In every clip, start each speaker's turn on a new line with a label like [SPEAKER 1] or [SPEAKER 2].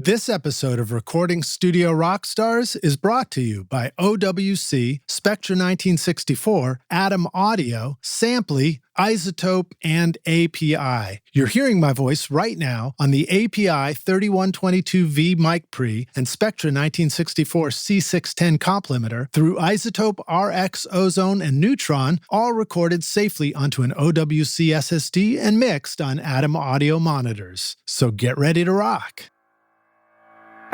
[SPEAKER 1] This episode of Recording Studio Rockstars is brought to you by OWC, Spectra 1964, Atom Audio, Sampley, Isotope, and API. You're hearing my voice right now on the API 3122V mic pre and Spectra 1964 C610 comp limiter through Isotope, RX, Ozone, and Neutron, all recorded safely onto an OWC SSD and mixed on Atom Audio monitors. So get ready to rock.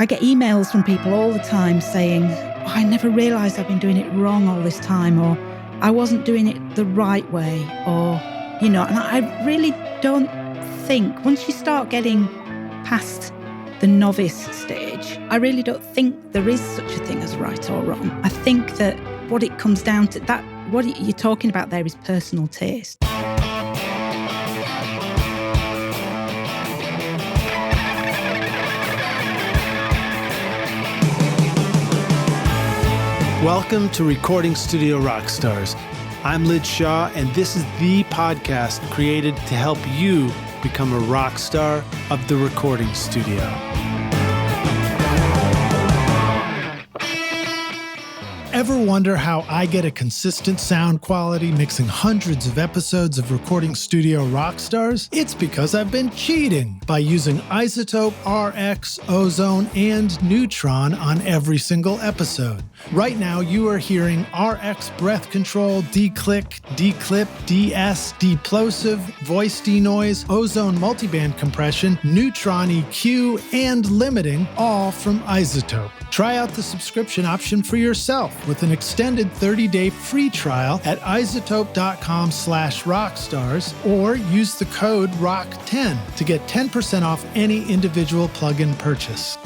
[SPEAKER 2] I get emails from people all the time saying, I never realized I've been doing it wrong all this time, or I wasn't doing it the right way, or, and I really don't think, once you start getting past the novice stage, I really don't think there is such a thing as right or wrong. I think that what it comes down to, that what you're talking about there is personal taste.
[SPEAKER 1] Welcome to Recording Studio Rockstars. I'm Lid Shaw, and this is the podcast created to help you become a rock star of the recording studio. Ever wonder how I get a consistent sound quality mixing hundreds of episodes of Recording Studio Rockstars? It's because I've been cheating by using Isotope, RX, Ozone, and Neutron on every single episode. Right now, you are hearing RX breath control, declick, declip, DS, deplosive, voice denoise, Ozone multiband compression, Neutron EQ, and limiting, all from Isotope. Try out the subscription option for yourself with an extended 30-day free trial at isotope.com/rockstars or use the code ROCK10 to get 10% off any individual plugin purchase.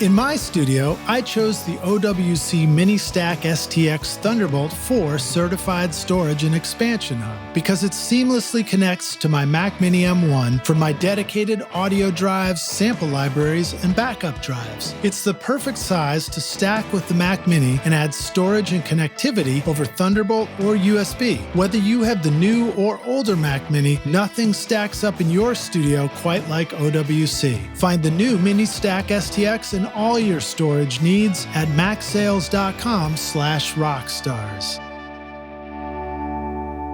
[SPEAKER 1] In my studio, I chose the OWC Mini-Stack STX Thunderbolt 4 certified storage and expansion hub because it seamlessly connects to my Mac Mini M1 for my dedicated audio drives, sample libraries, and backup drives. It's the perfect size to stack with the Mac Mini and add storage and connectivity over Thunderbolt or USB. Whether you have the new or older Mac Mini, nothing stacks up in your studio quite like OWC. Find the new Mini-Stack STX and all your storage needs at macsales.com/rockstars.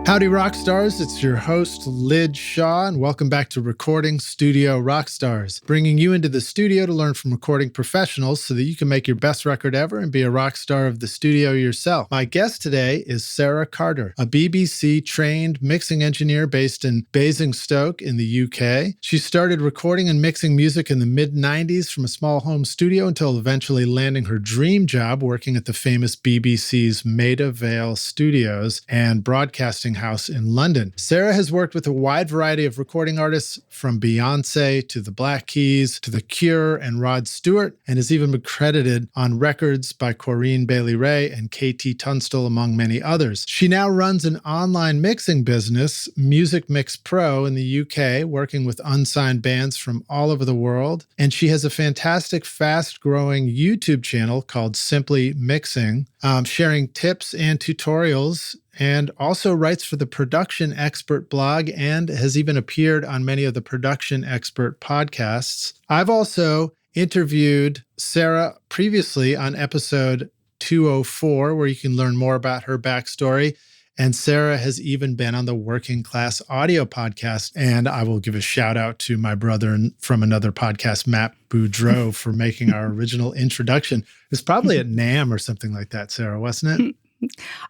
[SPEAKER 1] Howdy Rockstars, it's your host Lid Shaw, and welcome back to Recording Studio Rockstars, bringing you into the studio to learn from recording professionals so that you can make your best record ever and be a rock star of the studio yourself. My guest today is Sara Carter, a BBC-trained mixing engineer based in Basingstoke in the UK. She started recording and mixing music in the mid-90s from a small home studio until eventually landing her dream job working at the famous BBC's Maida, Vale studios and broadcasting house in London. Sara has worked with a wide variety of recording artists from Beyoncé to the Black Keys to the Cure and Rod Stewart, and has even been credited on records by Corrine Bailey Ray and KT Tunstall, among many others. She now runs an online mixing business, Music Mix Pro, in the UK, working with unsigned bands from all over the world. And she has a fantastic, fast-growing YouTube channel called Simply Mixing, sharing tips and tutorials, and also writes for the Production Expert blog and has even appeared on many of the Production Expert podcasts. I've also interviewed Sara previously on episode 204, where you can learn more about her backstory. And Sara has even been on the Working Class Audio podcast. And I will give a shout out to my brother from another podcast, Matt Boudreau, for making our original introduction. It was probably at NAMM or something like that, Sara, wasn't it?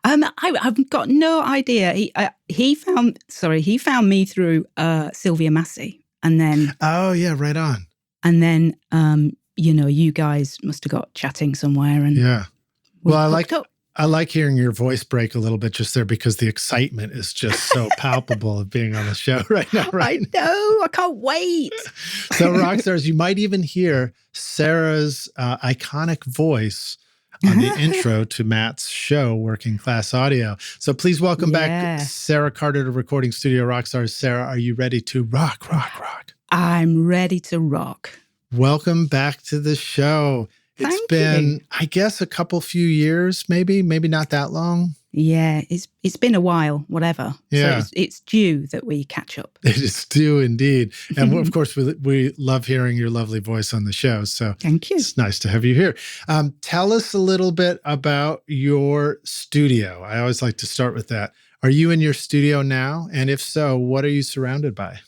[SPEAKER 2] I've got no idea. He found me through Sylvia Massey, and then
[SPEAKER 1] right on.
[SPEAKER 2] And then you guys must have got chatting somewhere, and
[SPEAKER 1] yeah. Well, I like hearing your voice break a little bit just there because the excitement is just so palpable of being on the show right now. Right?
[SPEAKER 2] I know. I can't wait.
[SPEAKER 1] So, Rockstars, you might even hear Sara's iconic voice on the intro to Matt's show, Working Class Audio. So please welcome back Sara Carter to Recording Studio Rockstars. Sara, are you ready to rock?
[SPEAKER 2] I'm ready to rock.
[SPEAKER 1] Welcome back to the show. It's been, I guess, a few years, maybe not that long.
[SPEAKER 2] Yeah, it's been a while, whatever.
[SPEAKER 1] Yeah.
[SPEAKER 2] So it's due that we catch up.
[SPEAKER 1] It is due indeed. And of course, we love hearing your lovely voice on the show. So
[SPEAKER 2] thank you.
[SPEAKER 1] It's nice to have you here. Tell us a little bit about your studio. I always like to start with that. Are you in your studio now? And if so, what are you surrounded by?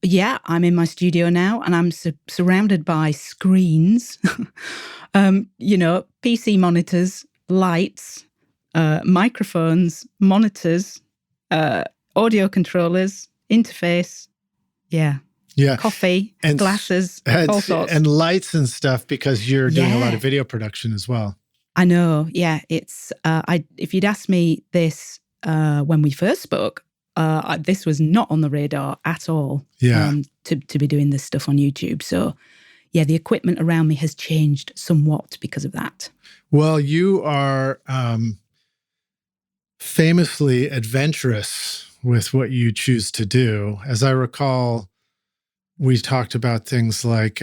[SPEAKER 2] Yeah, I'm in my studio now, and I'm surrounded by screens, PC monitors, lights, microphones, monitors, audio controllers, interface. Yeah. Coffee, and glasses, all sorts.
[SPEAKER 1] And lights and stuff, because you're doing a lot of video production as well.
[SPEAKER 2] I know. Yeah. It's, if you'd asked me this when we first spoke, this was not on the radar at all.
[SPEAKER 1] Yeah.
[SPEAKER 2] To be doing this stuff on YouTube. So yeah, the equipment around me has changed somewhat because of that.
[SPEAKER 1] Well, you are famously adventurous with what you choose to do. As I recall, we talked about things like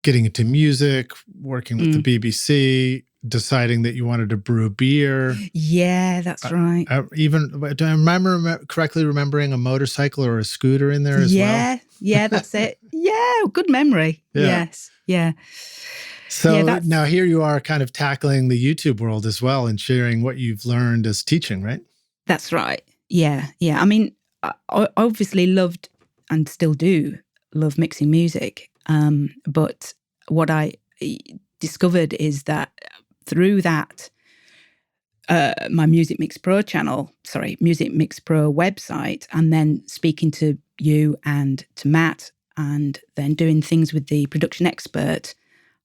[SPEAKER 1] getting into music, working with the BBC, deciding that you wanted to brew beer.
[SPEAKER 2] Yeah, that's right.
[SPEAKER 1] Do I remember correctly remembering a motorcycle or a scooter in there as well?
[SPEAKER 2] Yeah, that's it. Yeah, good memory. Yeah. Yes, yeah.
[SPEAKER 1] So now here you are kind of tackling the YouTube world as well and sharing what you've learned as teaching, right?
[SPEAKER 2] That's right. Yeah. I mean, I obviously loved and still do love mixing music. But what I discovered is that through that, my Music Mix Pro website, and then speaking to you and to Matt, and then doing things with the production expert,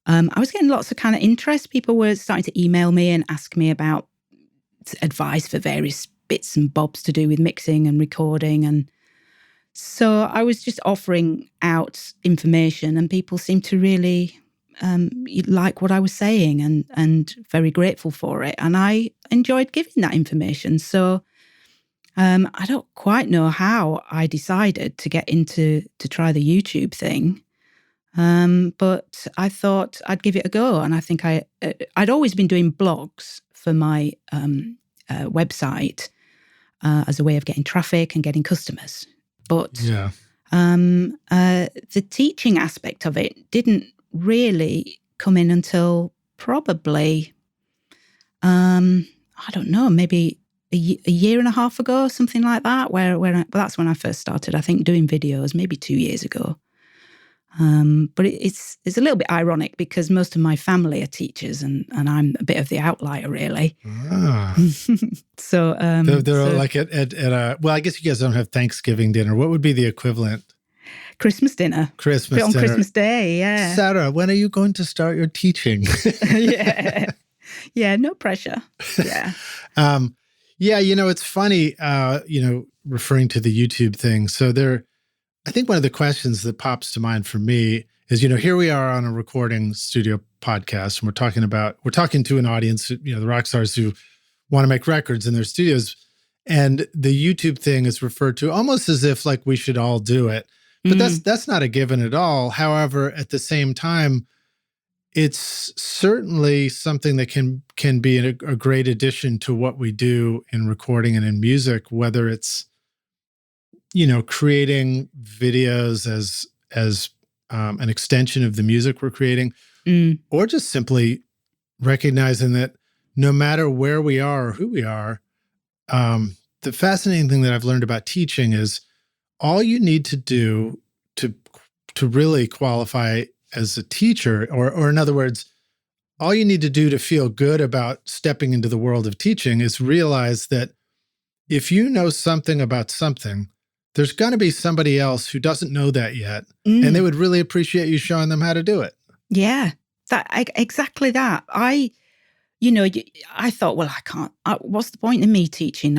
[SPEAKER 2] I was getting lots of kind of interest. People were starting to email me and ask me about advice for various bits and bobs to do with mixing and recording. And so I was just offering out information, and people seemed to really like what I was saying and very grateful for it. And I enjoyed giving that information. So I don't quite know how I decided to get into to try the YouTube thing. But I thought I'd give it a go. And I think I'd always been doing blogs for my website as a way of getting traffic and getting customers. But the teaching aspect of it didn't really come in until probably, I don't know, maybe a year and a half ago, something like that, where that's when I first started, I think, doing videos, maybe 2 years ago. But it's a little bit ironic because most of my family are teachers, and I'm a bit of the outlier, really. So they're
[SPEAKER 1] like at a, well, I guess you guys don't have Thanksgiving dinner. What would be the equivalent?
[SPEAKER 2] Christmas dinner.
[SPEAKER 1] Christmas
[SPEAKER 2] on
[SPEAKER 1] dinner.
[SPEAKER 2] Christmas Day, yeah.
[SPEAKER 1] Sarah, when are you going to start your teaching?
[SPEAKER 2] Yeah, no pressure. Yeah.
[SPEAKER 1] It's funny, referring to the YouTube thing. So I think one of the questions that pops to mind for me is, here we are on a recording studio podcast, and we're talking to an audience, the rock stars who want to make records in their studios. And the YouTube thing is referred to almost as if like we should all do it. But that's not a given at all. However, at the same time, it's certainly something that can be a great addition to what we do in recording and in music, whether it's, creating videos as an extension of the music we're creating, or just simply recognizing that no matter where we are or who we are, the fascinating thing that I've learned about teaching is all you need to do to really qualify as a teacher, or in other words, all you need to do to feel good about stepping into the world of teaching is realize that if you know something about something, there's going to be somebody else who doesn't know that yet, and they would really appreciate you showing them how to do it. Yeah,
[SPEAKER 2] exactly that. I thought, well, I can't. What's the point in me teaching?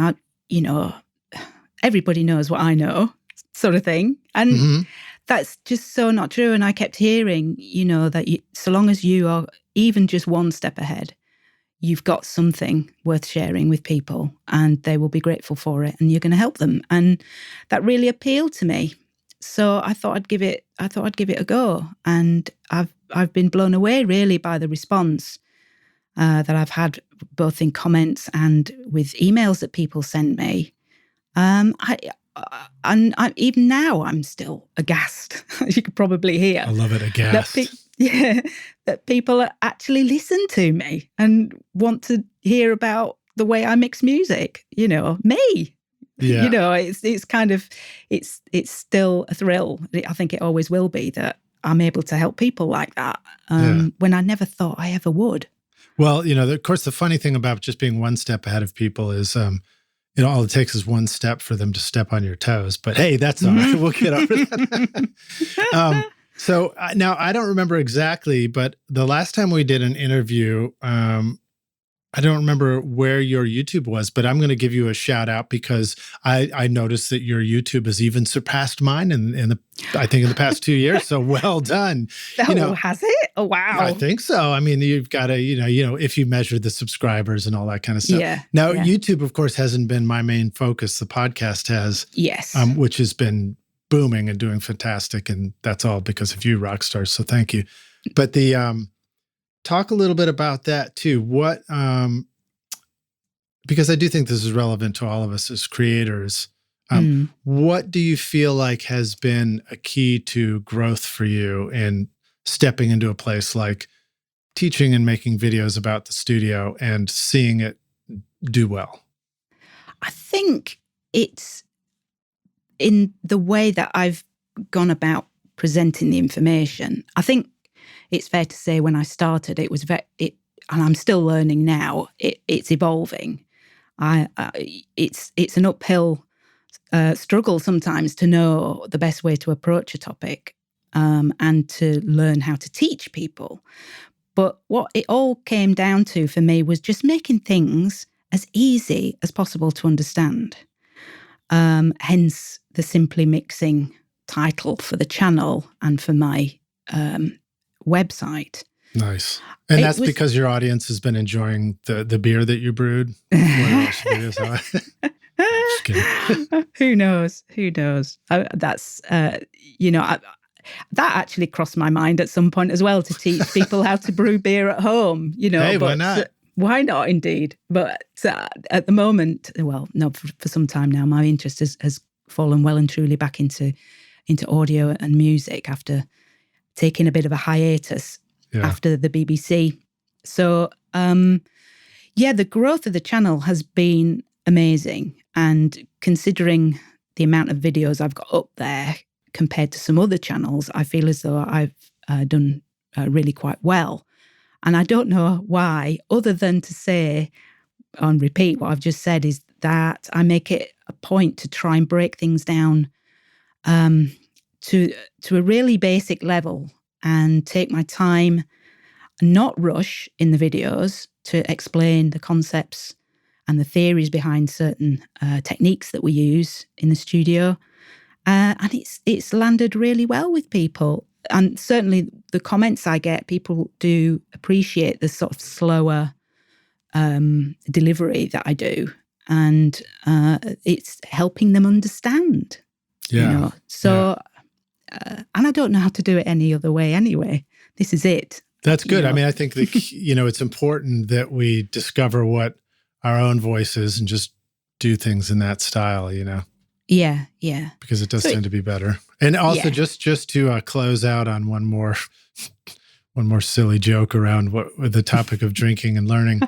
[SPEAKER 2] Everybody knows what I know, sort of thing, and that's just so not true. And I kept hearing, that so long as you are even just one step ahead, you've got something worth sharing with people, and they will be grateful for it, and you're going to help them. And that really appealed to me. So I thought I'd give it a go, and I've been blown away really by the response that I've had both in comments and with emails that people send me. Even now, I'm still aghast, as you could probably hear.
[SPEAKER 1] I love it, aghast.
[SPEAKER 2] That people actually listen to me and want to hear about the way I mix music. Me.
[SPEAKER 1] Yeah.
[SPEAKER 2] It's kind of, it's still a thrill. I think it always will be that I'm able to help people like that when I never thought I ever would.
[SPEAKER 1] Well, of course, the funny thing about just being one step ahead of people is, all it takes is one step for them to step on your toes. But hey, that's all right. We'll get over that. So now I don't remember exactly, but the last time we did an interview, I don't remember where your YouTube was, but I'm going to give you a shout out because I noticed that your YouTube has even surpassed mine I think in the past 2 years. So well done.
[SPEAKER 2] Has it? Oh, wow.
[SPEAKER 1] I think so. I mean, you've got to, if you measure the subscribers and all that kind of stuff.
[SPEAKER 2] Yeah.
[SPEAKER 1] Now, YouTube, of course, hasn't been my main focus. The podcast has.
[SPEAKER 2] Yes.
[SPEAKER 1] Which has been booming and doing fantastic. And that's all because of you, Rockstars. So thank you. But talk a little bit about that too. What, because I do think this is relevant to all of us as creators. What do you feel like has been a key to growth for you in stepping into a place like teaching and making videos about the studio and seeing it do well?
[SPEAKER 2] I think it's in the way that I've gone about presenting the information. I think it's fair to say when I started, it was and I'm still learning now. It's evolving. It's an uphill struggle sometimes to know the best way to approach a topic and to learn how to teach people. But what it all came down to for me was just making things as easy as possible to understand. Hence the Simply Mixing title for the channel and for my website.
[SPEAKER 1] Nice. And that's because your audience has been enjoying the beer that you brewed? Just kidding.
[SPEAKER 2] Who knows? That actually crossed my mind at some point as well, to teach people how to brew beer at home.
[SPEAKER 1] Hey, why not?
[SPEAKER 2] Why not, indeed? But at the moment, well, no, for some time now, my interest has fallen well and truly back into audio and music after taking a bit of a hiatus after the BBC. So, the growth of the channel has been amazing. And considering the amount of videos I've got up there compared to some other channels, I feel as though I've done really quite well. And I don't know why, other than to say on repeat what I've just said, is that I make it a point to try and break things down to a really basic level and take my time, not rush in the videos to explain the concepts and the theories behind certain techniques that we use in the studio. And it's landed really well with people. And certainly the comments I get, people do appreciate the sort of slower delivery that I do. And it's helping them understand.
[SPEAKER 1] Yeah.
[SPEAKER 2] So, and I don't know how to do it any other way anyway. This is it.
[SPEAKER 1] That's good. I mean, I think that, it's important that we discover what our own voice is and just do things in that style,
[SPEAKER 2] Yeah.
[SPEAKER 1] Because it does tend to be better. And also just to close out on one more silly joke around with the topic of drinking and learning.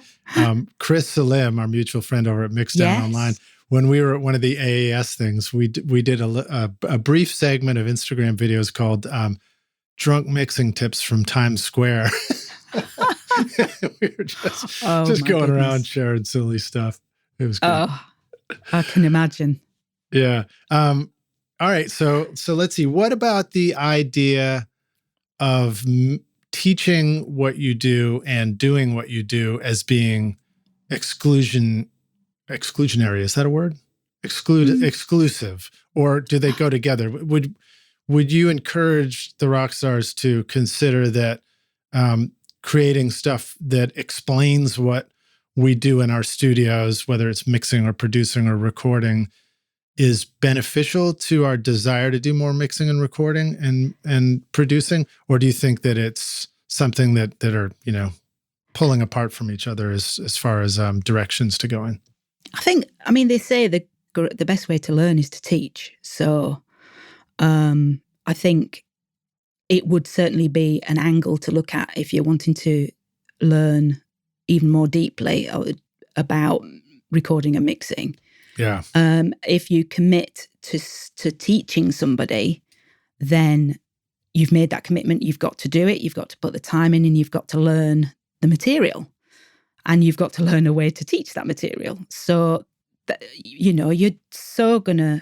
[SPEAKER 1] Chris Salim, our mutual friend over at Mixdown Online, when we were at one of the AAS things, we did a brief segment of Instagram videos called Drunk Mixing Tips from Times Square. We were just going around sharing silly stuff. It was good.
[SPEAKER 2] Oh, I can imagine.
[SPEAKER 1] Yeah. All right. So let's see. What about the idea of teaching what you do and doing what you do as being exclusionary? Is that a word? Exclusive, or do they go together? Would you encourage the rock stars to consider that creating stuff that explains what we do in our studios, whether it's mixing or producing or recording, is beneficial to our desire to do more mixing and recording and producing? Or do you think that it's something that are, pulling apart from each other as far as directions to go in.
[SPEAKER 2] I mean, they say the best way to learn is to teach. So I think it would certainly be an angle to look at if you're wanting to learn even more deeply about recording and mixing.
[SPEAKER 1] Yeah.
[SPEAKER 2] If you commit to teaching somebody, then you've made that commitment. You've got to do it. You've got to put the time in, and you've got to learn the material, and you've got to learn a way to teach that material. So, you're so going to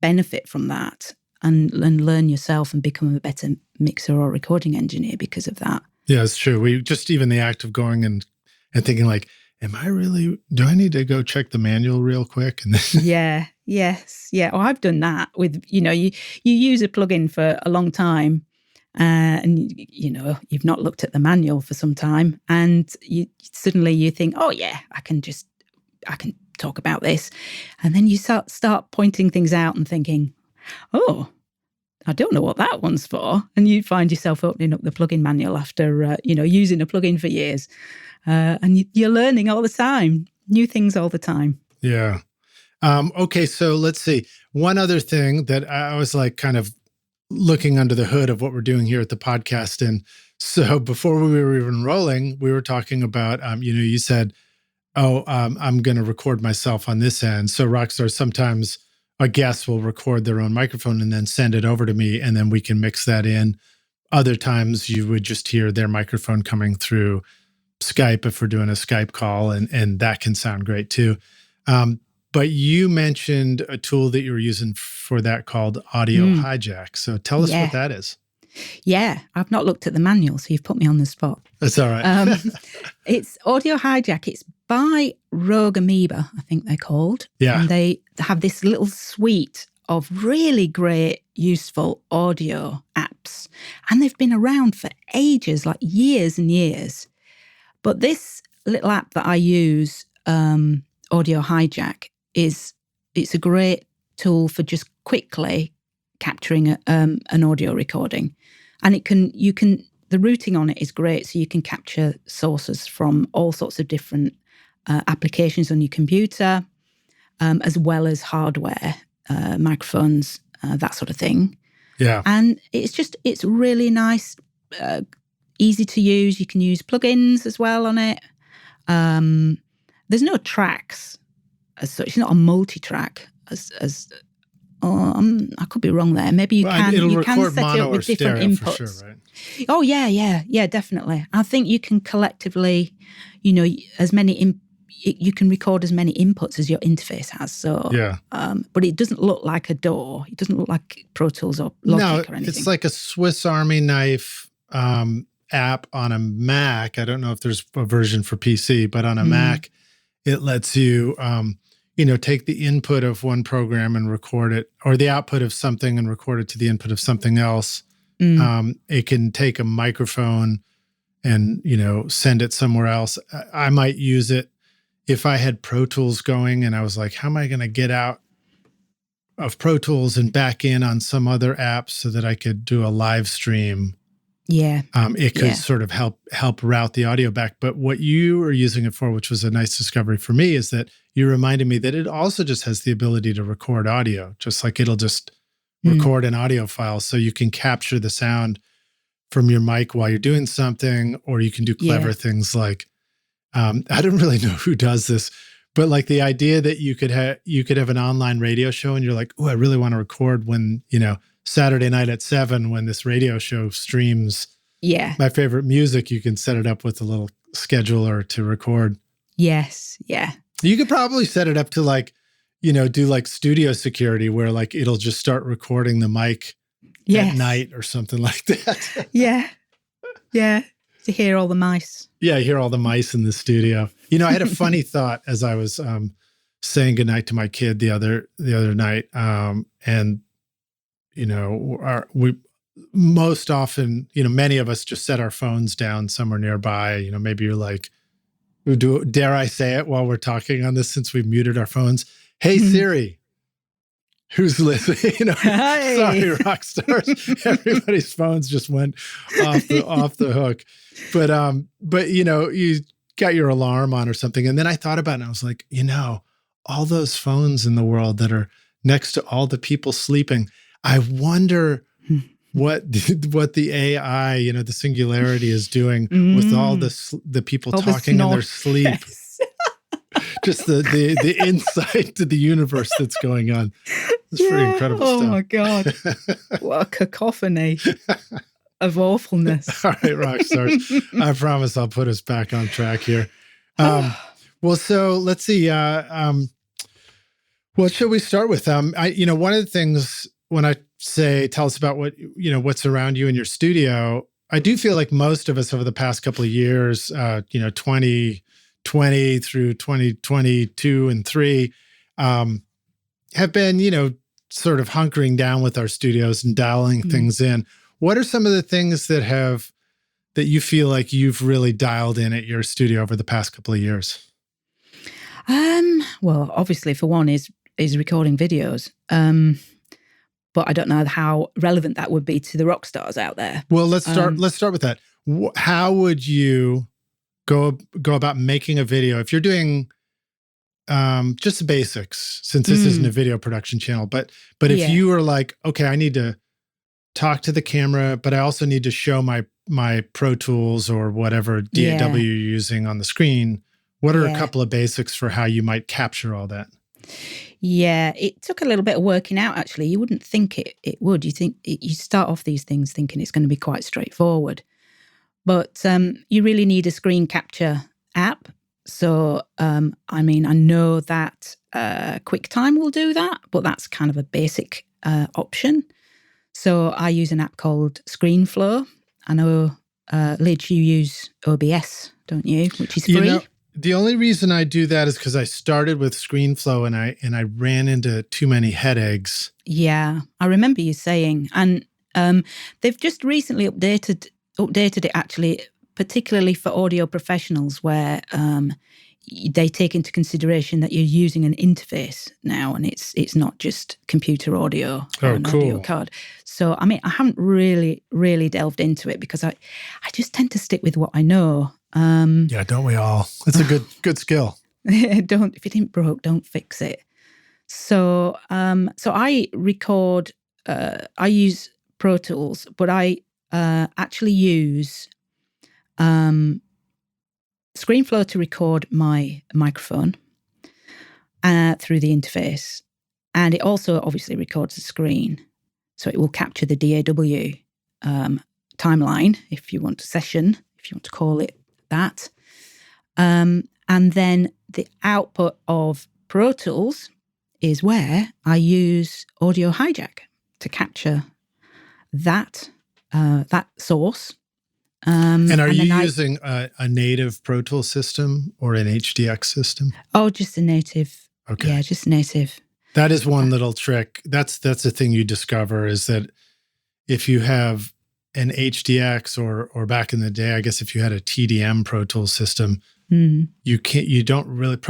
[SPEAKER 2] benefit from that and learn yourself and become a better mixer or recording engineer because of that.
[SPEAKER 1] Yeah, it's true. We just even the act of going and thinking like, do I need to go check the manual real quick? And then
[SPEAKER 2] Yeah. Oh, I've done that with, you use a plugin for a long time and, you've not looked at the manual for some time, and suddenly you think, oh yeah, I can talk about this. And then you start pointing things out and thinking, oh, I don't know what that one's for. And you find yourself opening up the plugin manual after, using a plugin for years. And you're learning all the time, new things all the time.
[SPEAKER 1] Yeah. Okay, so let's see. One other thing that I was like kind of looking under the hood of what we're doing here at the podcast. And so before we were even rolling, we were talking about, you said, I'm going to record myself on this end. So Rockstars, sometimes a guest will record their own microphone and then send it over to me, and then we can mix that in. Other times you would just hear their microphone coming through Skype if we're doing a Skype call, and that can sound great too. But you mentioned a tool that you were using for that called Audio Hijack. So tell us what that is.
[SPEAKER 2] Yeah, I've not looked at the manual, so you've put me on the spot.
[SPEAKER 1] That's all right.
[SPEAKER 2] It's Audio Hijack. It's by Rogue Amoeba, I think they're called.
[SPEAKER 1] Yeah.
[SPEAKER 2] And they have this little suite of really great, useful audio apps. And they've been around for ages, like years and years. But this little app that I use, Audio Hijack, it's a great tool for just quickly capturing an audio recording. And the routing on it is great, so you can capture sources from all sorts of different applications on your computer, as well as hardware, microphones, that sort of thing.
[SPEAKER 1] Yeah.
[SPEAKER 2] And it's really nice, easy to use. You can use plugins as well on it. There's no tracks as such. It's not a multi-track I could be wrong there. Maybe you can.
[SPEAKER 1] It'll
[SPEAKER 2] you can
[SPEAKER 1] record
[SPEAKER 2] set it
[SPEAKER 1] mono
[SPEAKER 2] up with
[SPEAKER 1] or
[SPEAKER 2] different
[SPEAKER 1] stereo
[SPEAKER 2] inputs.
[SPEAKER 1] for sure, right?
[SPEAKER 2] Oh yeah, definitely. I think you can collectively, you can record as many inputs as your interface has. So
[SPEAKER 1] yeah.
[SPEAKER 2] But it doesn't look like a DAW. It doesn't look like Pro Tools or Logic or anything.
[SPEAKER 1] It's like a Swiss Army knife app on a Mac. I don't know if there's a version for PC, but on a Mac, it lets you take the input of one program and record it, or the output of something and record it to the input of something else. It can take a microphone and, send it somewhere else. I might use it if I had Pro Tools going and I was like, how am I going to get out of Pro Tools and back in on some other app so that I could do a live stream?
[SPEAKER 2] Yeah.
[SPEAKER 1] It could sort of help route the audio back. But what you were using it for, which was a nice discovery for me, is that you reminded me that it also just has the ability to record audio, just like it'll just record an audio file. So you can capture the sound from your mic while you're doing something, or you can do clever things like, I don't really know who does this, but like the idea that you could have an online radio show and you're like, oh, I really want to record when, Saturday night at 7 when this radio show streams my favorite music, you can set it up with a little scheduler to record.
[SPEAKER 2] Yes. Yeah.
[SPEAKER 1] You could probably set it up to like, do like studio security where like it'll just start recording the mic at night or something like that.
[SPEAKER 2] Yeah. To hear all the mice.
[SPEAKER 1] Yeah, I hear all the mice in the studio. I had a funny thought as I was saying goodnight to my kid the other night. And we most often, many of us just set our phones down somewhere nearby. Maybe you're like, dare I say it while we're talking on this since we've muted our phones? Hey, Siri, who's listening.
[SPEAKER 2] Hey.
[SPEAKER 1] Sorry, rock stars. Everybody's phones just went off the hook. But you got your alarm on or something. And then I thought about it and I was like, all those phones in the world that are next to all the people sleeping, I wonder what the AI, the singularity is doing with all the people
[SPEAKER 2] all
[SPEAKER 1] talking in their sleep.
[SPEAKER 2] Yes.
[SPEAKER 1] Just the insight to the universe that's going on. It's pretty incredible stuff.
[SPEAKER 2] Oh my God. What a cacophony of awfulness.
[SPEAKER 1] All right, rock stars. I promise I'll put us back on track here. Well, so let's see. What should we start with? One of the things when I say, tell us about what's around you in your studio, I do feel like most of us over the past couple of years, 2020 through 2022 and 3, have been, sort of hunkering down with our studios and dialing things in. What are some of the things that you feel like you've really dialed in at your studio over the past couple of years?
[SPEAKER 2] Well, obviously, for one, is recording videos. But I don't know how relevant that would be to the rock stars out there.
[SPEAKER 1] Well, let's start with that. How would you go about making a video if you're doing just the basics, since this isn't a video production channel, but if you were like, okay, I need to talk to the camera, but I also need to show my Pro Tools or whatever DAW you're using on the screen. What are a couple of basics for how you might capture all that?
[SPEAKER 2] Yeah, it took a little bit of working out, actually. You wouldn't think it would. You think you start off these things thinking it's going to be quite straightforward. But you really need a screen capture app. So, I know that QuickTime will do that, but that's kind of a basic option. So I use an app called ScreenFlow. I know, Lidge, you use OBS, don't you? Which is free.
[SPEAKER 1] The only reason I do that is because I started with ScreenFlow and I ran into too many headaches.
[SPEAKER 2] Yeah, I remember you saying, and they've just recently updated it, actually, particularly for audio professionals, where they take into consideration that you're using an interface now, and it's not just computer audio or an audio card. So, I haven't really delved into it because I just tend to stick with what I know.
[SPEAKER 1] Yeah, don't we all? It's a good skill.
[SPEAKER 2] If it ain't broke, don't fix it. So I record. I use Pro Tools, but I actually use ScreenFlow to record my microphone through the interface, and it also obviously records the screen, so it will capture the DAW timeline if you want to call it that. And then the output of Pro Tools is where I use Audio Hijack to capture that source.
[SPEAKER 1] And are you using a native Pro Tools system or an HDX system?
[SPEAKER 2] Oh, just a native.
[SPEAKER 1] Okay.
[SPEAKER 2] Yeah, just native.
[SPEAKER 1] That is one little trick. That's the thing you discover, is that if you have an HDX or back in the day, I guess if you had a TDM Pro Tools system, Pro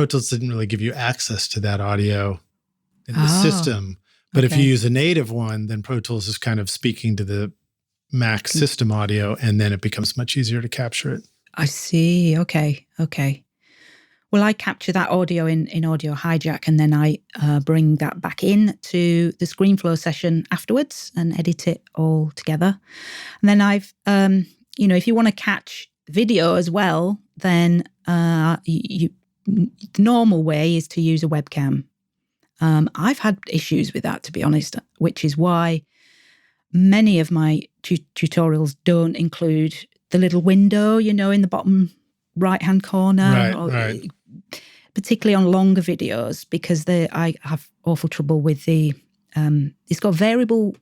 [SPEAKER 1] Tools didn't really give you access to that audio in the system. But if you use a native one, then Pro Tools is kind of speaking to the Mac system audio, and then it becomes much easier to capture it.
[SPEAKER 2] I see. Okay. Well, I capture that audio in Audio Hijack, and then I bring that back in to the ScreenFlow session afterwards and edit it all together. And then I've, if you want to catch video as well, then the normal way is to use a webcam. I've had issues with that, to be honest, which is why many of my tutorials don't include the little window, in the bottom right-hand corner.
[SPEAKER 1] Right.
[SPEAKER 2] Particularly on longer videos, because I have awful trouble with the. It's got variable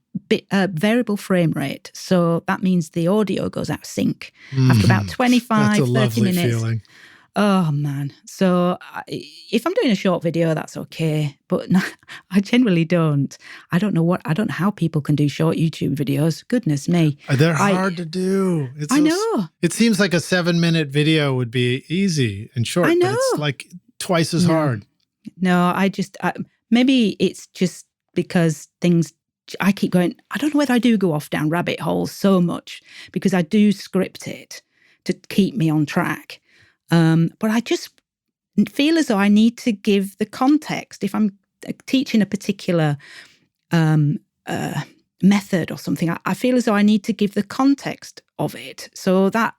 [SPEAKER 2] frame rate, so that means the audio goes out of sync after about 25,
[SPEAKER 1] That's a
[SPEAKER 2] 30
[SPEAKER 1] lovely
[SPEAKER 2] minutes.
[SPEAKER 1] Feeling.
[SPEAKER 2] Oh man! So if I'm doing a short video, that's okay, but no, I generally don't. I don't know how people can do short YouTube videos. Goodness me,
[SPEAKER 1] they're hard to do.
[SPEAKER 2] I know.
[SPEAKER 1] It seems like a 7-minute video would be easy and short,
[SPEAKER 2] I know.
[SPEAKER 1] but it's like twice as hard.
[SPEAKER 2] No, maybe it's just because I keep going, I don't know whether I do go off down rabbit holes so much because I do script it to keep me on track. But I just feel as though I need to give the context. If I'm teaching a particular method or something, I feel as though I need to give the context of it. So that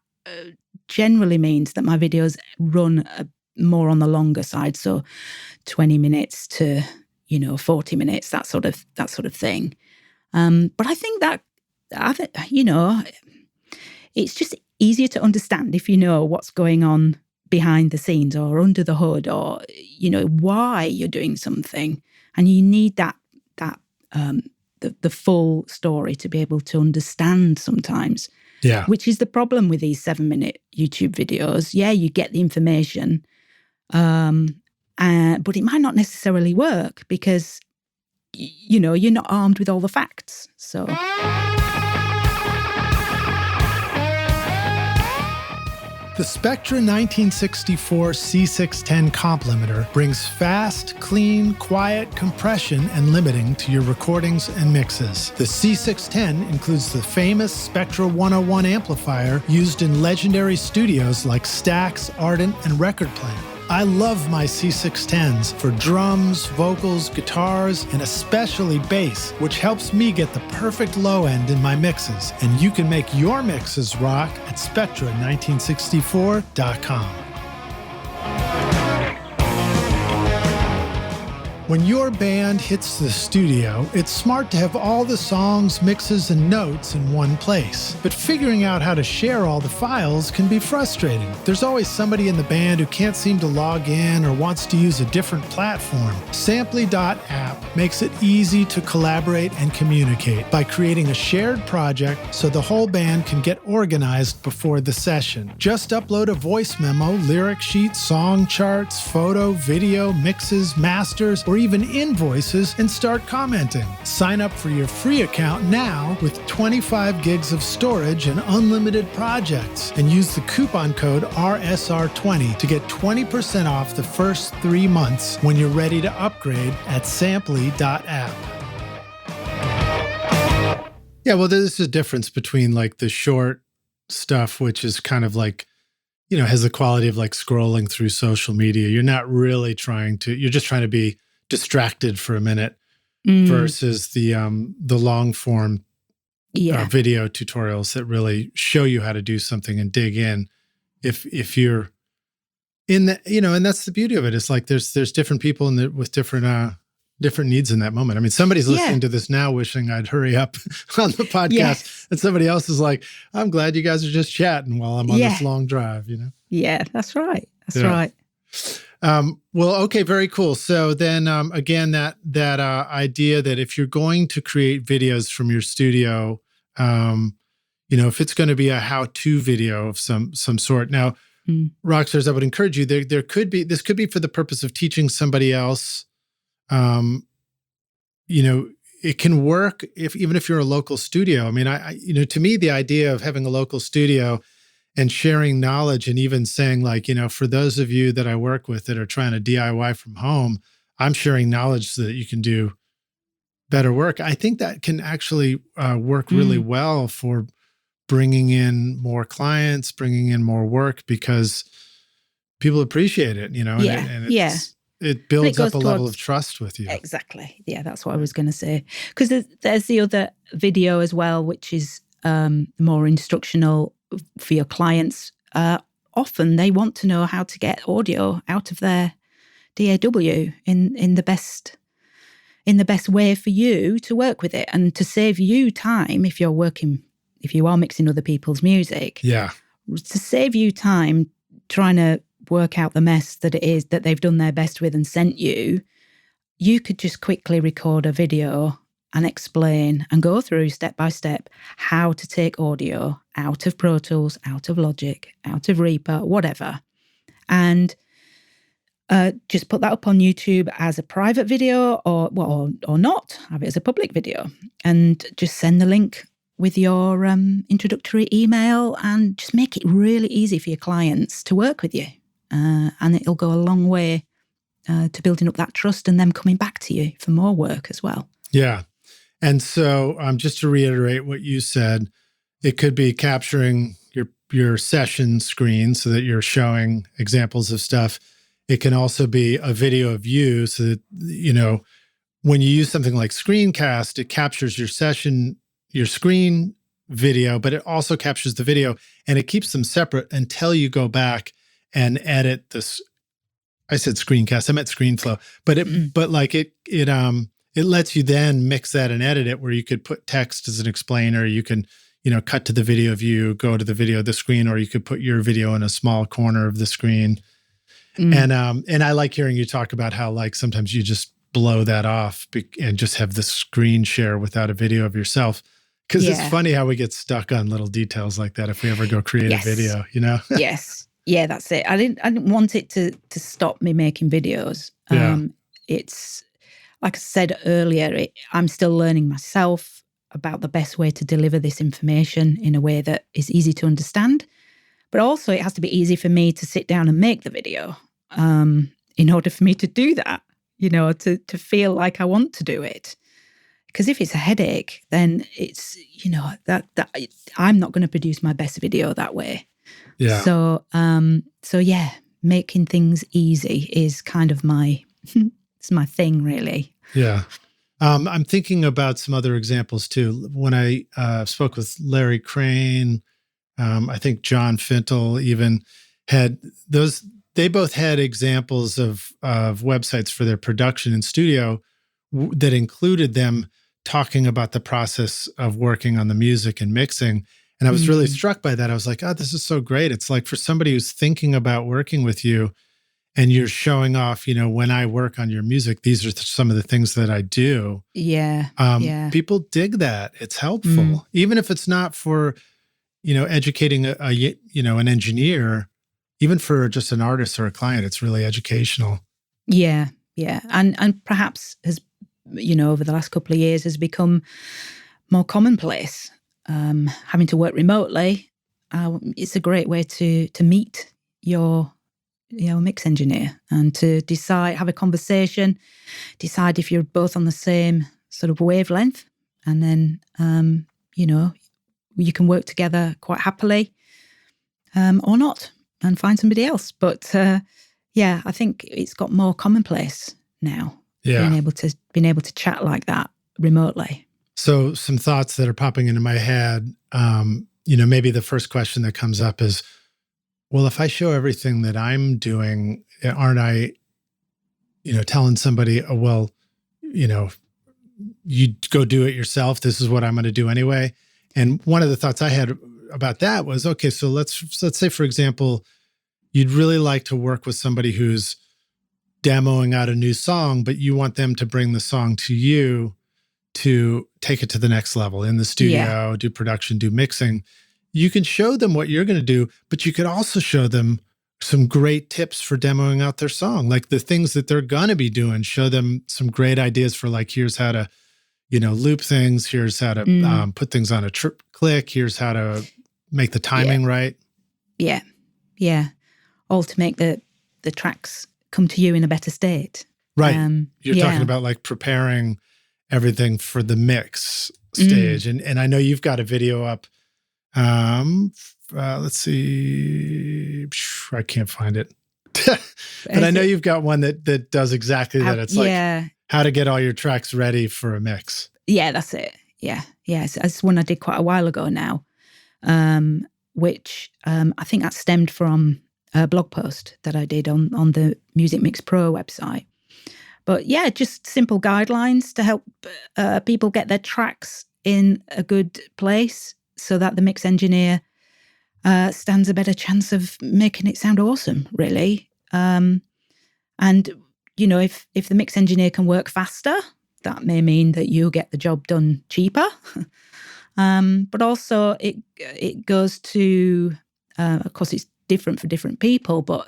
[SPEAKER 2] generally means that my videos run more on the longer side. So 20 minutes to, 40 minutes, that sort of thing. But I think that, it's just easier to understand if you know what's going on behind the scenes or under the hood, or why you're doing something, and you need that the full story to be able to understand sometimes.
[SPEAKER 1] Yeah,
[SPEAKER 2] which is the problem with these 7-minute YouTube videos. Yeah, you get the information, but it might not necessarily work because you're not armed with all the facts. So.
[SPEAKER 1] The Spectra 1964 C610 comp limiter brings fast, clean, quiet compression and limiting to your recordings and mixes. The C610 includes the famous Spectra 101 amplifier used in legendary studios like Stax, Ardent, and Record Plant. I love my C610s for drums, vocals, guitars, and especially bass, which helps me get the perfect low end in my mixes. And you can make your mixes rock at Spectra1964.com. When your band hits the studio, it's smart to have all the songs, mixes, and notes in one place. But figuring out how to share all the files can be frustrating. There's always somebody in the band who can't seem to log in or wants to use a different platform. Samply.app makes it easy to collaborate and communicate by creating a shared project so the whole band can get organized before the session. Just upload a voice memo, lyric sheet, song charts, photo, video, mixes, masters, or even invoices, and start commenting. Sign up for your free account now with 25 gigs of storage and unlimited projects, and use the coupon code RSR20 to get 20% off the first 3 months when you're ready to upgrade at samply.app. Yeah, well, there's a difference between like the short stuff, which is kind of like, has the quality of like scrolling through social media. You're not really you're just trying to be distracted for a minute, versus the long form video tutorials that really show you how to do something and dig in. If you're in the, and that's the beauty of it. It's like there's different people with different needs in that moment. I mean, somebody's listening to this now wishing I'd hurry up on the podcast, and somebody else is like, I'm glad you guys are just chatting while I'm on this long drive,
[SPEAKER 2] Yeah, that's right. That's right.
[SPEAKER 1] Well, okay, very cool. So then, again, that idea that if you're going to create videos from your studio, if it's going to be a how-to video of some sort. Now, Rockstars, I would encourage you. This could be for the purpose of teaching somebody else. It can work even if you're a local studio. I mean, to me, the idea of having a local studio and sharing knowledge, and even saying like, for those of you that I work with that are trying to DIY from home, I'm sharing knowledge so that you can do better work. I think that can actually work really well for bringing in more clients, bringing in more work, because people appreciate it, it builds up a level of trust with you.
[SPEAKER 2] Exactly. Yeah, that's what I was going to say. Because there's the other video as well, which is more instructional for your clients. Often they want to know how to get audio out of their DAW in the best way for you to work with it, and to save you time if you are mixing other people's music.
[SPEAKER 1] Yeah.
[SPEAKER 2] To save you time trying to work out the mess that it is that they've done their best with and sent you, you could just quickly record a video and explain and go through step by step how to take audio out of Pro Tools, out of Logic, out of Reaper, whatever. And just put that up on YouTube as a private video or not, have it as a public video. And just send the link with your introductory email, and just make it really easy for your clients to work with you. And it'll go a long way to building up that trust and them coming back to you for more work as well.
[SPEAKER 1] Yeah. And so just to reiterate what you said, it could be capturing your session screen so that you're showing examples of stuff. It can also be a video of you so that, when you use something like Screencast, it captures your screen video, but it also captures the video and it keeps them separate until you go back and edit this. I said Screencast, I meant ScreenFlow, but it lets you then mix that and edit it where you could put text as an explainer. You can, cut to the video of you, go to the video of the screen, or you could put your video in a small corner of the screen. And I like hearing you talk about how like sometimes you just blow that off and just have the screen share without a video of yourself. Because it's funny how we get stuck on little details like that if we ever go create a video,
[SPEAKER 2] Yes. Yeah, that's it. I didn't want it to stop me making videos. It's like I said earlier, I'm still learning myself about the best way to deliver this information in a way that is easy to understand. But also it has to be easy for me to sit down and make the video in order for me to do that, to feel like I want to do it. Because if it's a headache, then it's, that I'm not going to produce my best video that way.
[SPEAKER 1] Yeah.
[SPEAKER 2] So yeah, making things easy is kind of it's my thing, really.
[SPEAKER 1] Yeah. I'm thinking about some other examples too. When I spoke with Larry Crane, I think John Fintel even had those. They both had examples of websites for their production in studio that included them talking about the process of working on the music and mixing. And I was really struck by that. I was like, oh, this is so great. It's like for somebody who's thinking about working with you and you're showing off, when I work on your music, these are some of the things that I do.
[SPEAKER 2] Yeah.
[SPEAKER 1] People dig that. It's helpful. Even if it's not for, educating an engineer, even for just an artist or a client, it's really educational.
[SPEAKER 2] Yeah. Yeah. And perhaps has, over the last couple of years has become more commonplace. Having to work remotely, it's a great way to meet your mix engineer and to have a conversation, decide if you're both on the same sort of wavelength, and then you can work together quite happily, or not, and find somebody else. But I think it's got more commonplace now.
[SPEAKER 1] Yeah,
[SPEAKER 2] being able to chat like that remotely.
[SPEAKER 1] So some thoughts that are popping into my head, maybe the first question that comes up is, well, if I show everything that I'm doing, aren't I, telling somebody, oh, well, you go do it yourself. This is what I'm going to do anyway. And one of the thoughts I had about that was, okay, so let's say, for example, you'd really like to work with somebody who's demoing out a new song, but you want them to bring the song to you to take it to the next level in the studio, do production, do mixing. You can show them what you're going to do, but you could also show them some great tips for demoing out their song, like the things that they're going to be doing. Show them some great ideas for like, here's how to, loop things. Here's how to put things on a click. Here's how to make the timing right.
[SPEAKER 2] Yeah. Yeah. All to make the tracks come to you in a better state.
[SPEAKER 1] Right. You're talking about like preparing everything for the mix stage. And I know you've got a video up. Let's see. I can't find it. But I know you've got one that does exactly that. It's like how to get all your tracks ready for a mix.
[SPEAKER 2] Yeah, that's it. Yeah. Yeah. It's one I did quite a while ago now, which I think that stemmed from a blog post that I did on the Music Mix Pro website. But yeah, just simple guidelines to help people get their tracks in a good place so that the mix engineer stands a better chance of making it sound awesome, really. And, if the mix engineer can work faster, that may mean that you'll get the job done cheaper. But also it goes to, of course, it's different for different people, but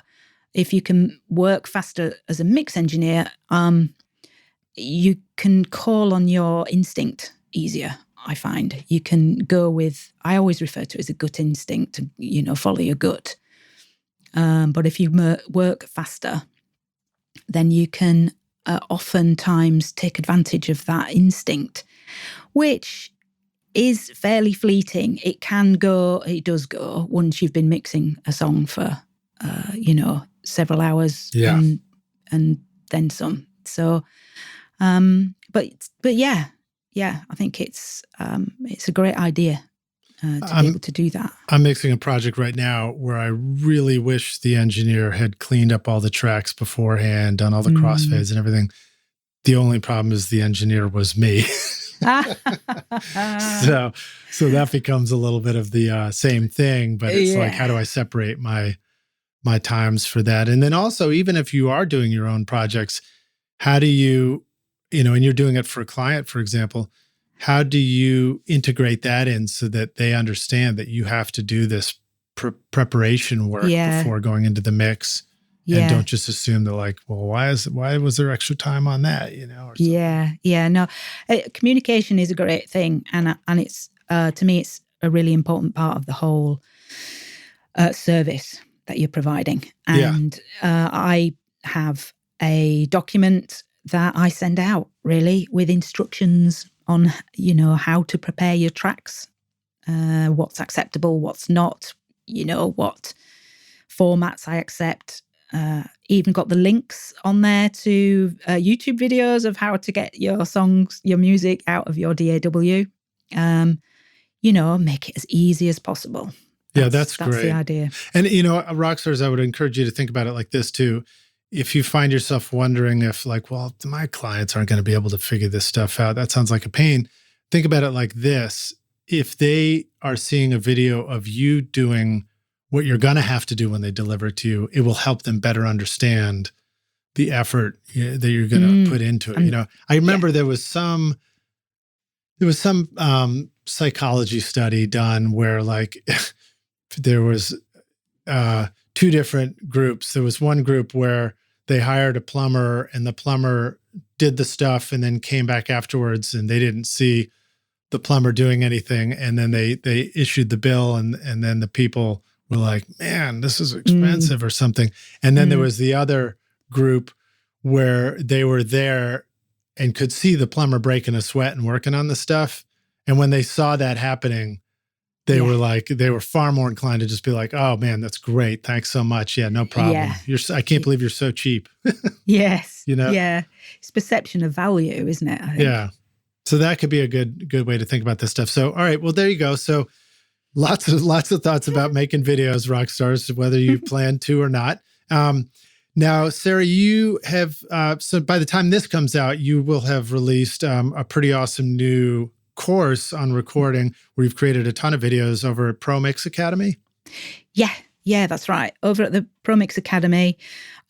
[SPEAKER 2] if you can work faster as a mix engineer, you can call on your instinct easier, I find. You can go with, I always refer to it as a gut instinct, to, follow your gut. But if you work faster, then you can oftentimes take advantage of that instinct, which is fairly fleeting. It does go once you've been mixing a song for, several hours and then some. So, but yeah, I think it's a great idea to be able to do that.
[SPEAKER 1] I'm mixing a project right now where I really wish the engineer had cleaned up all the tracks beforehand, done all the crossfades and everything. The only problem is the engineer was me. So that becomes a little bit of the same thing, but it's like, how do I separate my times for that? And then also, even if you are doing your own projects, how do you, and you're doing it for a client, for example, how do you integrate that in so that they understand that you have to do this preparation work before going into the mix? And don't just assume they're like, well, why was there extra time on that? Or something.
[SPEAKER 2] No, communication is a great thing, and it's to me it's a really important part of the whole service that you're providing. And I have a document that I send out really with instructions on how to prepare your tracks, what's acceptable, what's not, what formats I accept. Even got the links on there to YouTube videos of how to get your songs, your music out of your DAW. Make it as easy as possible.
[SPEAKER 1] That's great.
[SPEAKER 2] That's the idea.
[SPEAKER 1] And, Rockstars, I would encourage you to think about it like this too. If you find yourself wondering if my clients aren't going to be able to figure this stuff out, that sounds like a pain. Think about it like this. If they are seeing a video of you doing what you're going to have to do when they deliver it to you, it will help them better understand the effort that you're going to put into it. I remember there was some psychology study done where there was two different groups. There was one group where they hired a plumber and the plumber did the stuff and then came back afterwards and they didn't see the plumber doing anything. And then they issued the bill and then the people were like, man, this is expensive or something. And then there was the other group where they were there and could see the plumber breaking a sweat and working on the stuff. And when they saw that happening, they were far more inclined to just be like, oh man, that's great. Thanks so much. Yeah, no problem.
[SPEAKER 2] Yeah.
[SPEAKER 1] I can't believe you're so cheap.
[SPEAKER 2] Yes. Yeah. It's perception of value, isn't it? I think.
[SPEAKER 1] Yeah. So that could be a good way to think about this stuff. So, all right, well, there you go. So lots of thoughts about making videos, Rockstars, whether you plan to or not. Now, Sara, you have, so by the time this comes out, you will have released a pretty awesome new course on recording where you've created a ton of videos over at Pro Mix Academy.
[SPEAKER 2] Yeah, that's right. Over at the Pro Mix Academy,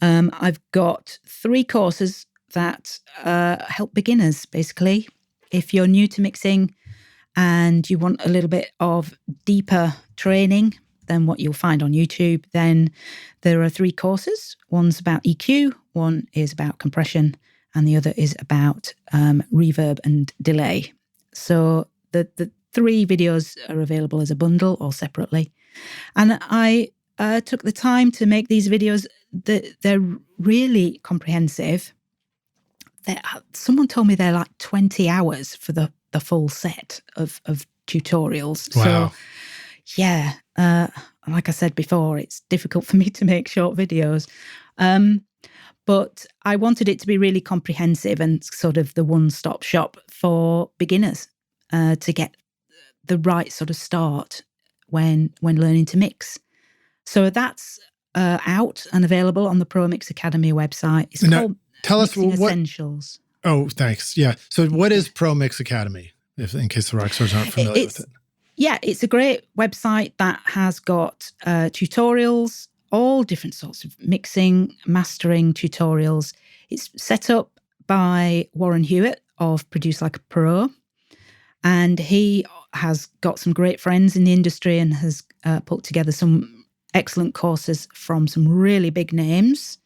[SPEAKER 2] I've got 3 courses that help beginners, basically. If you're new to mixing and you want a little bit of deeper training than what you'll find on YouTube, then there are 3 courses. One's about EQ, one is about compression, and the other is about reverb and delay. So the 3 videos are available as a bundle or separately. And I took the time to make these videos. They're really comprehensive. Someone told me they're like 20 hours for the full set of tutorials.
[SPEAKER 1] Wow.
[SPEAKER 2] So, yeah, like I said before, it's difficult for me to make short videos. But I wanted it to be really comprehensive and sort of the one-stop shop for beginners to get the right sort of start when learning to mix. So that's out and available on the Pro Mix Academy website. It's called
[SPEAKER 1] Tell us
[SPEAKER 2] Mixing
[SPEAKER 1] what
[SPEAKER 2] Essentials.
[SPEAKER 1] Oh, thanks. Yeah. So what is Pro Mix Academy, in case the Rockstars aren't familiar with it?
[SPEAKER 2] Yeah, it's a great website that has got tutorials, all different sorts of mixing, mastering tutorials. It's set up by Warren Hewitt of Produce Like a Pro. And he has got some great friends in the industry and has put together some excellent courses from some really big names.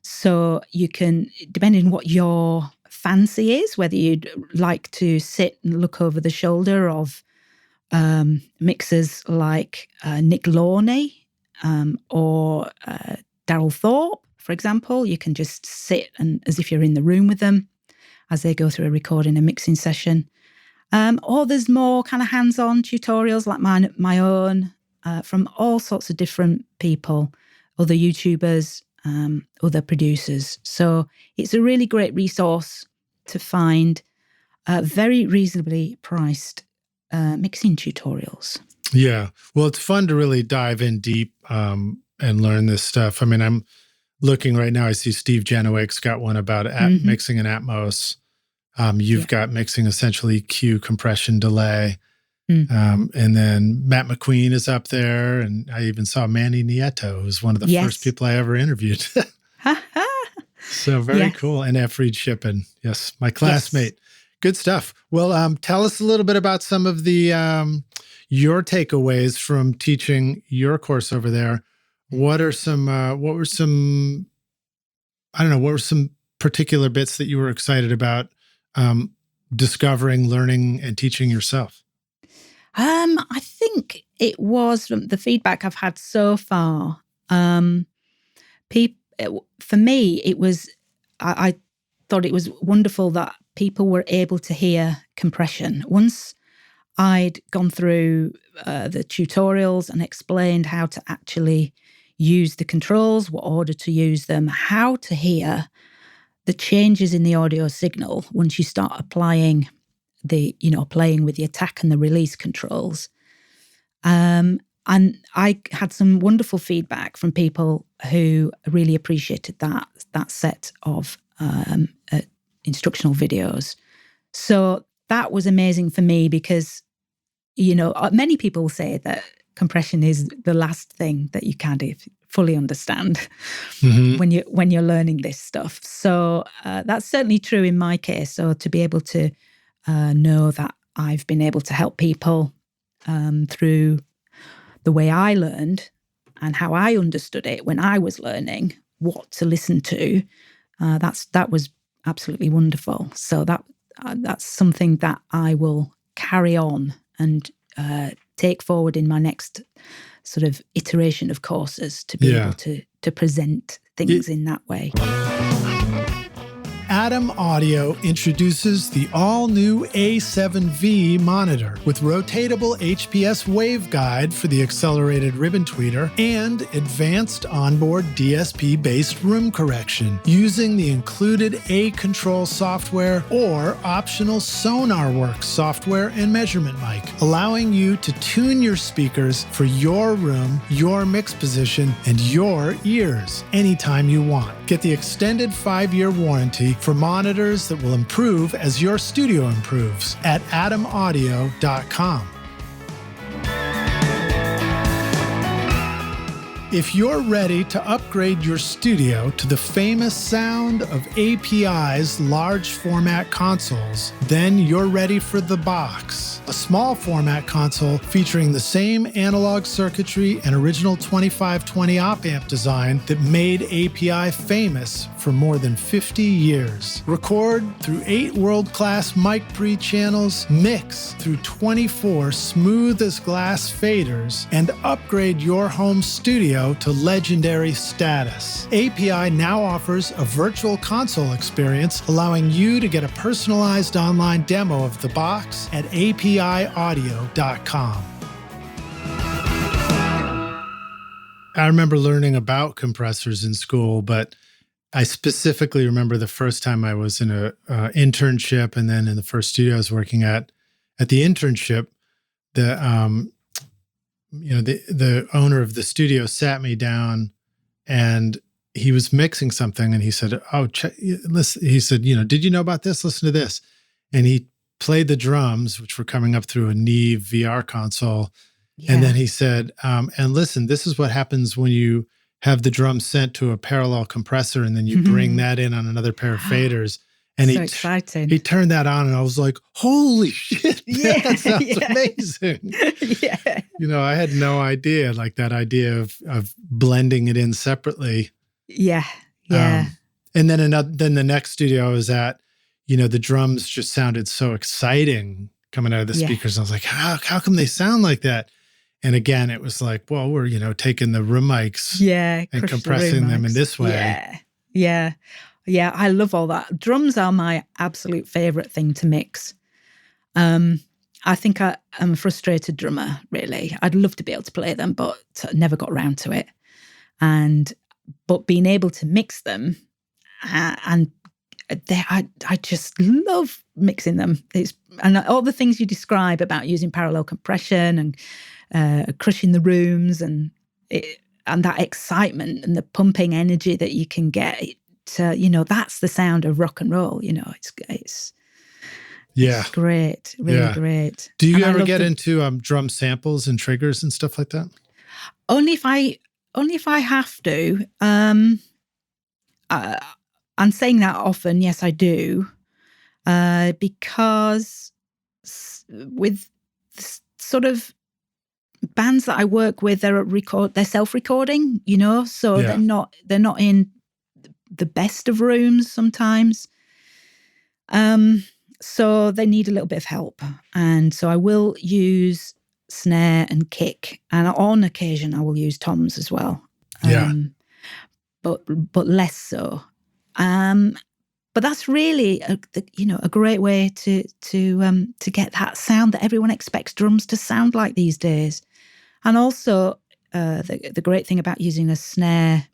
[SPEAKER 2] So you can, depending on what your fancy is, whether you'd like to sit and look over the shoulder of mixers like Nick Launay or Daryl Thorpe, for example. You can just sit and as if you're in the room with them as they go through a recording and mixing session. Or there's more kind of hands-on tutorials like my own from all sorts of different people, other YouTubers, other producers. So it's a really great resource to find very reasonably priced mixing tutorials.
[SPEAKER 1] Yeah. Well, it's fun to really dive in deep and learn this stuff. I mean, I'm looking right now, I see Steve Genowake's got one about mixing in Atmos. You've got mixing essentially EQ, compression, delay. And then Matt McQueen is up there. And I even saw Manny Nieto, who's one of the first people I ever interviewed. So very cool. And F. Reed Shippen. Yes, my classmate. Yes. Good stuff. Well, tell us a little bit about some of the your takeaways from teaching your course over there. What were some particular bits that you were excited about discovering, learning, and teaching yourself?
[SPEAKER 2] I think it was from the feedback I've had so far. For me, it was, I thought it was wonderful that people were able to hear compression. Once I'd gone through the tutorials and explained how to actually use the controls, what order to use them, how to hear the changes in the audio signal once you start applying playing with the attack and the release controls. And I had some wonderful feedback from people who really appreciated that set of instructional videos. So that was amazing for me because, many people say that compression is the last thing that you kind of fully understand when you're learning this stuff. So that's certainly true in my case. So to be able to know that I've been able to help people through the way I learned and how I understood it when I was learning what to listen to, that was absolutely wonderful. So that's something that I will carry on and take forward in my next sort of iteration of courses to be able to present things in that way.
[SPEAKER 1] Atom Audio introduces the all-new A7V monitor with rotatable HPS waveguide for the accelerated ribbon tweeter and advanced onboard DSP-based room correction using the included A-Control software or optional SonarWorks software and measurement mic, allowing you to tune your speakers for your room, your mix position, and your ears anytime you want. Get the extended 5-year warranty for monitors that will improve as your studio improves at atomaudio.com. If you're ready to upgrade your studio to the famous sound of API's large format consoles, then you're ready for the Box, a small format console featuring the same analog circuitry and original 2520 op-amp design that made API famous for more than 50 years. Record through 8 world-class mic pre-channels, mix through 24 smooth as glass faders, and upgrade your home studio to legendary status. API now offers a virtual console experience, allowing you to get a personalized online demo of the Box at apiaudio.com. I remember learning about compressors in school, but I specifically remember the first time I was in a internship, and then in the first studio I was working at the internship, the owner of the studio sat me down and he was mixing something and he said, listen, he said, did you know about this? Listen to this. And he played the drums, which were coming up through a Neve VR console. Yeah. And then he said, and listen, this is what happens when you have the drum sent to a parallel compressor and then you bring that in on another pair of faders. And
[SPEAKER 2] so exciting.
[SPEAKER 1] He turned that on and I was like, holy shit, man, that sounds amazing.
[SPEAKER 2] Yeah.
[SPEAKER 1] I had no idea, like that idea of blending it in separately.
[SPEAKER 2] Yeah. Yeah.
[SPEAKER 1] And then the next studio I was at, the drums just sounded so exciting coming out of the speakers. I was like, how come they sound like that? And again, it was like, well, we're, taking the room mics and compressing them in this way.
[SPEAKER 2] Yeah. I love all that. Drums are my absolute favorite thing to mix. I think I'm a frustrated drummer, really. I'd love to be able to play them, but never got around to it. But being able to mix them, I just love mixing them. And all the things you describe about using parallel compression and crushing the rooms and that excitement and the pumping energy that you can get. That's the sound of rock and roll. It's great, really great.
[SPEAKER 1] Do you ever get into drum samples and triggers and stuff like that?
[SPEAKER 2] Only if I have to. I'm saying that often. Yes, I do, because with sort of bands that I work with, they're self-recording. So they're not in the best of rooms sometimes. So they need a little bit of help. And so I will use snare and kick. And on occasion, I will use toms as well. But less so. But that's really a great way to get that sound that everyone expects drums to sound like these days. And also the great thing about using a snare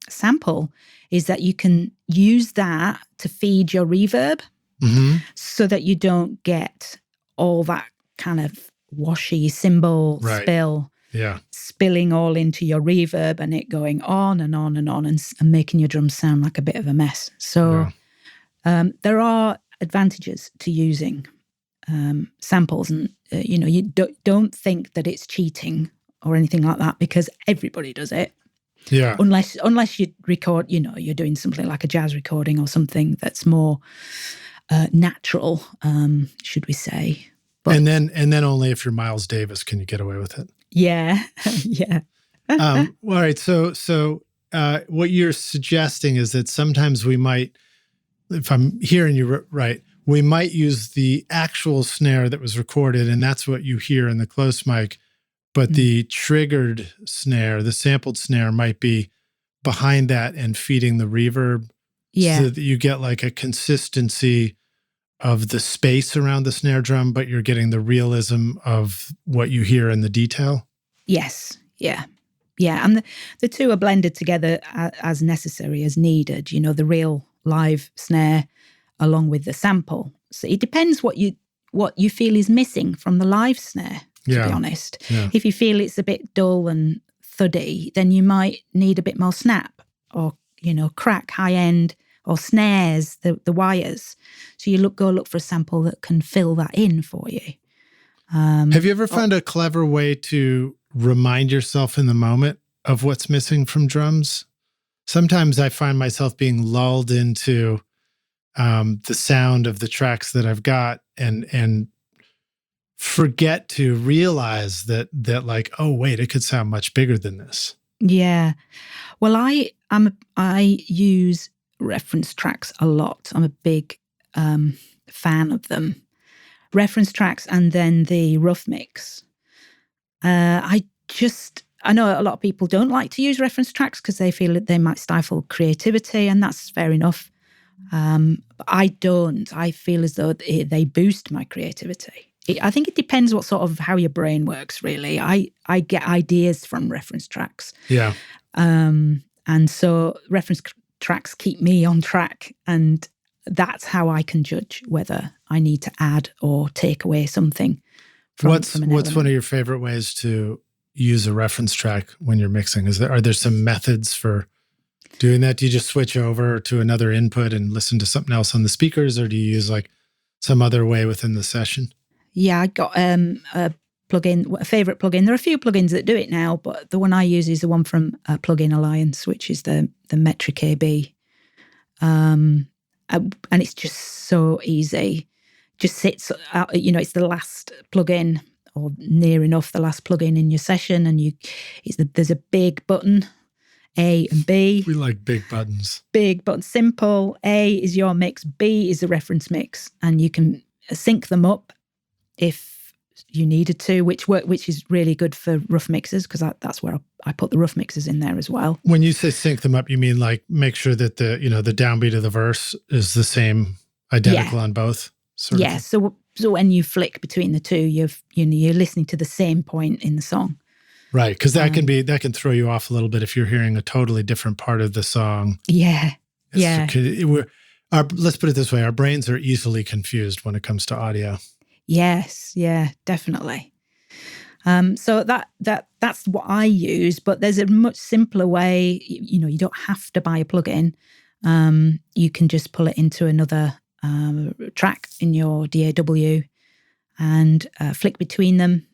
[SPEAKER 2] sample is that you can use that to feed your reverb, so that you don't get all that kind of washy cymbal spill spilling all into your reverb and it going on and on and on and making your drums sound like a bit of a mess. So there are advantages to using samples, and you don't think that it's cheating or anything like that, because everybody does it. Yeah. Unless you record, you're doing something like a jazz recording or something that's more natural, should we say? But,
[SPEAKER 1] and then only if you're Miles Davis can you get away with it.
[SPEAKER 2] Yeah, yeah.
[SPEAKER 1] All right. So what you're suggesting is that sometimes we might, if I'm hearing you right, we might use the actual snare that was recorded, and that's what you hear in the close mic. But the triggered snare, the sampled snare, might be behind that and feeding the reverb, so that you get like a consistency of the space around the snare drum, but you're getting the realism of what you hear in the detail.
[SPEAKER 2] Yes, yeah. And the two are blended together as necessary, as needed. The real live snare along with the sample. So it depends what you feel is missing from the live snare. To be honest. Yeah. If you feel it's a bit dull and thuddy, then you might need a bit more snap or, crack, high end, or snares, the wires. So you go look for a sample that can fill that in for you.
[SPEAKER 1] Have you ever found a clever way to remind yourself in the moment of what's missing from drums? Sometimes I find myself being lulled into the sound of the tracks that I've got and forget to realize that like, oh wait, it could sound much bigger than this.
[SPEAKER 2] Yeah. Well, I use reference tracks a lot. I'm a big fan of them. Reference tracks and then the rough mix. I know a lot of people don't like to use reference tracks because they feel that they might stifle creativity, and that's fair enough. But I don't. I feel as though they boost my creativity. I think it depends what sort of how your brain works, really. I get ideas from reference tracks.
[SPEAKER 1] Yeah.
[SPEAKER 2] And so reference tracks keep me on track, and that's how I can judge whether I need to add or take away something from
[SPEAKER 1] What's one of your favorite ways to use a reference track when you're mixing? Are there some methods for doing that? Do you just switch over to another input and listen to something else on the speakers, or do you use like some other way within the session?
[SPEAKER 2] Yeah, I got a plugin, a favorite plugin. There are a few plugins that do it now, but the one I use is the one from Plugin Alliance, which is the Metric AB. And it's just so easy. Just sits, it's the last plugin, or near enough the last plugin in your session, and there's a big button, A and B.
[SPEAKER 1] We like big buttons.
[SPEAKER 2] Big button, simple. A is your mix, B is the reference mix, and you can sync them up if you needed to, which is really good for rough mixes, because that's where I put the rough mixes in there as well.
[SPEAKER 1] When you say sync them up, you mean like make sure that the downbeat of the verse is the same, identical on both?
[SPEAKER 2] Yeah. So when you flick between the two, you're listening to the same point in the song.
[SPEAKER 1] Right, because that can throw you off a little bit if you're hearing a totally different part of the song.
[SPEAKER 2] Yeah.
[SPEAKER 1] Let's put it this way: our brains are easily confused when it comes to audio.
[SPEAKER 2] Yes, yeah, definitely. So that's what I use, but there's a much simpler way. You don't have to buy a plugin. You can just pull it into another track in your DAW and flick between them.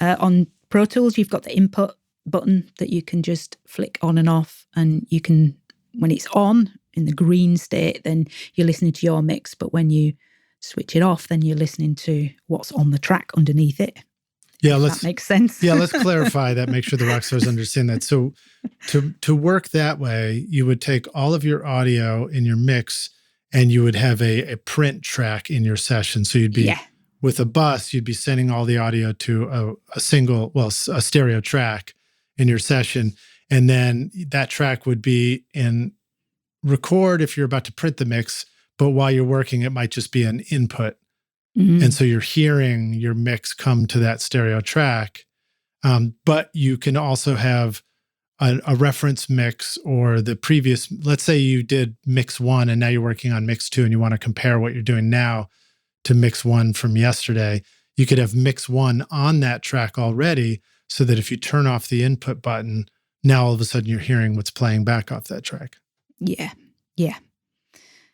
[SPEAKER 2] On Pro Tools, you've got the input button that you can just flick on and off, and you can, when it's on in the green state, then you're listening to your mix, but when you switch it off, then you're listening to what's on the track underneath it. Yeah, that makes sense.
[SPEAKER 1] Yeah, let's clarify that, make sure the rock stars understand that. So to work that way, you would take all of your audio in your mix and you would have a print track in your session. So you'd be, with a bus, you'd be sending all the audio to a stereo track in your session. And then that track would be in record if you're about to print the mix, but while you're working, it might just be an input. Mm-hmm. And so you're hearing your mix come to that stereo track. But you can also have a reference mix or the previous, let's say you did mix 1 and now you're working on mix 2 and you want to compare what you're doing now to mix 1 from yesterday. You could have mix 1 on that track already so that if you turn off the input button, now all of a sudden you're hearing what's playing back off that track.
[SPEAKER 2] Yeah.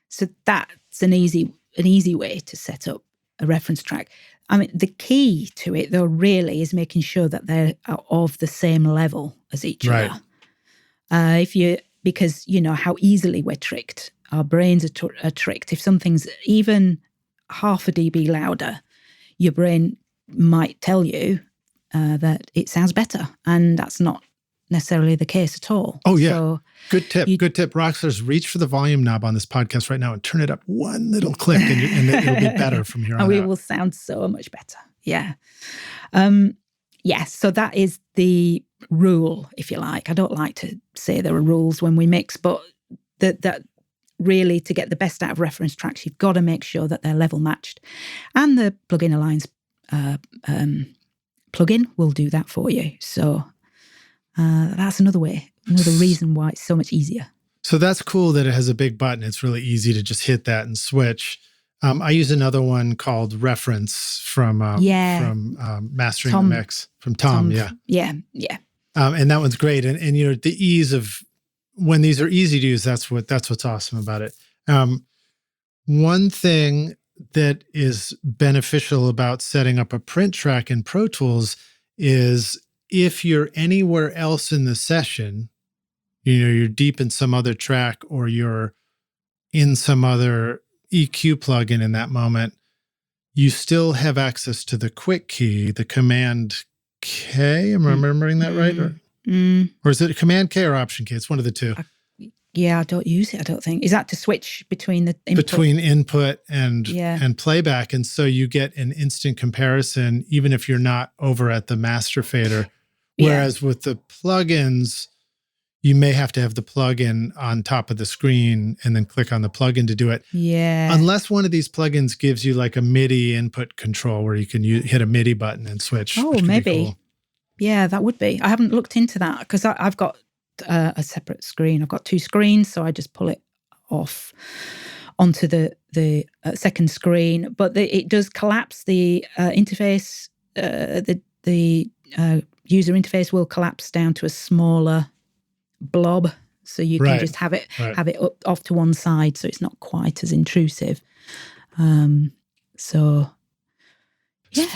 [SPEAKER 2] So that's an easy way to set up a reference track. I mean, the key to it, though, really is making sure that they're of the same level as each other. Because you know how easily we're tricked. Our brains are tricked. If something's even half a dB louder, your brain might tell you that it sounds better, and that's not necessarily the case at all.
[SPEAKER 1] Oh, yeah. So good tip. Rockstars, reach for the volume knob on this podcast right now and turn it up one little click and it'll be better from here on out.
[SPEAKER 2] And we will sound so much better. Yeah. So that is the rule, if you like. I don't like to say there are rules when we mix, but that really, to get the best out of reference tracks, you've got to make sure that they're level matched. And the Plugin Alliance plugin will do that for you. So that's another reason why it's so much easier.
[SPEAKER 1] So that's cool that it has a big button. It's really easy to just hit that and switch. I use another one called Reference from Mastering the Mix from Tom.
[SPEAKER 2] Yeah.
[SPEAKER 1] And that one's great. And you know, the ease of when these are easy to use, that's what's awesome about it. One thing that is beneficial about setting up a print track in Pro Tools is if you're anywhere else in the session, you know, you're deep in some other track or you're in some other EQ plugin in that moment, you still have access to the quick key, the Command K. Am I remembering that right? Or is it Command K or Option K? It's one of the two.
[SPEAKER 2] I don't use it, I don't think. Is that to switch between the input?
[SPEAKER 1] Between input and playback. And so you get an instant comparison, even if you're not over at the master fader. Whereas with the plugins, you may have to have the plugin on top of the screen and then click on the plugin to do it.
[SPEAKER 2] Yeah.
[SPEAKER 1] Unless one of these plugins gives you like a MIDI input control where you can hit a MIDI button and switch.
[SPEAKER 2] Oh, maybe. Cool. Yeah, that would be. I haven't looked into that because I've got a separate screen. I've got two screens, so I just pull it off onto the second screen. But it does collapse the interface. The user interface will collapse down to a smaller blob, so you can just have it up off to one side, so it's not quite as intrusive.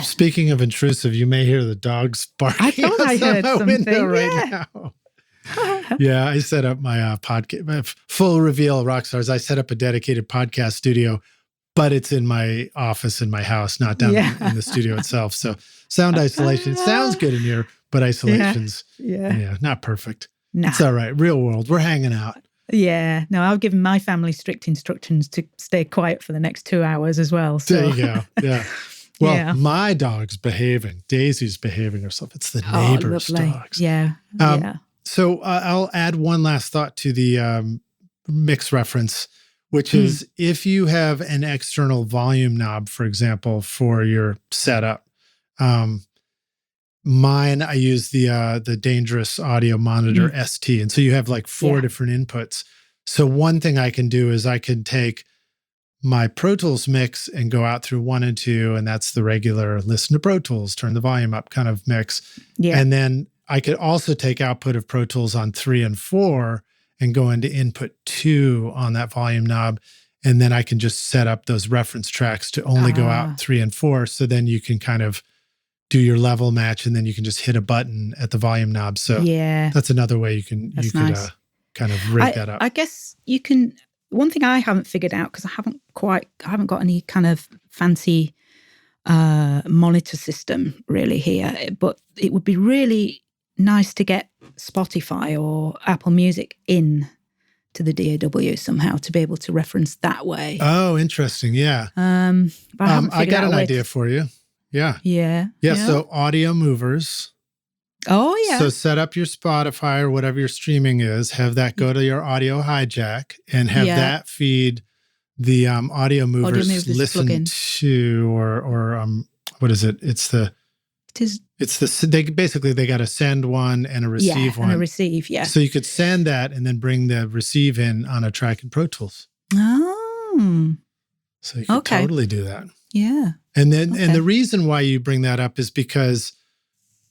[SPEAKER 1] Speaking of intrusive, you may hear the dogs barking.
[SPEAKER 2] I thought I heard something
[SPEAKER 1] now. Yeah, I set up my podcast. Full reveal, Rockstars. I set up a dedicated podcast studio, but it's in my office in my house, not down in the studio itself. So sound isolation sounds good in here, but isolation's not perfect. No. It's all right. Real world. We're hanging out.
[SPEAKER 2] Yeah. No, I've given my family strict instructions to stay quiet for the next 2 hours as well. So.
[SPEAKER 1] There you go. Yeah. Well, my dog's behaving. Daisy's behaving herself. It's the neighbor's dogs.
[SPEAKER 2] Yeah.
[SPEAKER 1] So I'll add one last thought to the mix reference, which is if you have an external volume knob, for example, for your setup, mine, I use the Dangerous Audio Monitor ST. And so you have like 4 different inputs. So one thing I can do is I can take my Pro Tools mix and go out through 1 and 2, and that's the regular listen to Pro Tools, turn the volume up kind of mix. Yeah. And then I could also take output of Pro Tools on 3 and 4 and go into input 2 on that volume knob. And then I can just set up those reference tracks to only go out 3 and 4. So then you can kind of do your level match, and then you can just hit a button at the volume knob. So that's another way you could kind of rig that up.
[SPEAKER 2] I guess you can. One thing I haven't figured out, because I haven't got any kind of fancy monitor system really here, but it would be really nice to get Spotify or Apple Music in to the DAW somehow to be able to reference that way.
[SPEAKER 1] Oh, interesting. Yeah.
[SPEAKER 2] But I
[SPEAKER 1] got an idea for you. Yeah.
[SPEAKER 2] Yeah.
[SPEAKER 1] So audio movers.
[SPEAKER 2] Oh, yeah.
[SPEAKER 1] So set up your Spotify or whatever your streaming is, have that go to your audio hijack and have that feed the audio movers listen to, or what is it? They got to send one and a receive one.
[SPEAKER 2] And a receive,
[SPEAKER 1] So you could send that and then bring the receive in on a track in Pro Tools.
[SPEAKER 2] Oh.
[SPEAKER 1] So you could totally do that.
[SPEAKER 2] Yeah.
[SPEAKER 1] And then and the reason why you bring that up is because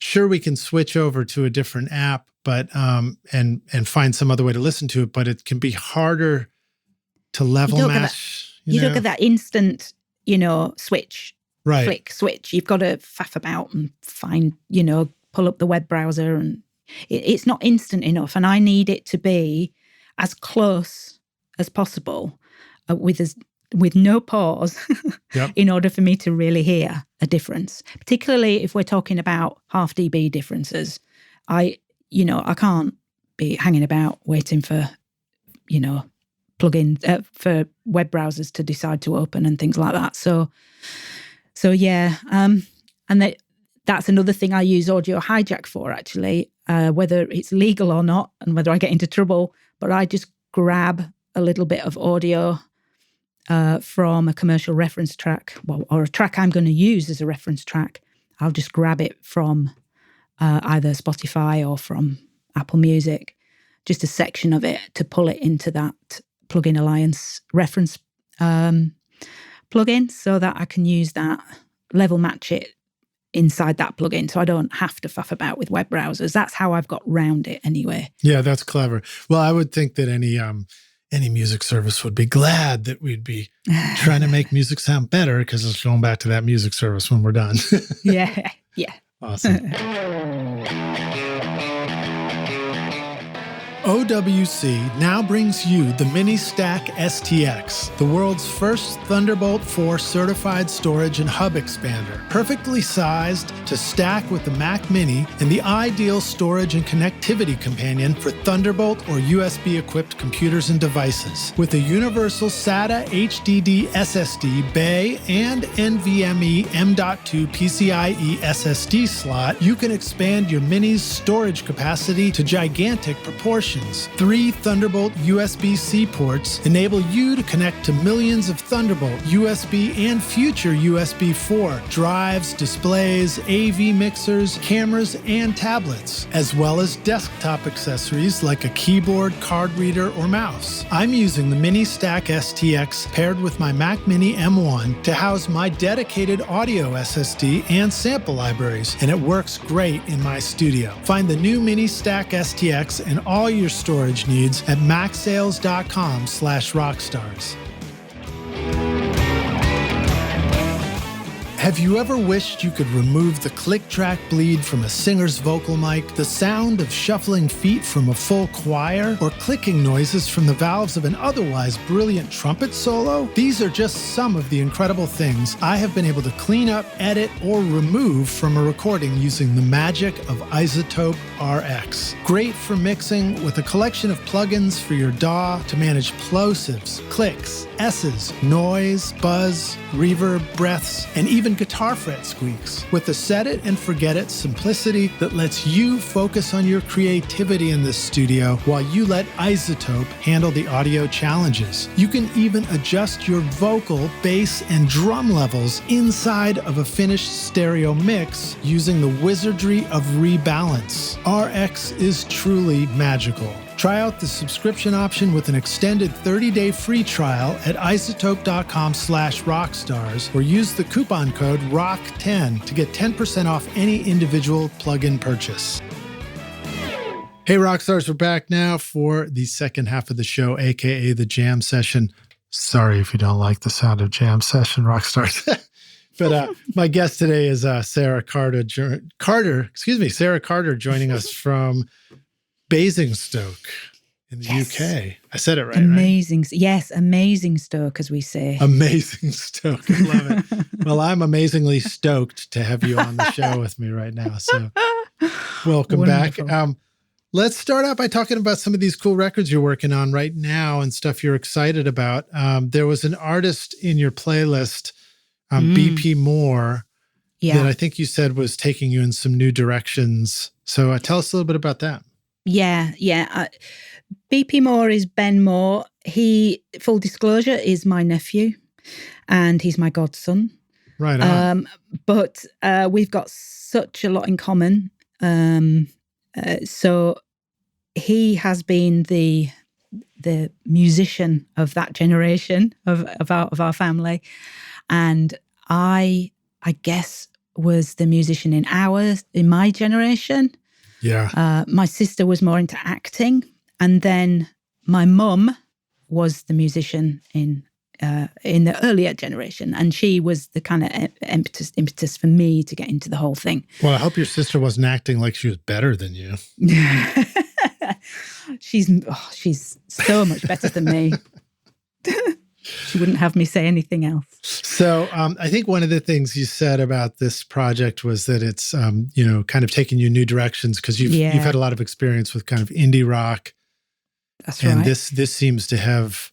[SPEAKER 1] sure, we can switch over to a different app, but and find some other way to listen to it, but it can be harder to level match.
[SPEAKER 2] You don't get that instant, switch, flick switch. You've got to faff about and find, pull up the web browser, and it's not instant enough. And I need it to be as close as possible with no pause in order for me to really hear a difference, particularly if we're talking about half dB differences. I can't be hanging about waiting for, plugins for web browsers to decide to open and things like that. So yeah. And that's another thing I use Audio Hijack for, actually, whether it's legal or not and whether I get into trouble, but I just grab a little bit of audio from a commercial reference track, or a track I'm going to use as a reference track. I'll just grab it from either Spotify or from Apple Music, just a section of it, to pull it into that Plugin Alliance reference plugin, so that I can use that, level match it inside that plugin, so I don't have to faff about with web browsers. That's how I've got round it anyway.
[SPEAKER 1] Yeah, that's clever. Well, I would think that any music service would be glad that we'd be trying to make music sound better, because it's going back to that music service when we're done.
[SPEAKER 2] Yeah.
[SPEAKER 1] Awesome. OWC now brings you the Mini Stack STX, the world's first Thunderbolt 4 certified storage and hub expander, perfectly sized to stack with the Mac Mini and the ideal storage and connectivity companion for Thunderbolt or USB-equipped computers and devices. With a universal SATA HDD SSD bay and NVMe M.2 PCIe SSD slot, you can expand your Mini's storage capacity to gigantic proportions. 3 Thunderbolt USB-C ports enable you to connect to millions of Thunderbolt, USB, and future USB 4 drives, displays, AV mixers, cameras, and tablets, as well as desktop accessories like a keyboard, card reader, or mouse. I'm using the Mini Stack STX paired with my Mac Mini M1 to house my dedicated audio SSD and sample libraries, and it works great in my studio. Find the new Mini Stack STX and all your storage needs at macsales.com/rockstars. Have you ever wished you could remove the click-track bleed from a singer's vocal mic, the sound of shuffling feet from a full choir, or clicking noises from the valves of an otherwise brilliant trumpet solo? These are just some of the incredible things I have been able to clean up, edit, or remove from a recording using the magic of iZotope RX. Great for mixing with a collection of plugins for your DAW to manage plosives, clicks, S's, noise, buzz, reverb, breaths, and even even guitar fret squeaks. With a set it and forget it simplicity that lets you focus on your creativity in this studio while you let iZotope handle the audio challenges. You can even adjust your vocal, bass, and drum levels inside of a finished stereo mix using the wizardry of rebalance. RX is truly magical. Try out the subscription option with an extended 30-day free trial at iZotope.com/rockstars or use the coupon code ROCK10 to get 10% off any individual plugin purchase. Hey Rockstars, we're back now for the second half of the show, aka the jam session. Sorry if you don't like the sound of jam session, Rockstars. But my guest today is Sara Carter. Sara Carter joining us from Basingstoke in the UK. I said it right,
[SPEAKER 2] amazing. Right? Yes, amazing Stoke, as we say.
[SPEAKER 1] Amazing Stoke. I love it. Well, I'm amazingly stoked to have you on the show with me right now. So welcome
[SPEAKER 2] Wonderful.
[SPEAKER 1] back. Let's start out by talking about some of these cool records you're working on right now and stuff you're excited about. There was an artist in your playlist, BP Moore, that I think you said was taking you in some new directions. So tell us a little bit about that.
[SPEAKER 2] Yeah. BP Moore is Ben Moore. He, full disclosure, is my nephew and he's my godson.
[SPEAKER 1] Right on.
[SPEAKER 2] But we've got such a lot in common. So he has been the musician of that generation of our family. And I guess was the musician in my generation.
[SPEAKER 1] Yeah.
[SPEAKER 2] My sister was more into acting, and then my mum was the musician in the earlier generation, and she was the kind of impetus for me to get into the whole thing.
[SPEAKER 1] Well, I hope your sister wasn't acting like she was better than you.
[SPEAKER 2] She's so much better than me. She wouldn't have me say anything else.
[SPEAKER 1] So I think one of the things you said about this project was that it's, kind of taking you new directions because you've had a lot of experience with kind of indie rock.
[SPEAKER 2] That's right.
[SPEAKER 1] And this seems to have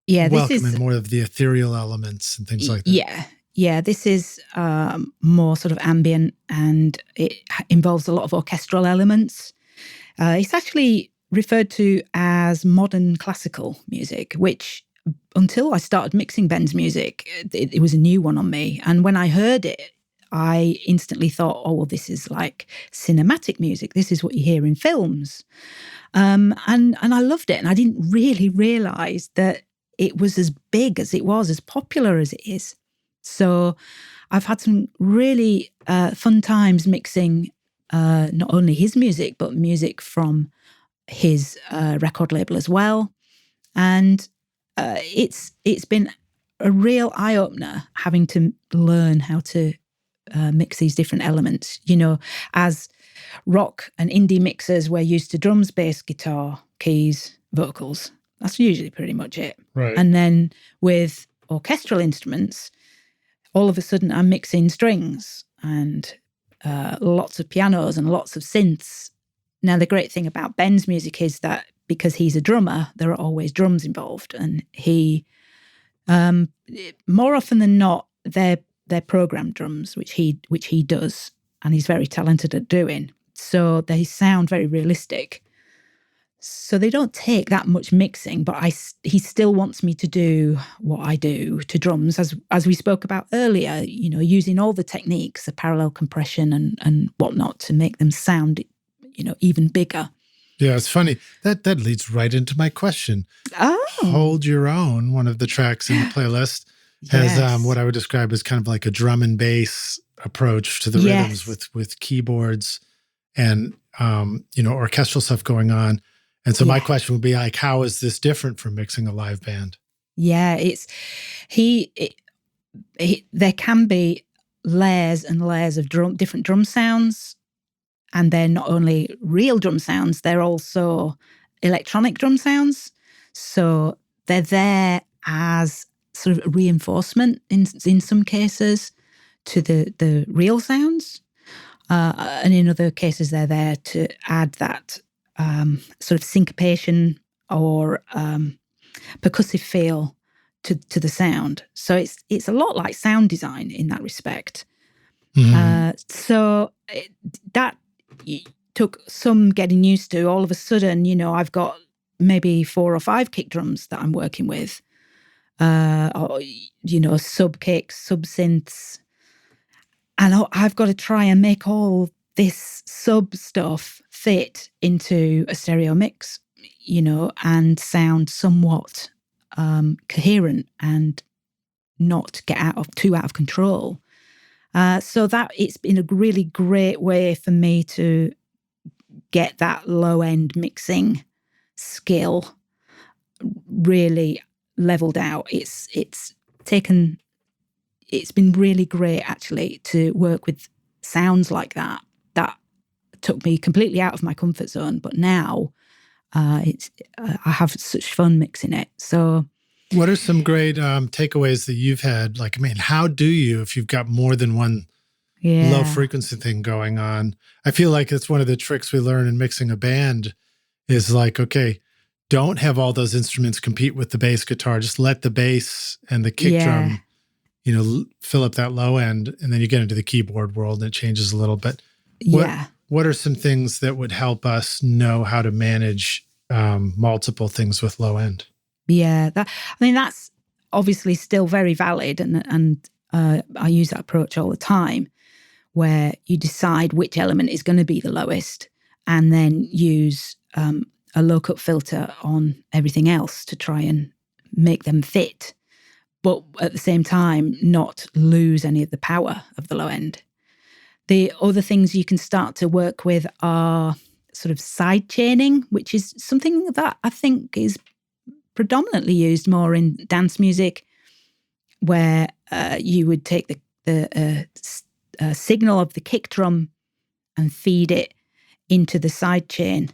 [SPEAKER 1] welcome in more of the ethereal elements and things like that.
[SPEAKER 2] Yeah. This is more sort of ambient, and it involves a lot of orchestral elements. It's actually referred to as modern classical music, which until I started mixing Ben's music, it was a new one on me. And when I heard it, I instantly thought, oh, well, this is like cinematic music. This is what you hear in films. And I loved it. And I didn't really realize that it was as big as it was, as popular as it is. So I've had some really fun times mixing not only his music, but music from his record label as well. And it's been a real eye-opener having to learn how to mix these different elements. You know, as rock and indie mixers, we're used to drums, bass, guitar, keys, vocals. That's usually pretty much it.
[SPEAKER 1] Right.
[SPEAKER 2] And then with orchestral instruments, all of a sudden I'm mixing strings and lots of pianos and lots of synths. Now, the great thing about Ben's music is that because he's a drummer, there are always drums involved. And he, more often than not, they're programmed drums, which he does, and he's very talented at doing. So they sound very realistic. So they don't take that much mixing, but he still wants me to do what I do to drums, as we spoke about earlier, you know, using all the techniques, the parallel compression and whatnot to make them sound, you know, even bigger.
[SPEAKER 1] Yeah, it's funny. That leads right into my question.
[SPEAKER 2] Oh.
[SPEAKER 1] Hold Your Own, one of the tracks in the playlist, has what I would describe as kind of like a drum and bass approach to the rhythms with keyboards and, orchestral stuff going on. And so my question would be like, how is this different from mixing a live band?
[SPEAKER 2] Yeah, there can be layers and layers of different drum sounds. And they're not only real drum sounds, they're also electronic drum sounds. So they're there as sort of reinforcement in some cases to the real sounds. And in other cases, they're there to add that sort of syncopation or percussive feel to the sound. So it's a lot like sound design in that respect. So that took some getting used to. All of a sudden, I've got maybe 4 or 5 kick drums that I'm working with, or, sub kicks, sub synths. And I've got to try and make all this sub stuff fit into a stereo mix, and sound somewhat coherent and not get too out of control. So that it's been a really great way for me to get that low end mixing skill really leveled out. It's been really great actually to work with sounds like that. That took me completely out of my comfort zone, but now I have such fun mixing it. So
[SPEAKER 1] what are some great takeaways that you've had? Like, I mean, how do you, if you've got more than one low frequency thing going on? I feel like it's one of the tricks we learn in mixing a band is like, okay, don't have all those instruments compete with the bass guitar. Just let the bass and the kick drum, fill up that low end, and then you get into the keyboard world and it changes a little bit. What are some things that would help us know how to manage multiple things with low end?
[SPEAKER 2] Yeah, that's obviously still very valid, and I use that approach all the time, where you decide which element is going to be the lowest, and then use a low-cut filter on everything else to try and make them fit, but at the same time not lose any of the power of the low end. The other things you can start to work with are sort of side chaining, which is something that I think is predominantly used more in dance music, where you would take the signal of the kick drum and feed it into the side chain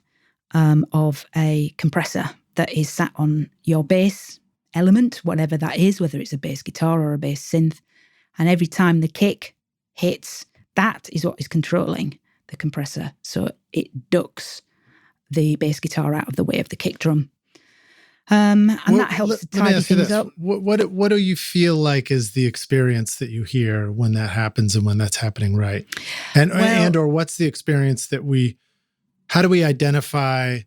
[SPEAKER 2] of a compressor that is sat on your bass element, whatever that is, whether it's a bass guitar or a bass synth. And every time the kick hits, that is what is controlling the compressor. So it ducks the bass guitar out of the way of the kick drum. And that helps to tidy things up.
[SPEAKER 1] What do you feel like is the experience that you hear when that happens and when that's happening right? Or what's the experience that how do we identify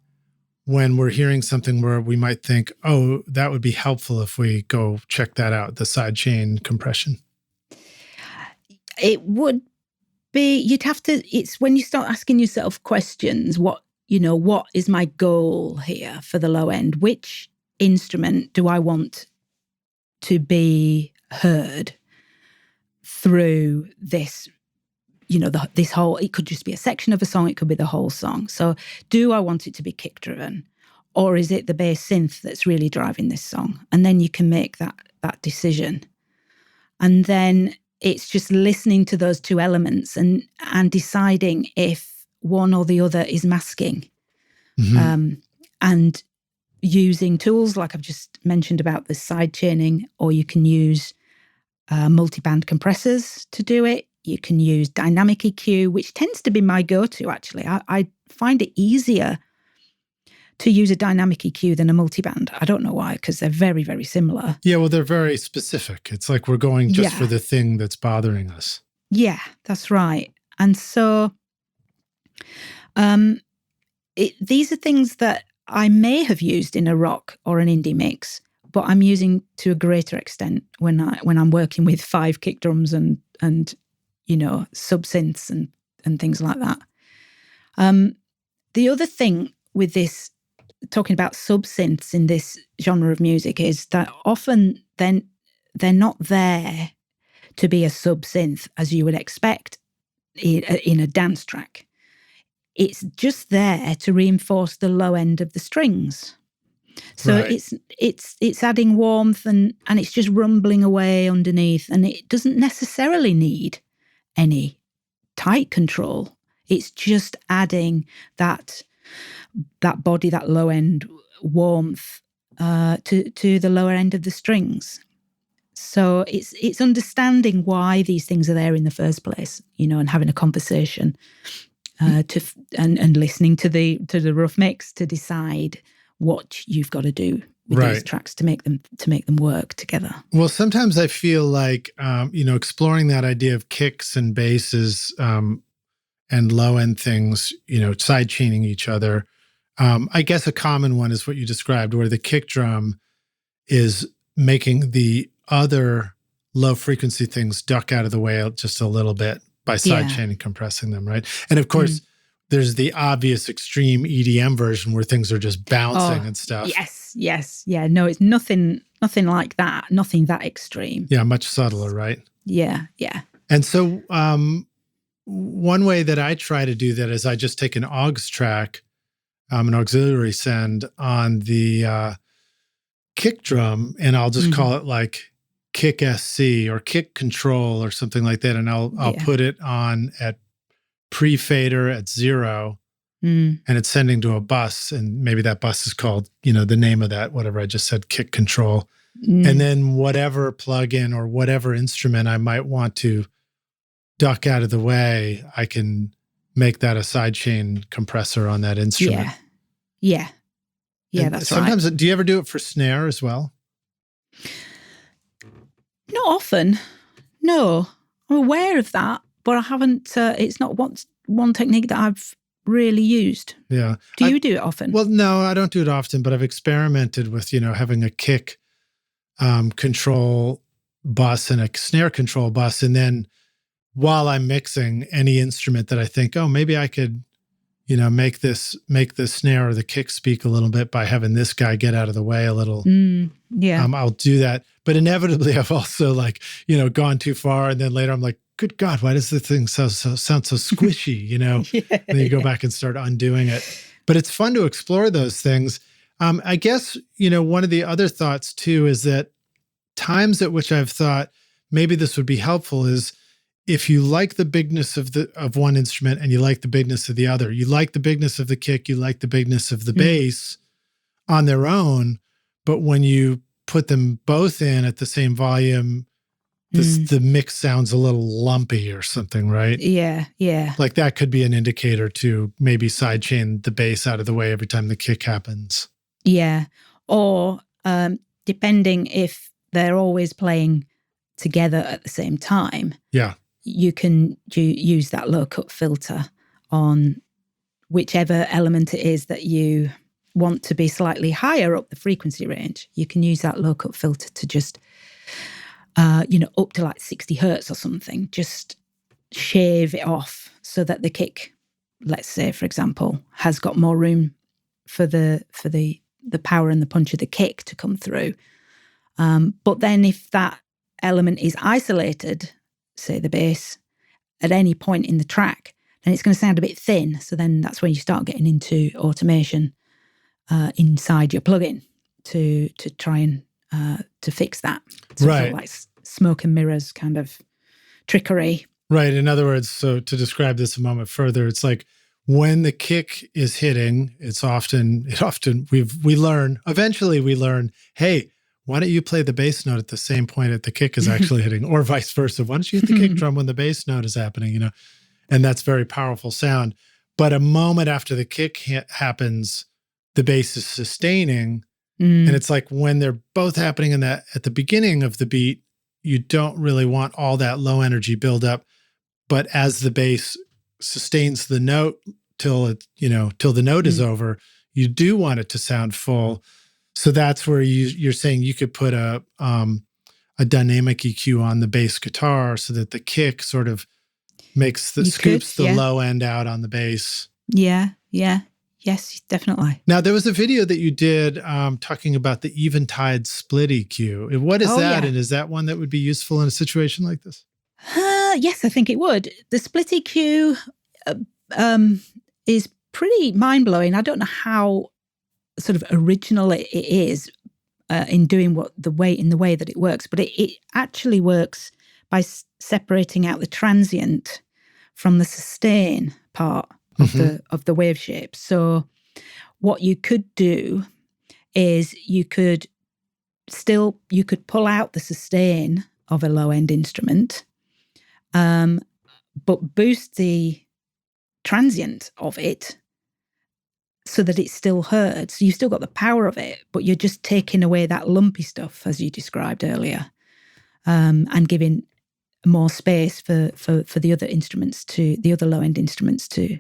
[SPEAKER 1] when we're hearing something where we might think, oh, that would be helpful if we go check that out, the sidechain compression?
[SPEAKER 2] It would be, it's when you start asking yourself questions, what is my goal here for the low end? Which instrument do I want to be heard through this, this whole, it could just be a section of a song, it could be the whole song. So do I want it to be kick driven, or is it the bass synth that's really driving this song? And then you can make that decision. And then it's just listening to those two elements and deciding if one or the other is masking. And using tools like I've just mentioned about the side chaining, or you can use multi-band compressors to do it. You can use dynamic EQ, which tends to be my go-to, actually. I find it easier to use a dynamic EQ than a multi-band. I don't know why, because they're very, very similar.
[SPEAKER 1] Yeah, well, they're very specific. It's like we're going just for the thing that's bothering us.
[SPEAKER 2] Yeah, that's right. And so these are things that I may have used in a rock or an indie mix, but I'm using to a greater extent when I'm working with 5 kick drums and sub synths and things like that. The other thing with this, talking about sub synths in this genre of music, is that often then they're not there to be a sub synth as you would expect in a dance track. It's just there to reinforce the low end of the strings. So it's adding warmth and it's just rumbling away underneath, and it doesn't necessarily need any tight control. It's just adding that body, that low end warmth to the lower end of the strings. So it's understanding why these things are there in the first place, and having a conversation and listening to the rough mix to decide what you've got to do these tracks to make them work together.
[SPEAKER 1] Well, sometimes I feel like exploring that idea of kicks and basses and low end things, side chaining each other. I guess a common one is what you described, where the kick drum is making the other low frequency things duck out of the way just a little bit by sidechain and compressing them, right? And of course, there's the obvious extreme EDM version where things are just bouncing and stuff.
[SPEAKER 2] Yes. Yeah, no, it's nothing like that. Nothing that extreme.
[SPEAKER 1] Yeah, much subtler, right?
[SPEAKER 2] Yeah.
[SPEAKER 1] And so one way that I try to do that is I just take an aux track, an auxiliary send on the kick drum, and I'll just call it like kick SC or kick control or something like that. And I'll put it on at pre-fader at 0, and it's sending to a bus, and maybe that bus is called, the name of that, whatever I just said, kick control. And then whatever plugin or whatever instrument I might want to duck out of the way, I can make that a sidechain compressor on that instrument.
[SPEAKER 2] Yeah, that's
[SPEAKER 1] sometimes,
[SPEAKER 2] right.
[SPEAKER 1] Do you ever do it for snare as well?
[SPEAKER 2] Not often. No, I'm aware of that, but I haven't. It's not one technique that I've really used.
[SPEAKER 1] Yeah.
[SPEAKER 2] Do you do it often?
[SPEAKER 1] Well, no, I don't do it often, but I've experimented with, having a kick control bus and a snare control bus. And then while I'm mixing any instrument that I think, oh, maybe I could, make the snare or the kick speak a little bit by having this guy get out of the way a little. I'll do that. But inevitably I've also gone too far. And then later I'm like, good God, why does this thing sound so squishy, And then you go back and start undoing it. But it's fun to explore those things. I guess, one of the other thoughts too is that times at which I've thought maybe this would be helpful is if you like the bigness of one instrument and you like the bigness of the other, you like the bigness of the kick, you like the bigness of the bass on their own, but when you put them both in at the same volume, the mix sounds a little lumpy or something, right?
[SPEAKER 2] Yeah.
[SPEAKER 1] Like that could be an indicator to maybe sidechain the bass out of the way every time the kick happens.
[SPEAKER 2] Yeah. Or depending if they're always playing together at the same time.
[SPEAKER 1] Yeah.
[SPEAKER 2] You can use that low cut filter on whichever element it is that you want to be slightly higher up the frequency range. You can use that low cut filter to just, up to like 60 hertz or something, just shave it off so that the kick, let's say, for example, has got more room for the power and the punch of the kick to come through. But then if that element is isolated, say the bass, at any point in the track, then it's going to sound a bit thin. So then that's when you start getting into automation inside your plugin to try and to fix that. So
[SPEAKER 1] right.
[SPEAKER 2] Sort of like smoke and mirrors kind of trickery.
[SPEAKER 1] Right. In other words, so to describe this a moment further, it's like when the kick is hitting, eventually we learn, hey, why don't you play the bass note at the same point that the kick is actually hitting, or vice versa? Why don't you hit the kick drum when the bass note is happening, And that's very powerful sound. But a moment after the kick happens, the bass is sustaining. And it's like when they're both happening at the beginning of the beat, you don't really want all that low energy buildup. But as the bass sustains the note till the note is over, you do want it to sound full. So that's where you're saying you could put a dynamic EQ on the bass guitar so that the kick sort of scoops the low end out on the bass.
[SPEAKER 2] Yeah. Yes, definitely.
[SPEAKER 1] Now, there was a video that you did talking about the eventide split EQ. What is that? Yeah. And is that one that would be useful in a situation like this?
[SPEAKER 2] Yes, I think it would. The split EQ is pretty mind-blowing. I don't know how sort of original it is in doing the way that it works, but it actually works by separating out the transient from the sustain part of the wave shape. So what you could do is you could pull out the sustain of a low end instrument, but boost the transient of it so that it's still heard. So you've still got the power of it, but you're just taking away that lumpy stuff, as you described earlier, and giving more space for the other instruments the other low-end instruments to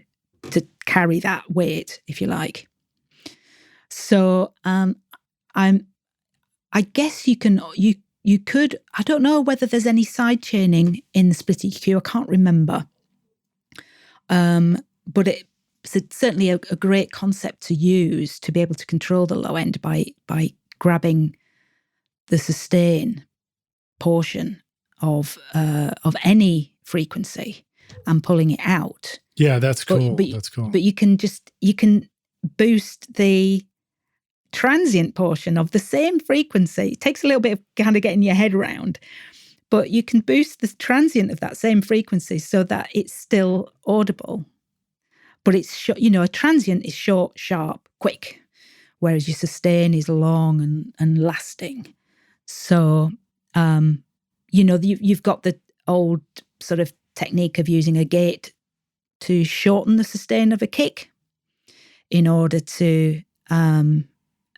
[SPEAKER 2] carry that weight, if you like. So I guess you could, I don't know whether there's any side chaining in the split EQ, I can't remember. But it's certainly a great concept to use to be able to control the low end by grabbing the sustain portion of any frequency and pulling it out.
[SPEAKER 1] Yeah, that's cool. That's cool.
[SPEAKER 2] But you can boost the transient portion of the same frequency. It takes a little bit of kind of getting your head around, but you can boost the transient of that same frequency so that it's still audible. But it's a transient is short, sharp, quick, whereas your sustain is long and lasting. So you've got the old sort of technique of using a gate to shorten the sustain of a kick in order to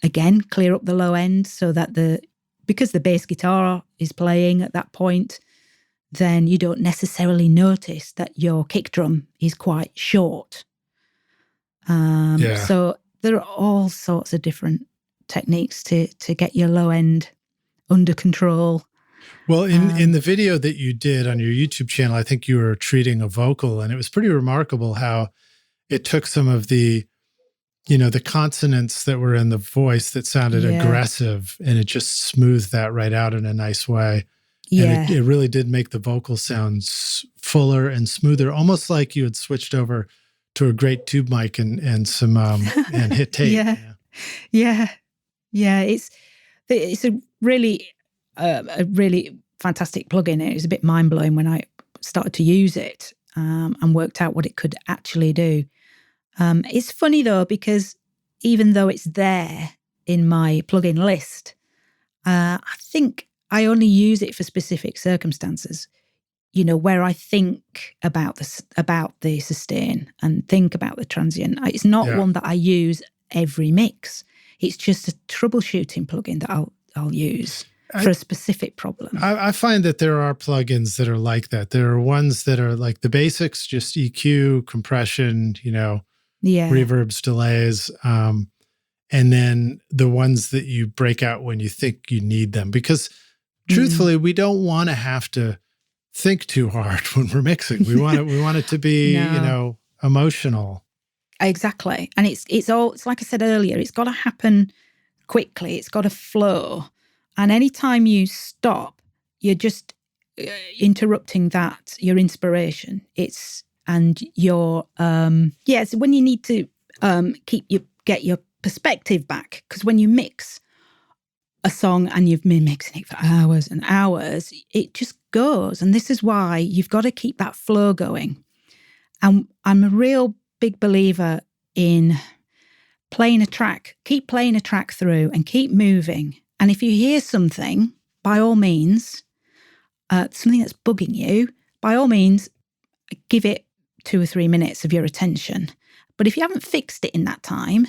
[SPEAKER 2] again clear up the low end, so that because the bass guitar is playing at that point, then you don't necessarily notice that your kick drum is quite short. So there are all sorts of different techniques to get your low end under control.
[SPEAKER 1] Well, in the video that you did on your YouTube channel, I think you were treating a vocal, and it was pretty remarkable how it took some of the consonants that were in the voice that sounded aggressive, and it just smoothed that right out in a nice way. Yeah. And it really did make the vocal sound fuller and smoother, almost like you had switched over to a great tube mic and some and hit tape.
[SPEAKER 2] Yeah. It's a really fantastic plugin. It was a bit mind blowing when I started to use it and worked out what it could actually do. It's funny though, because even though it's there in my plugin list, I think I only use it for specific circumstances, where I think about the sustain and think about the transient. It's not one that I use every mix. It's just a troubleshooting plugin that I'll use for a specific problem.
[SPEAKER 1] I find that there are plugins that are like that. There are ones that are like the basics, just EQ, compression, reverbs, delays, and then the ones that you break out when you think you need them. Because truthfully, we don't want to have to think too hard when we're mixing. We want it to be, emotional.
[SPEAKER 2] Exactly. And it's like I said earlier, it's got to happen quickly. It's got to flow. And anytime you stop, you're just interrupting your inspiration. And your so when you need to get your perspective back, because when you mix a song and you've been mixing it for hours and hours, it just goes. And this is why you've got to keep that flow going. And I'm a real big believer in keep playing a track through and keep moving. And if you hear something, by all means, something that's bugging you, by all means, give it 2 or 3 minutes of your attention. But if you haven't fixed it in that time,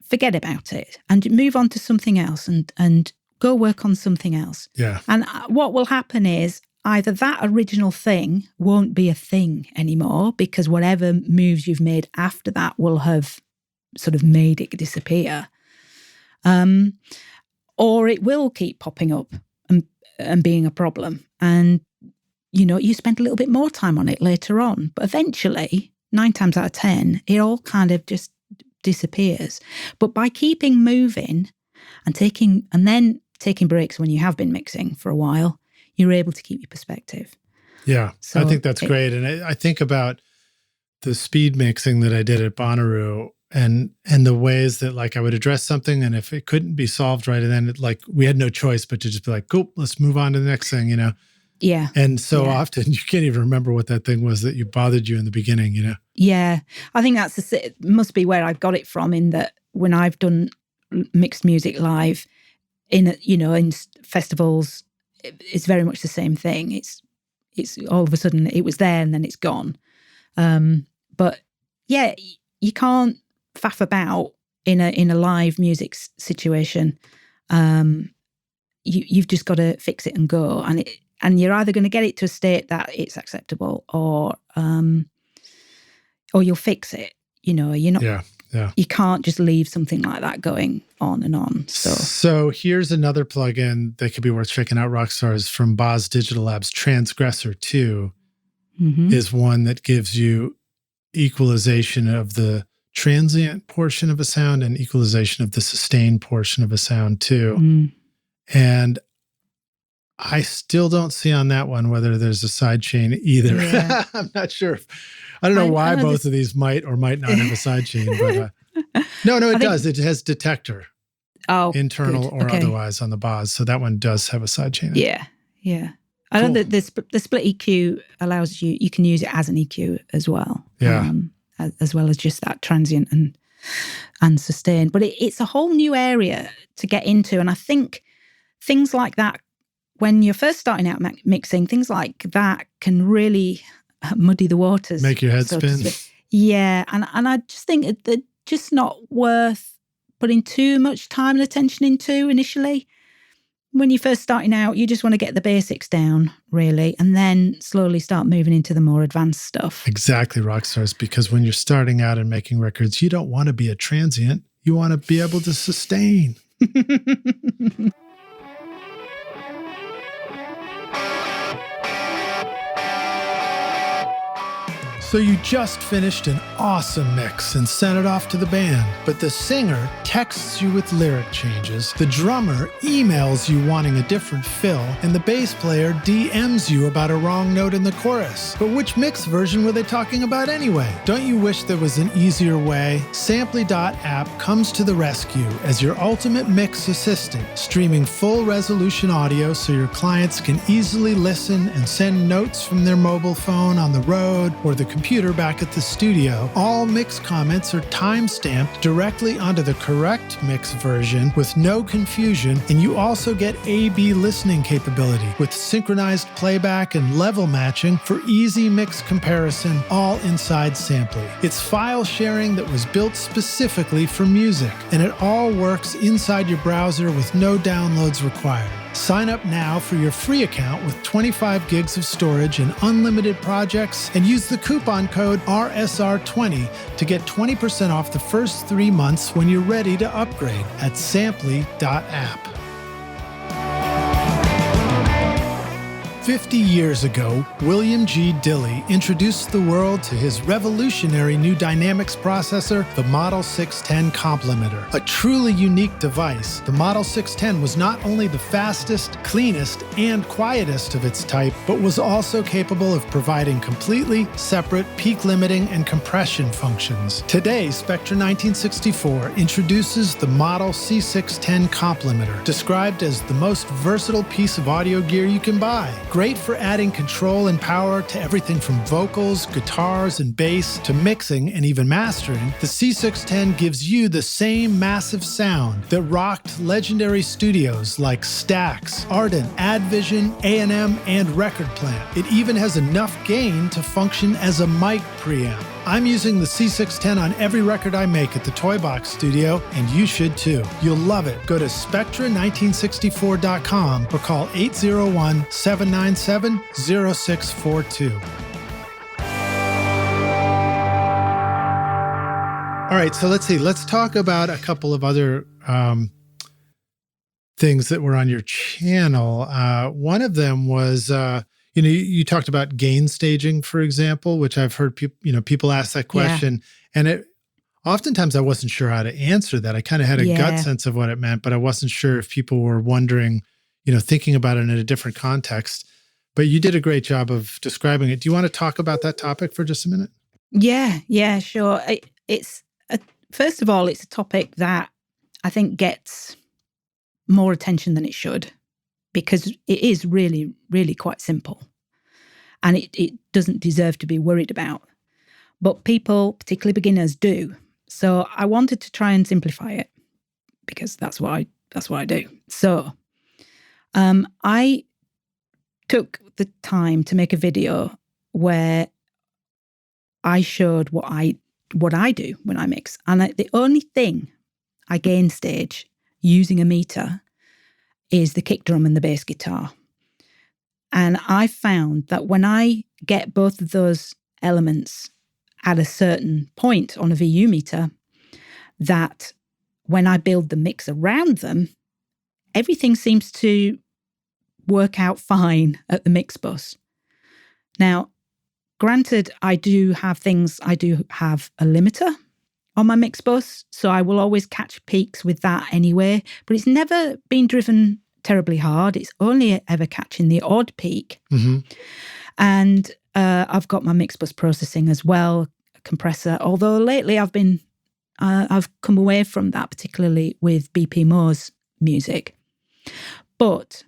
[SPEAKER 2] forget about it and move on to something else and go work on something else.
[SPEAKER 1] Yeah.
[SPEAKER 2] And what will happen is either that original thing won't be a thing anymore, because whatever moves you've made after that will have sort of made it disappear. Or it will keep popping up and being a problem. And you spend a little bit more time on it later on. But eventually, 9 times out of 10, it all kind of just disappears. But by keeping moving and taking breaks when you have been mixing for a while, you're able to keep your perspective.
[SPEAKER 1] Yeah, so I think that's great. And I think about the speed mixing that I did at Bonnaroo and the ways that I would address something, and if it couldn't be solved right, and then we had no choice but to just be like, cool, let's move on to the next thing,
[SPEAKER 2] Yeah.
[SPEAKER 1] And so often you can't even remember what that thing was that bothered you in the beginning,
[SPEAKER 2] Yeah. I think it must be where I've got it from, in that when I've done mixed music live in festivals, it's very much the same thing. It's all of a sudden it was there and then it's gone. But yeah, you can't faff about in a live music situation, you've just got to fix it and go. And you're either going to get it to a state that it's acceptable, or you'll fix it. You're not.
[SPEAKER 1] Yeah.
[SPEAKER 2] You can't just leave something like that going on and on.
[SPEAKER 1] So here's another plugin that could be worth checking out, Rockstars, from Boz Digital Labs. Transgressor 2 is one that gives you equalization of the transient portion of a sound and equalization of the sustained portion of a sound too. And I still don't see on that one whether there's a sidechain either. Yeah. I'm not sure. I don't know why both of these might or might not have a sidechain, but no, it does. It has detector, internal or otherwise on the Boz. So that one does have a sidechain.
[SPEAKER 2] Yeah. I know that the split EQ allows you can use it as an EQ as well.
[SPEAKER 1] Yeah.
[SPEAKER 2] As well as just that transient and sustained. But it's a whole new area to get into. And I think things like that, when you're first starting out mixing, things like that can really muddy the waters.
[SPEAKER 1] Make your head spin.
[SPEAKER 2] Yeah. And I just think they're just not worth putting too much time and attention into initially. When you're first starting out, you just want to get the basics down, really, and then slowly start moving into the more advanced stuff.
[SPEAKER 1] Exactly, Rockstars, because when you're starting out and making records, you don't want to be a transient. You want to be able to sustain. So you just finished an awesome mix and sent it off to the band, but the singer texts you with lyric changes, the drummer emails you wanting a different fill, and the bass player DMs you about a wrong note in the chorus. But which mix version were they talking about anyway? Don't you wish there was an easier way? Samply.app comes to the rescue as your ultimate mix assistant, streaming full resolution audio so your clients can easily listen and send notes from their mobile phone on the road or the computer back at the studio. All mix comments are time-stamped directly onto the correct mix version with no confusion, and you also get A/B listening capability with synchronized playback and level matching for easy mix comparison, all inside Samply. It's file sharing that was built specifically for music, and it all works inside your browser with no downloads required. Sign up now for your free account with 25 gigs of storage and unlimited projects, and use the coupon code RSR20 to get 20% off the first 3 months when you're ready to upgrade at samply.app. 50 years ago, William G. Dilley introduced the world to his revolutionary new dynamics processor, the Model 610 Complementer. A truly unique device, the Model 610 was not only the fastest, cleanest, and quietest of its type, but was also capable of providing completely separate peak limiting and compression functions. Today, Spectra 1964 introduces the Model C610 Complementer, described as the most versatile piece of audio gear you can buy. Great for adding control and power to everything from vocals, guitars, and bass to mixing and even mastering, the C610 gives you the same massive sound that rocked legendary studios like Stax, Ardent, Advision, A&M, and Record Plant. It even has enough gain to function as a mic preamp. I'm using the C610 on every record I make at the Toy Box Studio, and you should too. You'll love it. Go to Spectra1964.com or call 801-797-0642. All right, so let's see. Let's talk about a couple of other things that were on your channel. One of them was... you talked about gain staging, for example, which I've heard people ask that question. Yeah. And oftentimes I wasn't sure how to answer that. I kind of had a gut sense of what it meant, but I wasn't sure if people were wondering, thinking about it in a different context. But you did a great job of describing it. Do you want to talk about that topic for just a minute?
[SPEAKER 2] Yeah, sure. First of all, it's a topic that I think gets more attention than it should, because it is really, really quite simple. And it doesn't deserve to be worried about. But people, particularly beginners, do. So I wanted to try and simplify it, because that's what I do. So I took the time to make a video where I showed what I what I do when I mix. And the only thing I gain stage using a meter is the kick drum and the bass guitar. And I found that when I get both of those elements at a certain point on a VU meter, that when I build the mix around them, everything seems to work out fine at the mix bus. Now, granted, I do have a limiter on my mix bus, so I will always catch peaks with that anyway, but it's never been driven terribly hard. It's only ever catching the odd peak.
[SPEAKER 1] Mm-hmm.
[SPEAKER 2] And I've got my mix bus processing as well, a compressor, although lately I've come away from that, particularly with BP Moore's music. But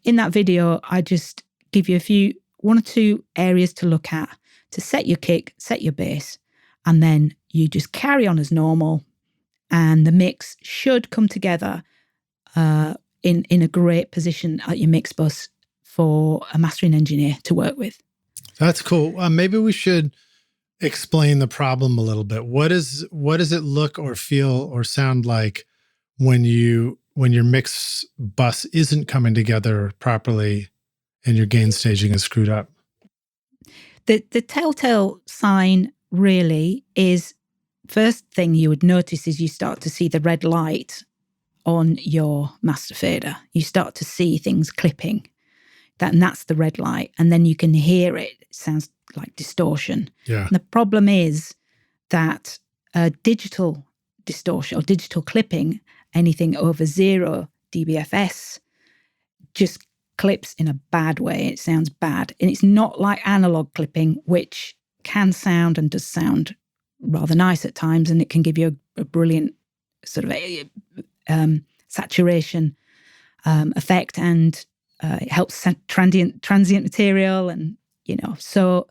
[SPEAKER 2] in that video, I just give you one or two areas to look at to set your kick, set your bass, and then you just carry on as normal, and the mix should come together in a great position at your mix bus for a mastering engineer to work with. That's
[SPEAKER 1] cool. Maybe we should explain the problem a little bit. What does it look or feel or sound like when your mix bus isn't coming together properly and your gain staging is screwed up?
[SPEAKER 2] The telltale sign really is, first thing you would notice is you start to see the red light on your master fader. You start to see things clipping. And that's the red light. And then you can hear it. It sounds like distortion.
[SPEAKER 1] Yeah.
[SPEAKER 2] And the problem is that digital distortion or digital clipping, anything over 0 dBFS, just clips in a bad way. It sounds bad. And it's not like analog clipping, which can sound and does sound rather nice at times, and it can give you a brilliant sort of saturation effect, and it helps transient material, and so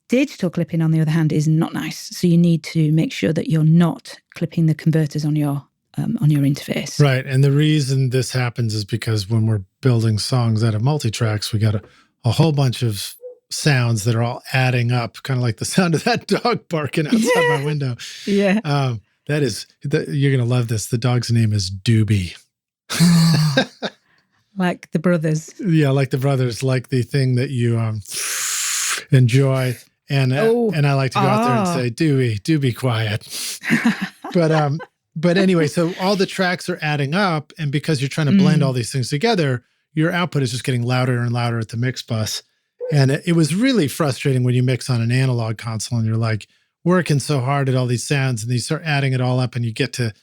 [SPEAKER 2] digital clipping on the other hand is not nice. So you need to make sure that you're not clipping the converters on your interface.
[SPEAKER 1] Right. And the reason this happens is because when we're building songs out of multi-tracks, we got a whole bunch of sounds that are all adding up, kind of like the sound of that dog barking outside my window.
[SPEAKER 2] Yeah.
[SPEAKER 1] You're going to love this. The dog's name is Doobie.
[SPEAKER 2] Like the brothers.
[SPEAKER 1] Yeah, like the brothers, like the thing that you enjoy. And I like to go out there and say, Dewey, do be quiet. But anyway, so all the tracks are adding up, and because you're trying to blend all these things together, your output is just getting louder and louder at the mix bus. And it was really frustrating when you mix on an analog console and you're like working so hard at all these sounds, and you start adding it all up and you get to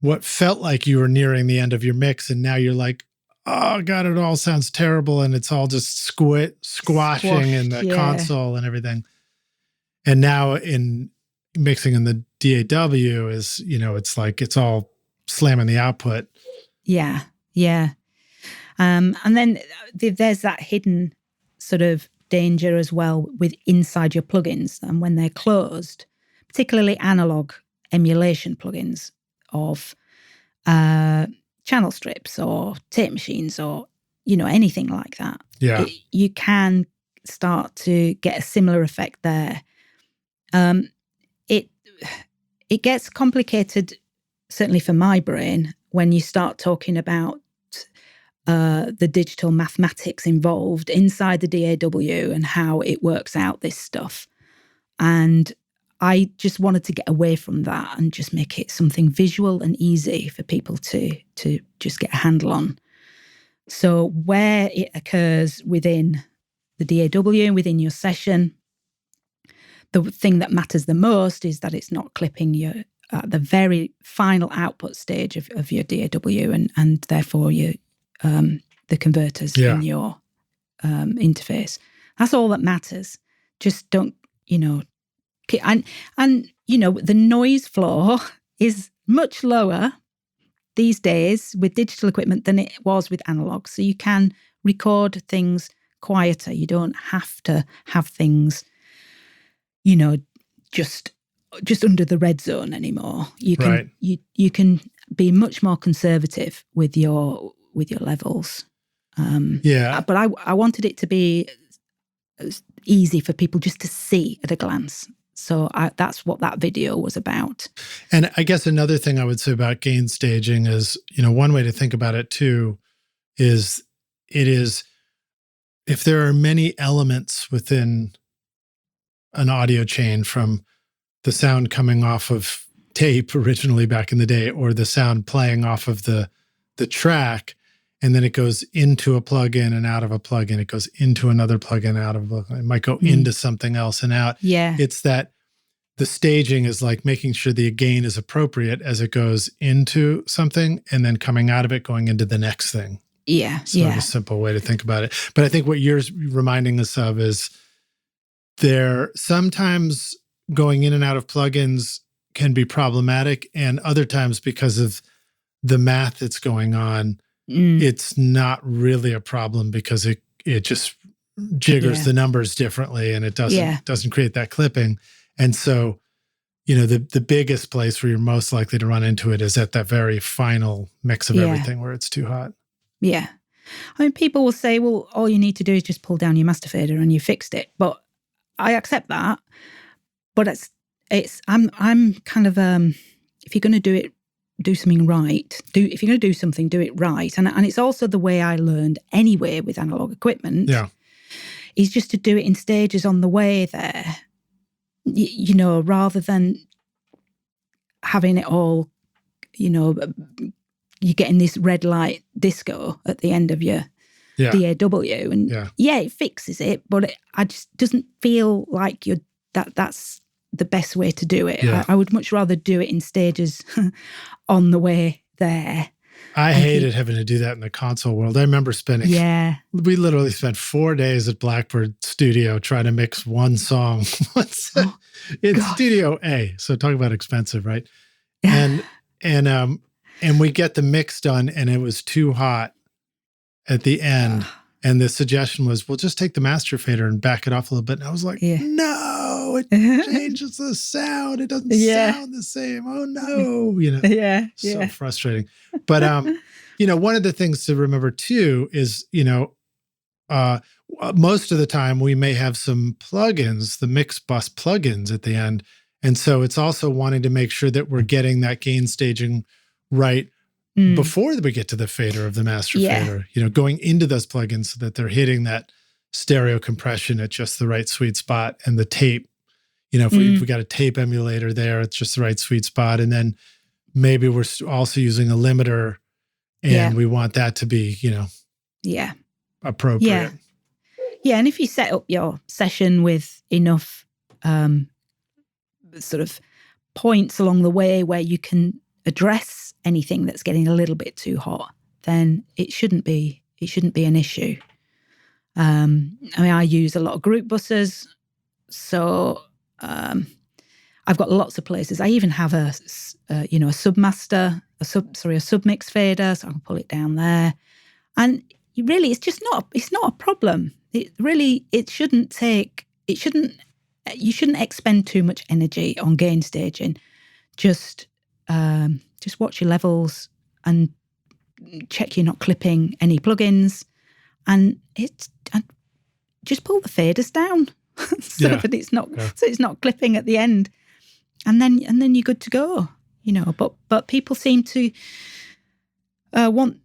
[SPEAKER 1] what felt like you were nearing the end of your mix, and now you're like, oh God, it all sounds terrible, and it's all just squashing in the console and everything. And now in mixing in the DAW is, it's like it's all slamming the output.
[SPEAKER 2] Yeah, yeah. And then there's that hidden sort of danger as well with inside your plugins, and when they're closed, particularly analog emulation plugins of channel strips or tape machines or anything like that.
[SPEAKER 1] Yeah,
[SPEAKER 2] you can start to get a similar effect there. It gets complicated, certainly for my brain, when you start talking about the digital mathematics involved inside the DAW and how it works out this stuff. And I just wanted to get away from that and just make it something visual and easy for people to just get a handle on. So where it occurs within the DAW and within your session, the thing that matters the most is that it's not clipping you at the very final output stage of your DAW and therefore the converters in your interface. That's all that matters. Just don't, and the noise floor is much lower these days with digital equipment than it was with analog. So you can record things quieter. You don't have to have things, just under the red zone anymore. You can you can be much more conservative with your levels. But I wanted it to be easy for people just to see at a glance So that's what that video was about.
[SPEAKER 1] And I guess another thing I would say about gain staging is, one way to think about it too is if there are many elements within an audio chain, from the sound coming off of tape originally back in the day, or the sound playing off of the track, and then it goes into a plugin and out of a plugin, it goes into another plugin, out of a plugin, it might go into something else and out.
[SPEAKER 2] Yeah.
[SPEAKER 1] It's that the staging is like making sure the gain is appropriate as it goes into something and then coming out of it, going into the next thing.
[SPEAKER 2] Yeah.
[SPEAKER 1] Sort of a simple way to think about it. But I think what you're reminding us of is there sometimes going in and out of plugins can be problematic, and other times because of the math that's going on, it's not really a problem because it just jiggers the numbers differently, and it doesn't create that clipping. And so, the biggest place where you're most likely to run into it is at that very final mix of everything where it's too hot.
[SPEAKER 2] Yeah. I mean, people will say, well, all you need to do is just pull down your master fader and you fixed it. But I accept that. But I'm kind of, if you're going to do something right, if you're going to do something, do it right. And it's also the way I learned anyway with analog equipment.
[SPEAKER 1] Yeah.
[SPEAKER 2] Is just to do it in stages on the way there, rather than having it all, you're getting this red light disco at the end of your DAW. And it fixes it, but it just doesn't feel like that's the best way to do it.
[SPEAKER 1] Yeah.
[SPEAKER 2] I would much rather do it in stages on the way there.
[SPEAKER 1] I hated having to do that in the console world. I remember we literally spent 4 days at Blackbird Studio trying to mix one song in Studio A. So talk about expensive, right? And we get the mix done, and it was too hot at the end. And the suggestion was, well, just take the master fader and back it off a little bit. And I was like, no, it changes the sound. It doesn't sound the same. Oh, no. So frustrating. But, one of the things to remember, too, is, most of the time we may have some plugins, the mix bus plugins at the end. And so it's also wanting to make sure that we're getting that gain staging right before we get to the fader of the master fader, going into those plugins so that they're hitting that stereo compression at just the right sweet spot, and the tape, if we got a tape emulator there, it's just the right sweet spot. And then maybe we're also using a limiter, and we want that to be, appropriate.
[SPEAKER 2] Yeah. And if you set up your session with enough sort of points along the way where you can address anything that's getting a little bit too hot, then it shouldn't be an issue. I use a lot of group buses, so I've got lots of places. I even have a submaster, a submix fader, so I can pull it down there. And really, it's not a problem. You shouldn't expend too much energy on gain staging. Just watch your levels and check you're not clipping any plugins, and just pull the faders down so that it's not clipping at the end, and then you're good to go. But people seem to want.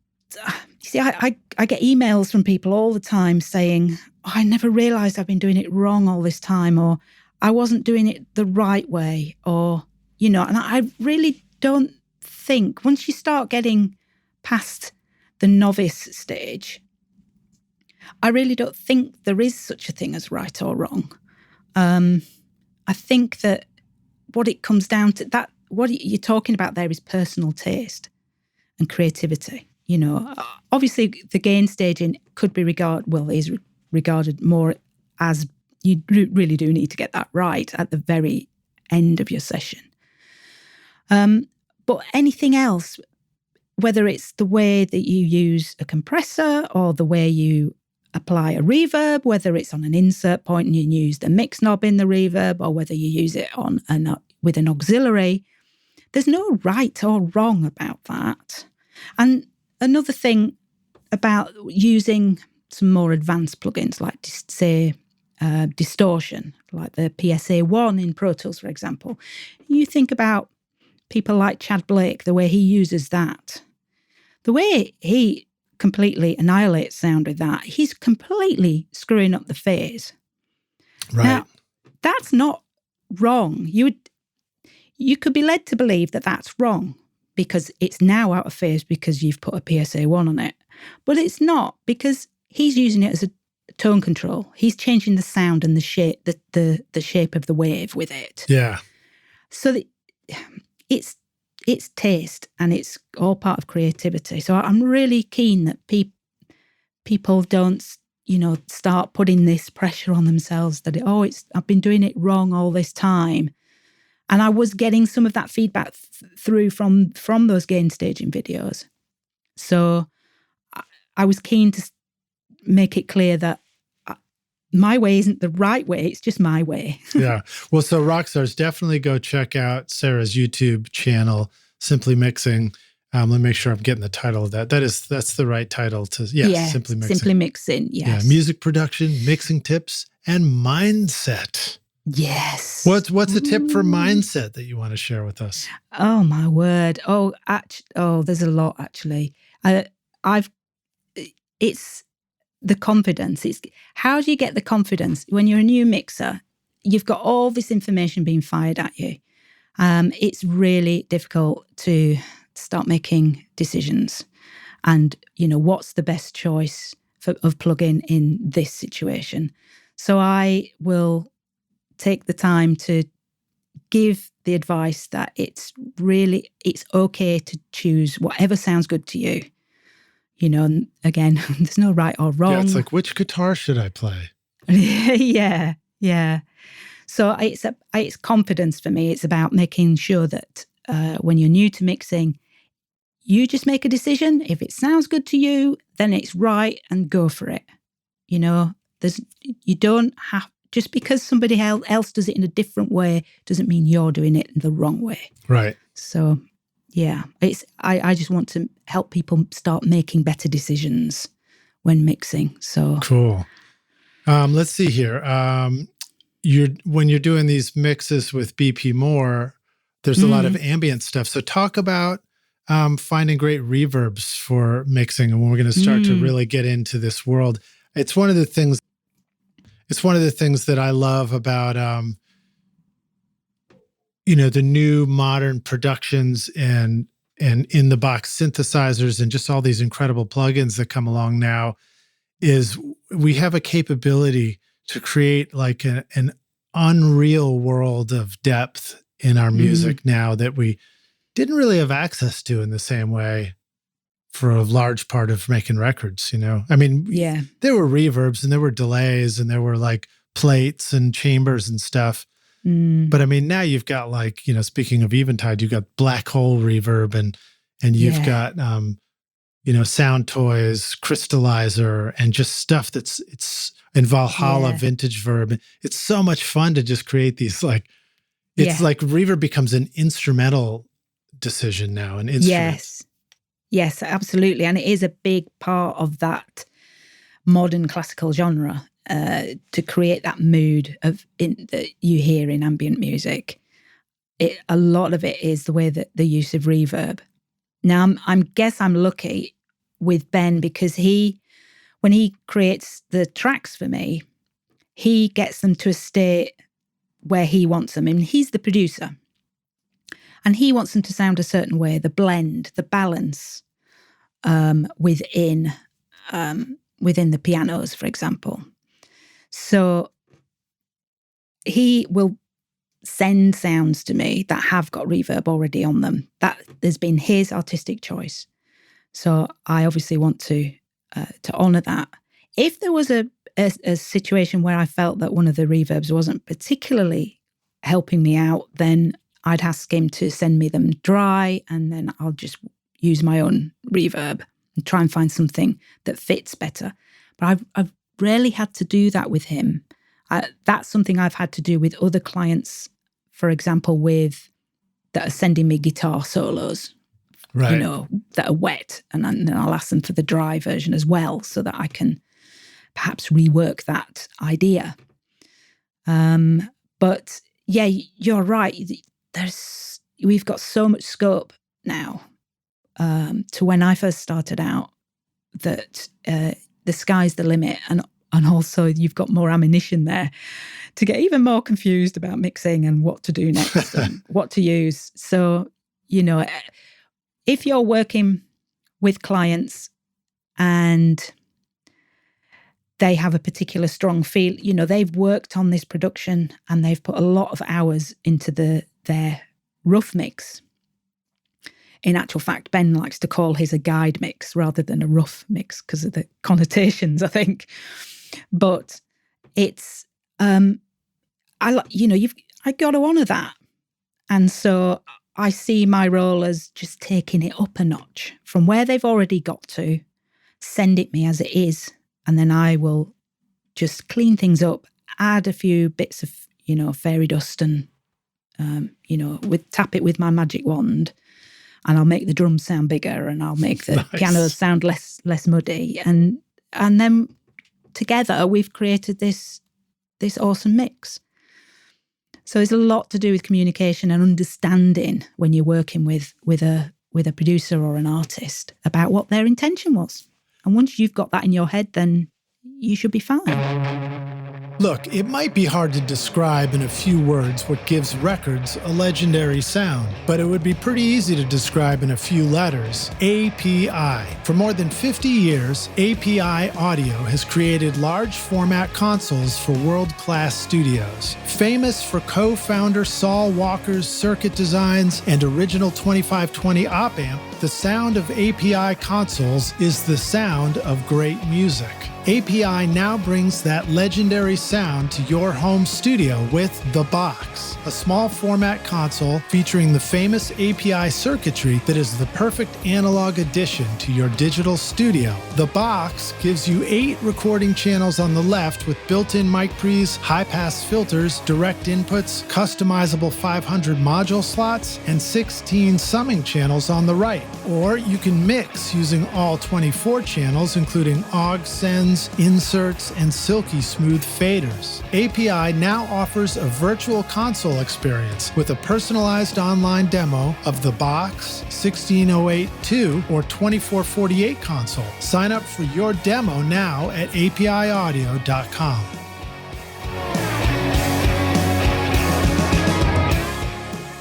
[SPEAKER 2] See, I get emails from people all the time saying, oh, I never realised I've been doing it wrong all this time, or I wasn't doing it the right way, or and I really don't think, once you start getting past the novice stage, I really don't think there is such a thing as right or wrong. I think that what it comes down to, that what you're talking about there is personal taste and creativity. Obviously the gain staging could be regarded more as you really do need to get that right at the very end of your session. But anything else, whether it's the way that you use a compressor or the way you apply a reverb, whether it's on an insert point and you use the mix knob in the reverb, or whether you use it with an auxiliary, there's no right or wrong about that. And another thing about using some more advanced plugins, like say distortion, like the PSA1 in Pro Tools, for example. You think about people like Chad Blake, the way he uses that, the way he completely annihilates sound with that, he's completely screwing up the phase.
[SPEAKER 1] Right.
[SPEAKER 2] Now, that's not wrong. You could be led to believe that that's wrong because it's now out of phase because you've put a PSA1 on it. But it's not, because he's using it as a tone control. He's changing the sound and the shape, the shape of the wave with it.
[SPEAKER 1] Yeah.
[SPEAKER 2] So it's taste, and it's all part of creativity. So I'm really keen that people don't, start putting this pressure on themselves that I've been doing it wrong all this time. And I was getting some of that feedback through from those gain staging videos. So I was keen to make it clear that my way isn't the right way. It's just my way.
[SPEAKER 1] Yeah. Well, so Rockstars, definitely go check out Sarah's YouTube channel, Simply Mixing. Let me make sure I'm getting the title of that. That's the right title to, Simply Mixing.
[SPEAKER 2] Simply Mixing, yes.
[SPEAKER 1] Yeah, music production, mixing tips, and mindset.
[SPEAKER 2] Yes.
[SPEAKER 1] What's a tip for mindset that you want to share with us?
[SPEAKER 2] Oh, my word. There's a lot, actually. It's the confidence. It's how do you get the confidence when you're a new mixer? You've got all this information being fired at you. It's really difficult to start making decisions, and what's the best choice of plugin in this situation. So I will take the time to give the advice that it's okay to choose whatever sounds good to you. And again, there's no right or wrong.
[SPEAKER 1] Yeah, it's like, which guitar should I play?
[SPEAKER 2] Yeah. So it's confidence for me. It's about making sure that when you're new to mixing, you just make a decision. If it sounds good to you, then it's right, and go for it. You don't have, just because somebody else does it in a different way doesn't mean you're doing it the wrong way.
[SPEAKER 1] Right.
[SPEAKER 2] So, yeah, I just want to help people start making better decisions when mixing. So
[SPEAKER 1] cool. Let's see here. When you're doing these mixes with BP Moore, there's a lot of ambient stuff. So talk about finding great reverbs for mixing, and when we're going to start to really get into this world. It's one of the things that I love about the new modern productions and in the box synthesizers and just all these incredible plugins that come along now, is we have a capability to create like an unreal world of depth in our music now that we didn't really have access to in the same way for a large part of making records. I mean, there were reverbs and there were delays and there were like plates and chambers and stuff. But I mean, now you've got like, speaking of Eventide, you've got black hole reverb and you've got, Sound Toys, Crystallizer, and just stuff it's in Valhalla vintage verb. It's so much fun to just create these like reverb becomes an instrumental decision now, an instrument.
[SPEAKER 2] Yes, absolutely. And it is a big part of that modern classical genre to create that mood that you hear in ambient music. A lot of it is the way that the use of reverb. Now, I'm lucky with Ben because when he creates the tracks for me, he gets them to a state where he wants them. I mean, he's the producer. And he wants them to sound a certain way, the blend, the balance within the pianos, for example. So he will send sounds to me that have got reverb already on them. That has been his artistic choice. So I obviously want to honour that. If there was a situation where I felt that one of the reverbs wasn't particularly helping me out, then I'd ask him to send me them dry, and then I'll just use my own reverb and try and find something that fits better. But I've rarely had to do that with him. That's something I've had to do with other clients, for example, that are sending me guitar solos,
[SPEAKER 1] right,
[SPEAKER 2] that are wet, and then I'll ask them for the dry version as well, so that I can perhaps rework that idea. But yeah, you're right. We've got so much scope now to when I first started out that the sky's the limit, and also you've got more ammunition there to get even more confused about mixing and what to do next and what to use. So, if you're working with clients and they have a particular strong feel, they've worked on this production and they've put a lot of hours into their rough mix. In actual fact, Ben likes to call his a guide mix rather than a rough mix because of the connotations, I think. But it's, I got to honour that. And so I see my role as just taking it up a notch from where they've already got to, send it me as it is, and then I will just clean things up, add a few bits of, fairy dust and, tap it with my magic wand, and I'll make the drums sound bigger and I'll make the pianos sound less muddy. And then together we've created this awesome mix. So it's a lot to do with communication and understanding when you're working with a producer or an artist about what their intention was. And once you've got that in your head, then you should be fine.
[SPEAKER 1] Look, it might be hard to describe in a few words what gives records a legendary sound, but it would be pretty easy to describe in a few letters: API. For more than 50 years, API Audio has created large format consoles for world-class studios. Famous for co-founder Saul Walker's circuit designs and original 2520 op amp, the sound of API consoles is the sound of great music. API now brings that legendary sound to your home studio with The Box, a small format console featuring the famous API circuitry that is the perfect analog addition to your digital studio. The Box gives you 8 recording channels on the left with built-in mic pre's, high-pass filters, direct inputs, customizable 500 module slots, and 16 summing channels on the right. Or you can mix using all 24 channels, including aux, sends, inserts, and silky smooth faders. API now offers a virtual console experience with a personalized online demo of the Box, 16082, or 2448 console. Sign up for your demo now at apiaudio.com.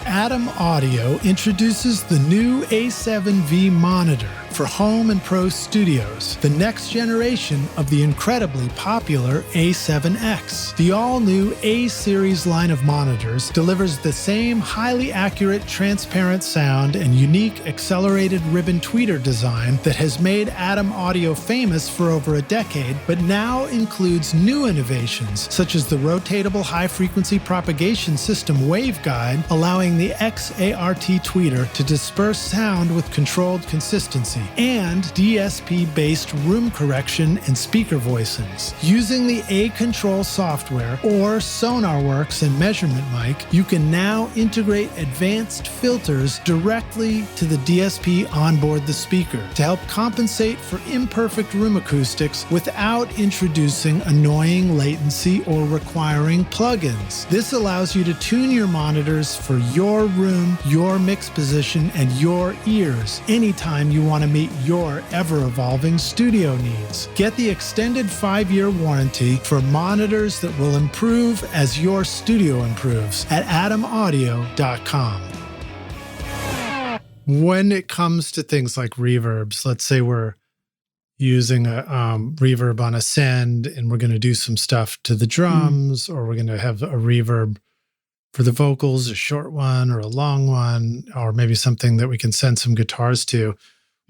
[SPEAKER 1] Atom Audio introduces the new A7V monitor for home and pro studios, the next generation of the incredibly popular A7X. The all-new A-series line of monitors delivers the same highly accurate, transparent sound and unique accelerated ribbon tweeter design that has made Atom Audio famous for over a decade, but now includes new innovations, such as the rotatable high-frequency propagation system waveguide, allowing the XART tweeter to disperse sound with controlled consistency, and DSP-based room correction and speaker voicings. Using the A-Control software or SonarWorks and Measurement Mic, you can now integrate advanced filters directly to the DSP onboard the speaker to help compensate for imperfect room acoustics without introducing annoying latency or requiring plugins. This allows you to tune your monitors for your room, your mix position, and your ears anytime you want to meet your ever-evolving studio needs. Get the extended 5-year warranty for monitors that will improve as your studio improves at atomaudio.com. When it comes to things like reverbs, let's say we're using a reverb on a send and we're going to do some stuff to the drums, or we're going to have a reverb for the vocals, a short one or a long one, or maybe something that we can send some guitars to.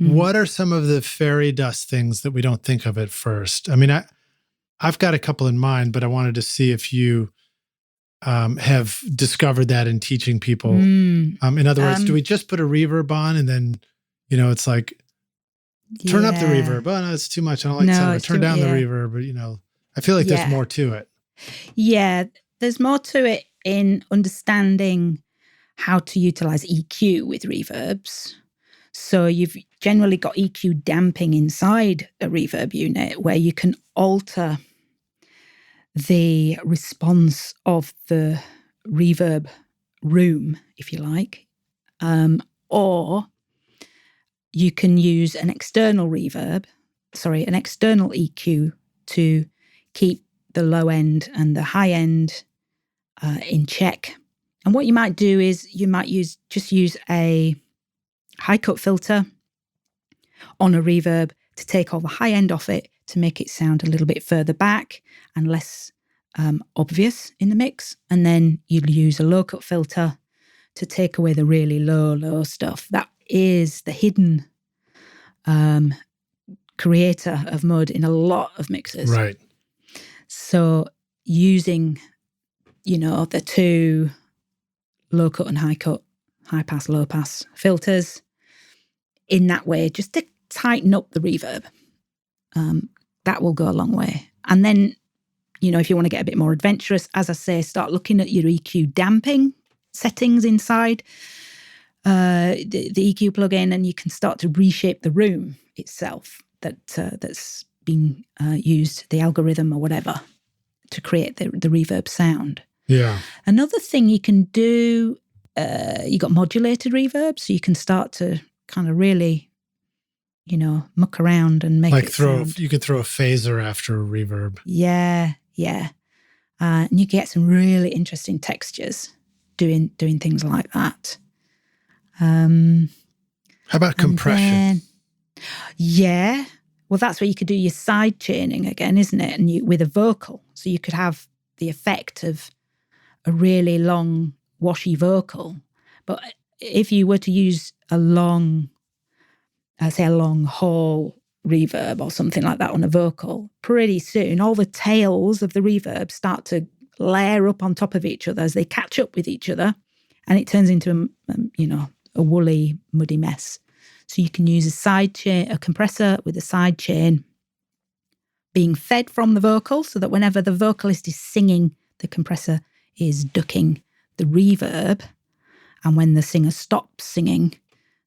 [SPEAKER 1] What are some of the fairy dust things that we don't think of at first? I mean, I've got a couple in mind, but I wanted to see if you have discovered that in teaching people. In other words, do we just put a reverb on and then, it's like, turn up the reverb? Oh, no, it's too much. I don't like the sound. Turn down the reverb. But, I feel like there's more to it. Yeah,
[SPEAKER 2] there's more to it in understanding how to utilize EQ with reverbs. So you've generally got EQ damping inside a reverb unit where you can alter the response of the reverb room, if you like, or you can use an external EQ to keep the low end and the high end in check. And what you might do is you might use a high cut filter on a reverb to take all the high end off it to make it sound a little bit further back and less obvious in the mix. And then you'll use a low cut filter to take away the really low stuff. That is the hidden creator of mud in a lot of mixes.
[SPEAKER 1] Right.
[SPEAKER 2] So using, the two low cut and high cut, high pass, low pass filters in that way, just to tighten up the reverb, that will go a long way. And then, if you want to get a bit more adventurous, as I say, start looking at your EQ damping settings inside the EQ plugin, and you can start to reshape the room itself that's been used, the algorithm or whatever, to create the reverb sound.
[SPEAKER 1] Yeah.
[SPEAKER 2] Another thing you can do, you got modulated reverb, so you can start to kind of really, muck around and make it sound.
[SPEAKER 1] You could throw a phaser after a reverb.
[SPEAKER 2] Yeah. And you get some really interesting textures doing things like that.
[SPEAKER 1] How about compression?
[SPEAKER 2] Yeah. Well, that's where you could do your side chaining again, isn't it? And with a vocal. So you could have the effect of a really long, washy vocal. But if you were to use a long haul reverb or something like that on a vocal, pretty soon all the tails of the reverb start to layer up on top of each other as they catch up with each other, and it turns into a woolly, muddy mess. So you can use a compressor with a side chain being fed from the vocal, so that whenever the vocalist is singing, the compressor is ducking the reverb, and when the singer stops singing,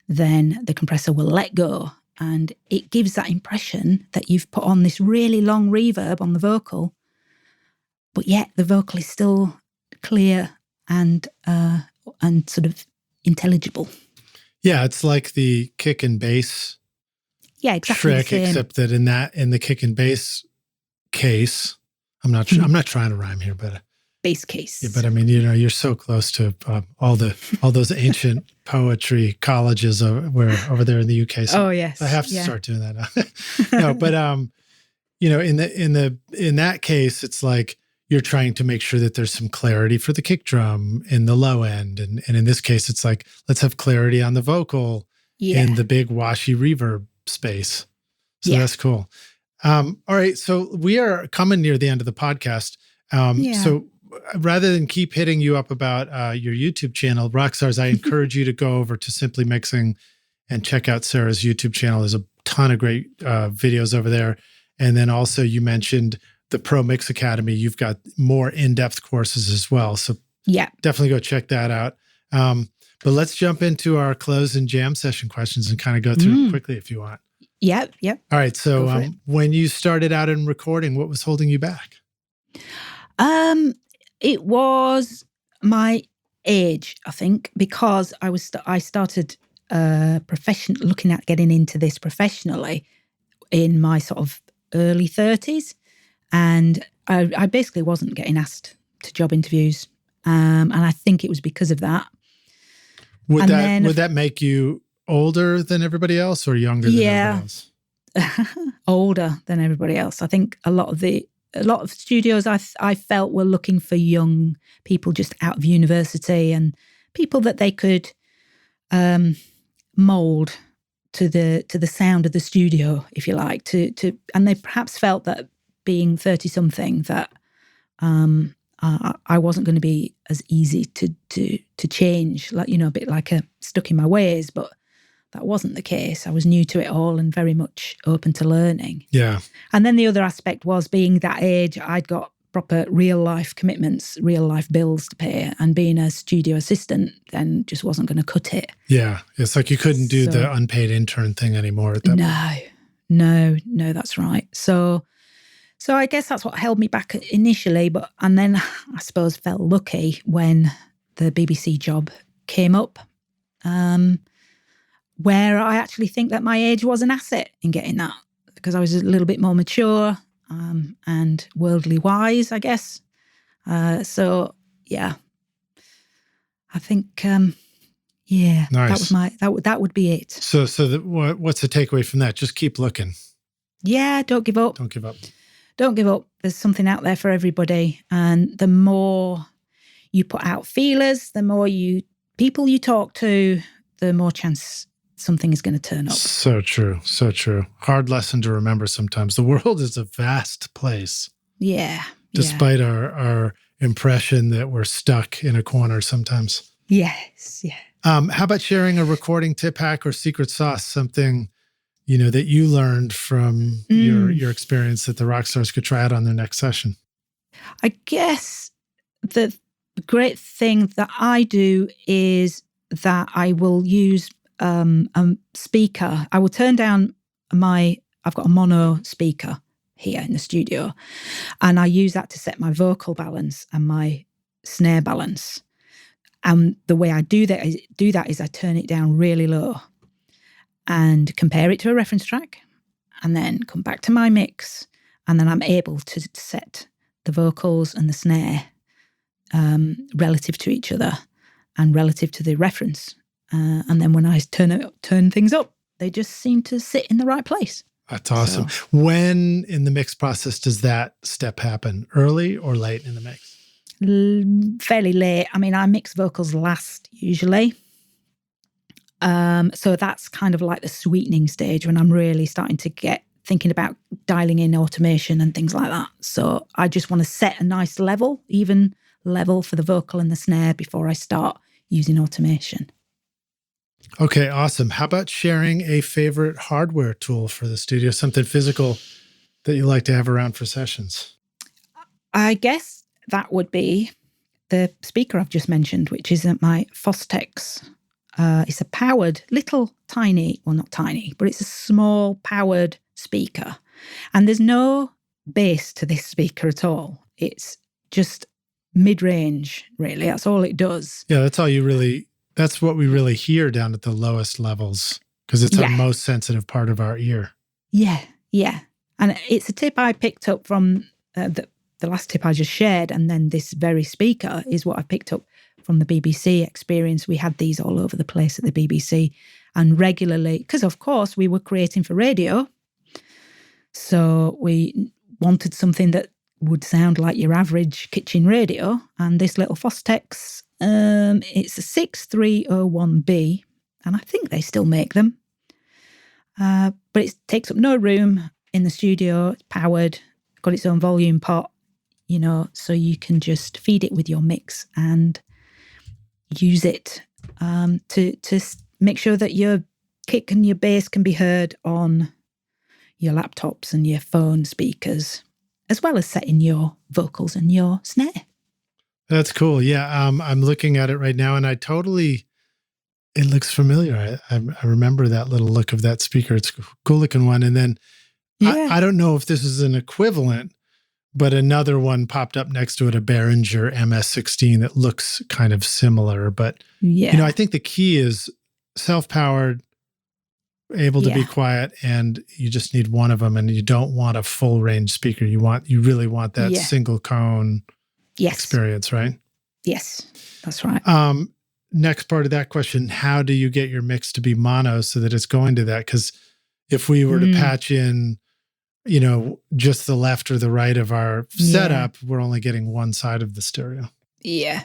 [SPEAKER 2] then the compressor will let go. And it gives that impression that you've put on this really long reverb on the vocal, but yet the vocal is still clear and sort of intelligible.
[SPEAKER 1] Yeah, it's like the kick and bass trick, except that in the kick and bass case, I'm not trying to rhyme here, but
[SPEAKER 2] bass case.
[SPEAKER 1] Yeah, but I mean, you're so close to all those ancient poetry colleges over there in the UK. So
[SPEAKER 2] oh yes,
[SPEAKER 1] I have to start doing that now. No, but in that case, it's like you're trying to make sure that there's some clarity for the kick drum in the low end, and in this case, it's like let's have clarity on the vocal in the big washy reverb space. So that's cool. All right, so we are coming near the end of the podcast. So rather than keep hitting you up about your YouTube channel, Rockstars, I encourage you to go over to Simply Mixing and check out Sarah's YouTube channel. There's a ton of great videos over there. And then also you mentioned the Pro Mix Academy. You've got more in-depth courses as well. So definitely go check that out. But let's jump into our close and jam session questions and kind of go through it quickly if you want.
[SPEAKER 2] Yep.
[SPEAKER 1] All right. So when you started out in recording, what was holding you back?
[SPEAKER 2] It was my age, I think, because I started looking at getting into this professionally in my sort of early 30s, and I basically wasn't getting asked to job interviews, and I think it was because of that.
[SPEAKER 1] Would that make you older than everybody else or younger than everybody else?
[SPEAKER 2] Older than everybody else. I think a lot of studios I felt were looking for young people just out of university and people that they could mold to the sound of the studio, if you like, and they perhaps felt that being 30 something that I wasn't going to be as easy to change, like, a bit like stuck in my ways, but that wasn't the case. I was new to it all and very much open to learning. Yeah. And then the other aspect was being that age, I'd got proper real life commitments, real life bills to pay, and being a studio assistant then just wasn't going to cut it. Yeah. It's like you couldn't do the unpaid intern thing anymore at that point. No, that's right. So So I guess that's what held me back initially, and then I suppose felt lucky when the BBC job came up, where I actually think that my age was an asset in getting that, because I was a little bit more mature and worldly wise, I guess. So yeah, I think nice. That was that would be it.
[SPEAKER 1] So what's the takeaway from that? Just keep looking.
[SPEAKER 2] Yeah, don't give up.
[SPEAKER 1] Don't give up.
[SPEAKER 2] Don't give up. There's something out there for everybody, and the more you put out feelers, the more people you talk to, the more chance something is going to turn up.
[SPEAKER 1] So true. So true. Hard lesson to remember sometimes. The world is a vast place.
[SPEAKER 2] Yeah.
[SPEAKER 1] Despite our impression that we're stuck in a corner sometimes.
[SPEAKER 2] Yes. Yeah.
[SPEAKER 1] How about sharing a recording tip hack or secret sauce, something, that you learned from your experience that the rock stars could try out on their next session?
[SPEAKER 2] I guess the great thing that I do is that I will use a speaker. I will turn down I've got a mono speaker here in the studio, and I use that to set my vocal balance and my snare balance. And the way I do that is I turn it down really low and compare it to a reference track, and then come back to my mix, and then I'm able to set the vocals and the snare relative to each other and relative to the reference. And then when I turn things up, they just seem to sit in the right place.
[SPEAKER 1] That's awesome. So, when in the mix process does that step happen? Early or late in the mix?
[SPEAKER 2] Fairly late. I mean, I mix vocals last usually. So that's kind of like the sweetening stage when I'm really starting to thinking about dialing in automation and things like that. So I just want to set a nice even level for the vocal and the snare before I start using automation.
[SPEAKER 1] Okay, awesome. How about sharing a favorite hardware tool for the studio, something physical that you like to have around for sessions?
[SPEAKER 2] I guess that would be the speaker I've just mentioned, which is my Fostex. It's a powered, little tiny, well, not tiny, but it's a small powered speaker. And there's no bass to this speaker at all. It's just mid-range, really. That's all it does.
[SPEAKER 1] Yeah, that's what we really hear down at the lowest levels, because it's our most sensitive part of our ear.
[SPEAKER 2] Yeah. And it's a tip I picked up from the last tip I just shared, and then this very speaker is what I picked up from the BBC experience. We had these all over the place at the BBC, and regularly, because of course we were creating for radio, so we wanted something that would sound like your average kitchen radio, and this little Fostex, it's a 6301B, and I think they still make them. But it takes up no room in the studio. It's powered, got its own volume pot, so you can just feed it with your mix and use it to make sure that your kick and your bass can be heard on your laptops and your phone speakers, as well as setting your vocals and your snare.
[SPEAKER 1] That's cool. Yeah, I'm looking at it right now, and it looks familiar. I remember that little look of that speaker. It's a cool looking one. And then I don't know if this is an equivalent, but another one popped up next to it, a Behringer MS-16 that looks kind of similar. But, I think the key is self-powered, able to be quiet, and you just need one of them, and you don't want a full range speaker. You really want that single cone experience, right?
[SPEAKER 2] Yes, that's right.
[SPEAKER 1] Next part of that question, how do you get your mix to be mono so that it's going to that? Because if we were to patch in, just the left or the right of our setup, we're only getting one side of the stereo.
[SPEAKER 2] Yeah.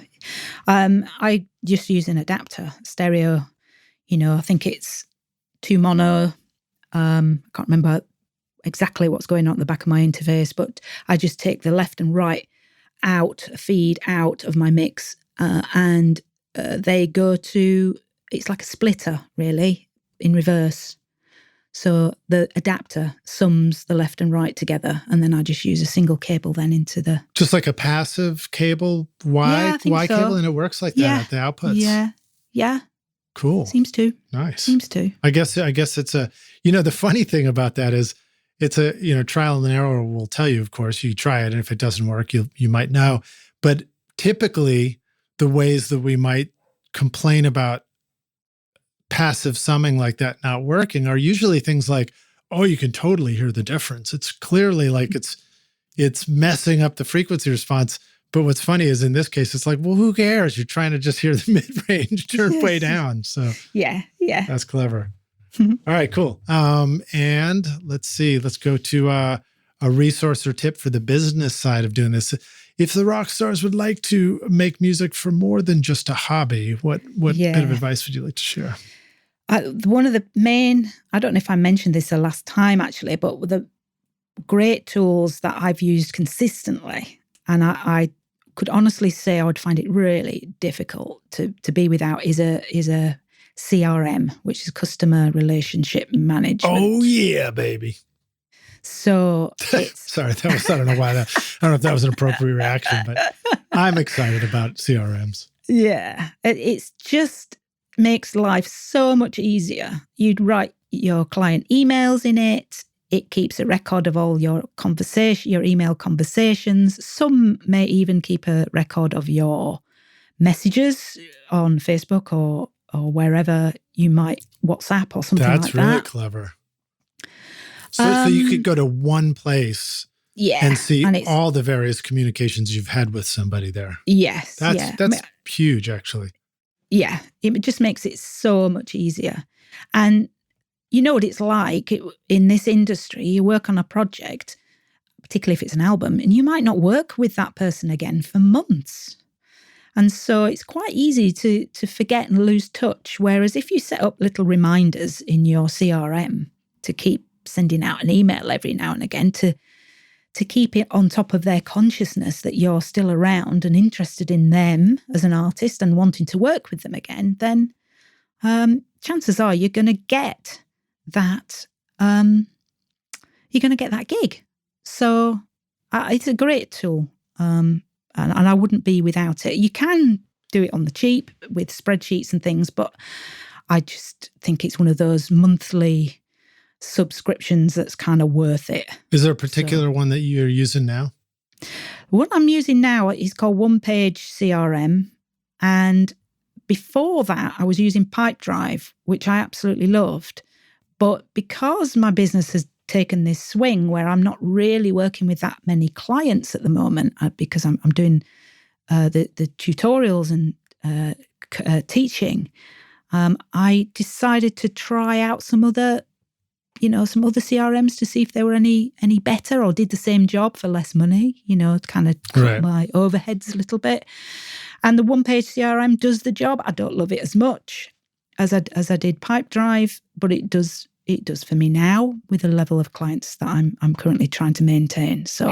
[SPEAKER 2] I just use an adapter, stereo. I think it's 2 mono. I can't remember exactly what's going on at the back of my interface, but I just take the left and right feed out of my mix, and they go to, it's like a splitter, really, in reverse. So the adapter sums the left and right together, and then I just use a single cable then into the...
[SPEAKER 1] Just like a passive cable, Y cable, and it works like that at the outputs?
[SPEAKER 2] Yeah.
[SPEAKER 1] Cool.
[SPEAKER 2] Seems to.
[SPEAKER 1] Nice.
[SPEAKER 2] Seems to.
[SPEAKER 1] I guess it's the funny thing about that is it's a, trial and error will tell you, of course, you try it. And if it doesn't work, you might know. But typically the ways that we might complain about passive summing like that not working are usually things like, oh, you can totally hear the difference. It's clearly like it's messing up the frequency response. But what's funny is in this case, it's like, well, who cares? You're trying to just hear the mid-range turn way down. So
[SPEAKER 2] yeah.
[SPEAKER 1] That's clever. All right, cool. And let's see. Let's go to a resource or tip for the business side of doing this. If the rock stars would like to make music for more than just a hobby, what bit of advice would you like to share?
[SPEAKER 2] One of the main, I don't know if I mentioned this the last time actually, but the great tools that I've used consistently, and I could honestly say I would find it really difficult to be without, is a CRM, which is customer relationship management.
[SPEAKER 1] Oh yeah, baby.
[SPEAKER 2] So
[SPEAKER 1] sorry, I don't know why I don't know if that was an appropriate reaction, but I'm excited about CRMs.
[SPEAKER 2] Yeah, it's just makes life so much easier. You'd write your client emails in it. It keeps a record of all your email conversations. Some may even keep a record of your messages on Facebook or wherever you might WhatsApp or something like that.
[SPEAKER 1] That's really clever. So you could go to one place and see all the various communications you've had with somebody there.
[SPEAKER 2] Yes.
[SPEAKER 1] That's huge, actually.
[SPEAKER 2] Yeah. It just makes it so much easier. And you know what it's like in this industry, you work on a project, particularly if it's an album, and you might not work with that person again for months. And so it's quite easy to forget and lose touch. Whereas if you set up little reminders in your CRM to keep sending out an email every now and again to keep it on top of their consciousness that you're still around and interested in them as an artist and wanting to work with them again, then chances are you're going to get that gig. So it's a great tool. And I wouldn't be without it. You can do it on the cheap with spreadsheets and things, but I just think it's one of those monthly subscriptions that's kind of worth it.
[SPEAKER 1] Is there a particular one that you're using now?
[SPEAKER 2] What I'm using now is called One Page CRM. And before that, I was using Pipedrive, which I absolutely loved. But because my business has taken this swing where I'm not really working with that many clients at the moment, because I'm doing the tutorials and teaching, I decided to try out some other CRMs to see if they were any better or did the same job for less money, to kind of cut my overheads a little bit. And the One Page CRM does the job. I don't love it as much as I did Pipedrive, but it does for me now with the level of clients that I'm currently trying to maintain. So.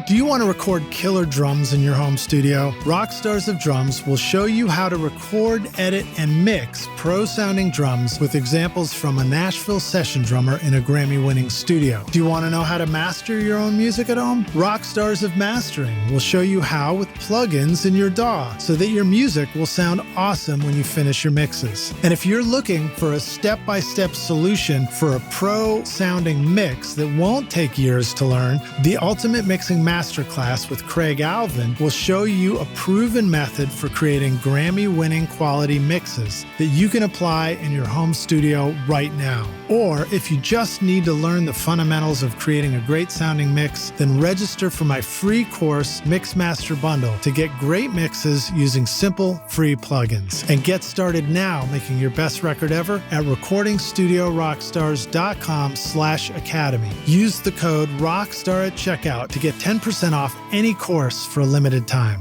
[SPEAKER 1] Do you want to record killer drums in your home studio? Rockstars of Drums will show you how to record, edit, and mix pro-sounding drums with examples from a Nashville session drummer in a Grammy-winning studio. Do you want to know how to master your own music at home? Rockstars of Mastering will show you how with plugins in your DAW so that your music will sound awesome when you finish your mixes. And if you're looking for a step-by-step solution for a pro-sounding mix that won't take years to learn, the Ultimate Mixing Masterclass with Craig Alvin will show you a proven method for creating Grammy-winning quality mixes that you can apply in your home studio right now. Or if you just need to learn the fundamentals of creating a great sounding mix, then register for my free course Mixmaster Bundle to get great mixes using simple free plugins. And get started now making your best record ever at recordingstudiorockstars.com/academy. Use the code ROCKSTAR at checkout to get 10% off any course for a limited time.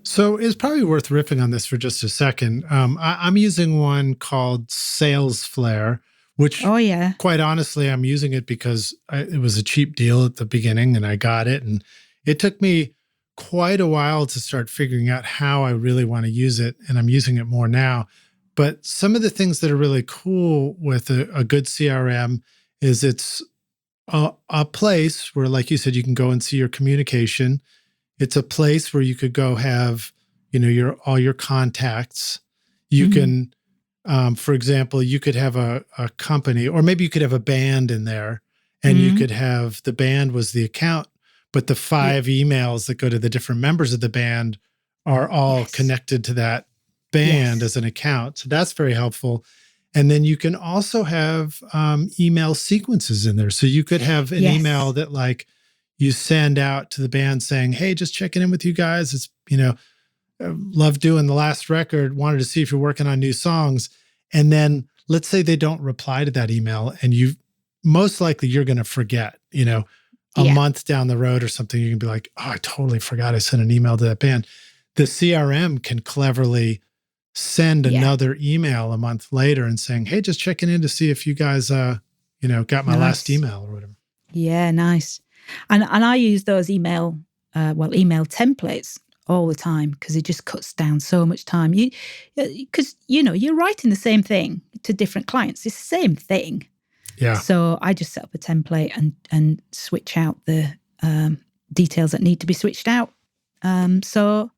[SPEAKER 1] So it's probably worth riffing on this for just a second. I'm using one called Sales Flare, which quite honestly, I'm using it because it was a cheap deal at the beginning and I got it. And it took me quite a while to start figuring out how I really want to use it. And I'm using it more now. But some of the things that are really cool with a good CRM is it's a place where, like you said, you can go and see your communication. It's a place where you could go have, all your contacts. You can For example, you could have a company, or maybe you could have a band in there, and you could have the band was the account, but the 5 emails that go to the different members of the band are all connected to that band as an account. So that's very helpful. And then you can also have email sequences in there. So you could have an email that like you send out to the band saying, hey, just checking in with you guys. It's, love doing the last record. Wanted to see if you're working on new songs. And then let's say they don't reply to that email, and most likely you're going to forget, a month down the road or something. You can be like, oh, I totally forgot I sent an email to that band. The CRM can cleverly send another email a month later and saying, hey, just checking in to see if you guys, got my last email or whatever.
[SPEAKER 2] Yeah, nice. And I use those email templates all the time because it just cuts down so much time. Because you're writing the same thing to different clients. It's the same thing. Yeah. So I just set up a template and switch out the details that need to be switched out. So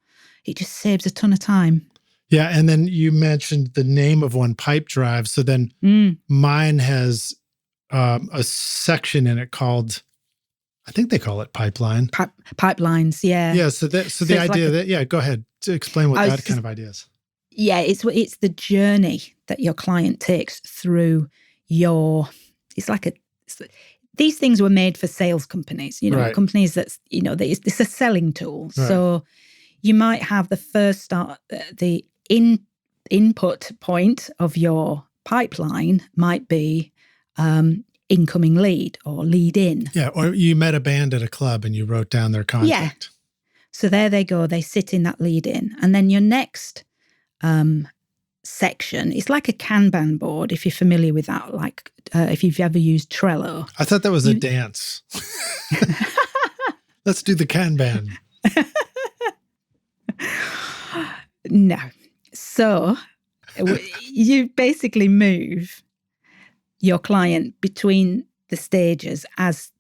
[SPEAKER 2] it just saves a ton of time.
[SPEAKER 1] Yeah, and then you mentioned the name of one, pipe drive. So then mine has a section in it called, I think they call it pipeline.
[SPEAKER 2] Pipelines, yeah.
[SPEAKER 1] Yeah, so the idea that, go ahead to explain what that kind of idea is.
[SPEAKER 2] Yeah, it's the journey that your client takes through these things were made for sales companies, companies that's, it's a selling tool. Right. So you might have the first start, the input point of your pipeline might be incoming lead or lead in.
[SPEAKER 1] Yeah, or you met a band at a club and you wrote down their contact. Yeah.
[SPEAKER 2] So there they go. They sit in that lead in. And then your next section, it's like a Kanban board, if you're familiar with that, like if you've ever used Trello.
[SPEAKER 1] I thought that was a dance. Let's do the Kanban.
[SPEAKER 2] No. So you basically move your client between the stages as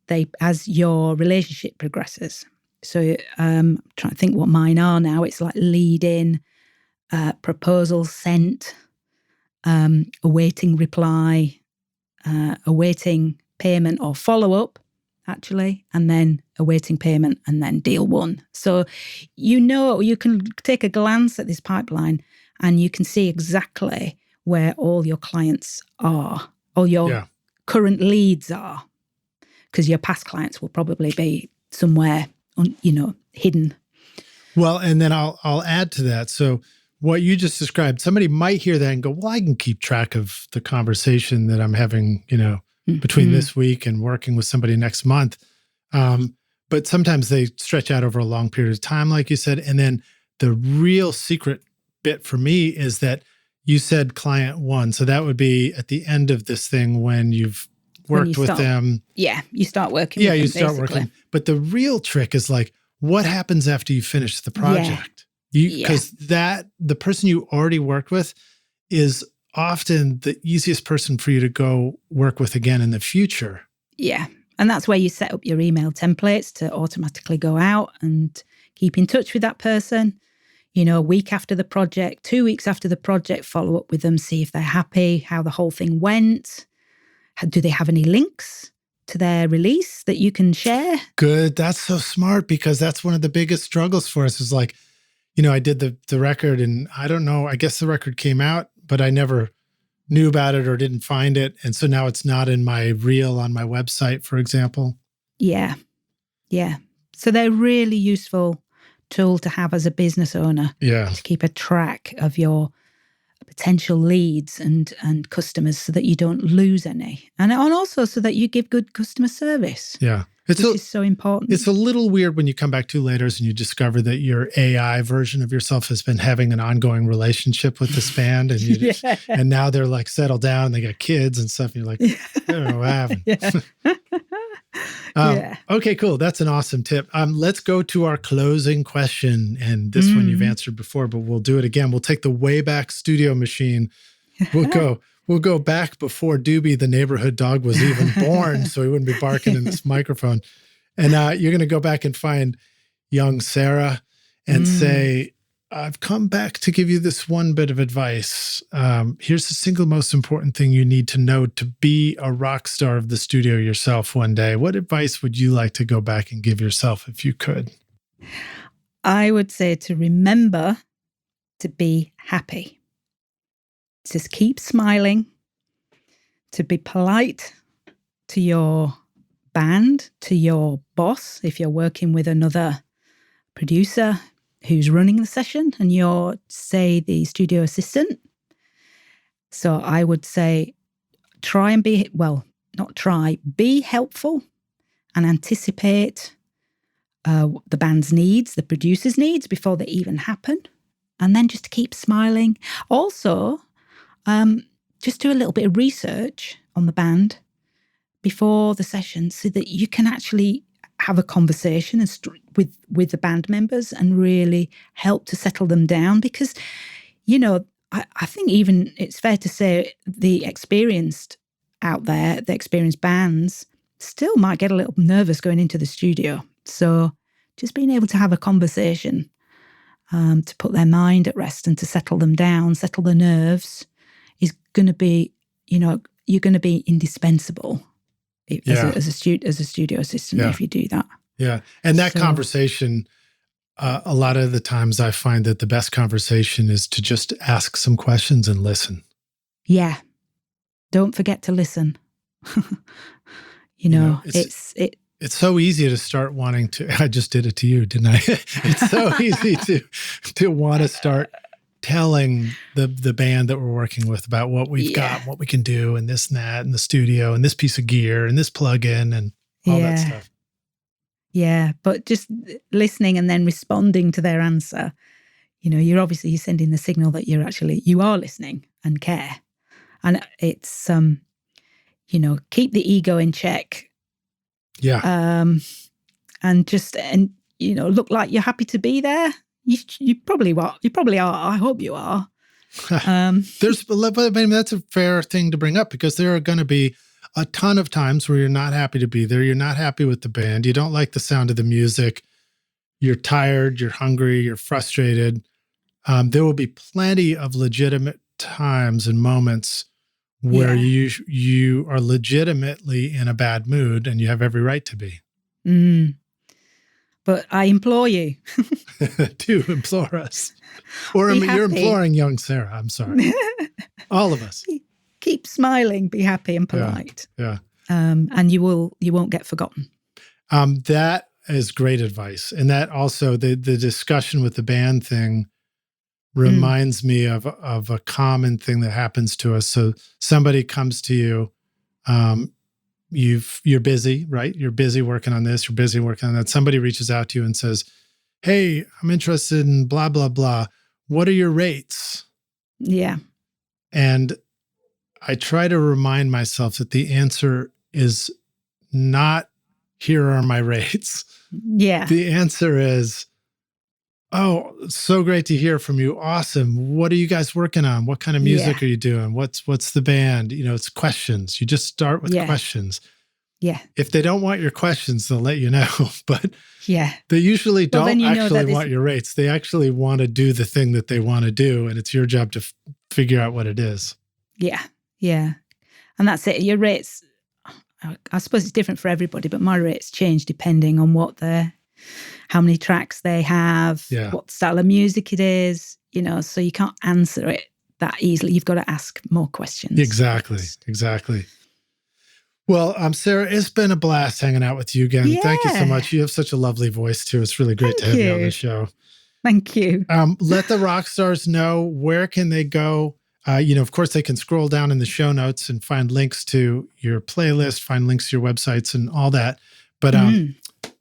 [SPEAKER 2] your relationship progresses. So I'm trying to think what mine are now. It's like lead in, proposal sent, awaiting reply, awaiting payment or follow-up, actually, and then awaiting payment and then deal one. So you can take a glance at this pipeline and you can see exactly where all your clients are, all your current leads are, because your past clients will probably be somewhere, hidden.
[SPEAKER 1] Well, and then I'll add to that. So what you just described, somebody might hear that and go, well, I can keep track of the conversation that I'm having, between this week and working with somebody next month. But sometimes they stretch out over a long period of time, like you said. And then the real secret bit for me is that you said client one. So that would be at the end of this thing when you've worked with them.
[SPEAKER 2] Yeah, you start working with them,
[SPEAKER 1] you start working. But the real trick is like, what happens after you finish the project? Because the person you already worked with is often the easiest person for you to go work with again in the future. Yeah.
[SPEAKER 2] And that's where you set up your email templates to automatically go out and keep in touch with that person. A week after the project, 2 weeks after the project, follow up with them, see if they're happy, how the whole thing went. Do they have any links to their release that you can share?
[SPEAKER 1] Good. That's so smart, because that's one of the biggest struggles for us is like, I did the record and I don't know, I guess the record came out, but I never knew about it or didn't find it. And so now it's not in my reel on my website, for example.
[SPEAKER 2] Yeah. Yeah. So they're really useful tool to have as a business owner.
[SPEAKER 1] Yeah.
[SPEAKER 2] To keep a track of your potential leads and customers so that you don't lose any. And also so that you give good customer service.
[SPEAKER 1] Yeah.
[SPEAKER 2] Which is so important.
[SPEAKER 1] It's a little weird when you come back 2 later and you discover that your AI version of yourself has been having an ongoing relationship with this band, and and now they're like settled down, and they got kids and stuff. And you're like, I don't know what happened. Okay, cool. That's an awesome tip. Let's go to our closing question. And this one you've answered before, but we'll do it again. We'll take the Wayback Studio machine. We'll go back before Doobie, the neighborhood dog, was even born, so he wouldn't be barking in this microphone. And you're going to go back and find young Sarah and say, I've come back to give you this one bit of advice. Here's the single most important thing you need to know to be a rock star of the studio yourself one day. What advice would you like to go back and give yourself if you could?
[SPEAKER 2] I would say to remember to be happy. Just keep smiling, to be polite to your band, to your boss, if you're working with another producer who's running the session and you're, say, the studio assistant. So I would say try and be, well, not try, be helpful and anticipate the band's needs, the producer's needs before they even happen. And then just keep smiling. Also, just do a little bit of research on the band before the session so that you can actually have a conversation with the band members and really help to settle them down. Because, you know, I think even it's fair to say the experienced out there, the experienced bands still might get a little nervous going into the studio. So just being able to have a conversation to put their mind at rest and to settle them down, settle the nerves is going to be, you know, you're going to be indispensable as a studio assistant if you do that.
[SPEAKER 1] Yeah. And that conversation, a lot of the times I find that the best conversation is to just ask some questions and listen.
[SPEAKER 2] Yeah. Don't forget to listen. It's
[SPEAKER 1] so easy to start wanting to, I just did it to you, didn't I? It's so easy to want to start telling the band that we're working with about what we've got, what we can do, and this and that, and the studio, and this piece of gear, and this plug-in, and all that stuff.
[SPEAKER 2] Yeah, but just listening and then responding to their answer, you know, you're sending the signal that you are listening and care. And it's, keep the ego in check.
[SPEAKER 1] Yeah.
[SPEAKER 2] And look like you're happy to be there. You probably are. You probably are. I hope you are.
[SPEAKER 1] That's a fair thing to bring up because there are going to be a ton of times where you're not happy to be there. You're not happy with the band. You don't like the sound of the music. You're tired. You're hungry. You're frustrated. There will be plenty of legitimate times and moments where you are legitimately in a bad mood and you have every right to be.
[SPEAKER 2] Mm. But I implore you.
[SPEAKER 1] Do implore us. Or you're imploring young Sarah. I'm sorry. All of us.
[SPEAKER 2] Keep smiling, be happy and polite.
[SPEAKER 1] Yeah.
[SPEAKER 2] And you won't get forgotten.
[SPEAKER 1] That is great advice. And that also, the discussion with the band thing reminds me of a common thing that happens to us. So somebody comes to you, you're busy, right? You're busy working on this, you're busy working on that. Somebody reaches out to you and says, hey, I'm interested in blah, blah, blah. What are your rates?
[SPEAKER 2] Yeah.
[SPEAKER 1] And I try to remind myself that the answer is not, here are my rates.
[SPEAKER 2] Yeah.
[SPEAKER 1] The answer is, oh, so great to hear from you. Awesome. What are you guys working on? What kind of music are you doing? What's the band? You know, it's questions. You just start with questions.
[SPEAKER 2] Yeah.
[SPEAKER 1] If they don't want your questions, they'll let you know. But they usually don't want your rates. They actually want to do the thing that they want to do. And it's your job to figure out what it is.
[SPEAKER 2] Yeah. Yeah. And that's it. Your rates, I suppose it's different for everybody, but my rates change depending on how many tracks they have, what style of music it is, you know, so you can't answer it that easily. You've got to ask more questions.
[SPEAKER 1] Exactly. Well, Sarah, it's been a blast hanging out with you again. Yeah. Thank you so much. You have such a lovely voice too. It's really great to have you on the show.
[SPEAKER 2] Thank you.
[SPEAKER 1] Let the rock stars know, where can they go? Of course, they can scroll down in the show notes and find links to your playlist, find links to your websites and all that. But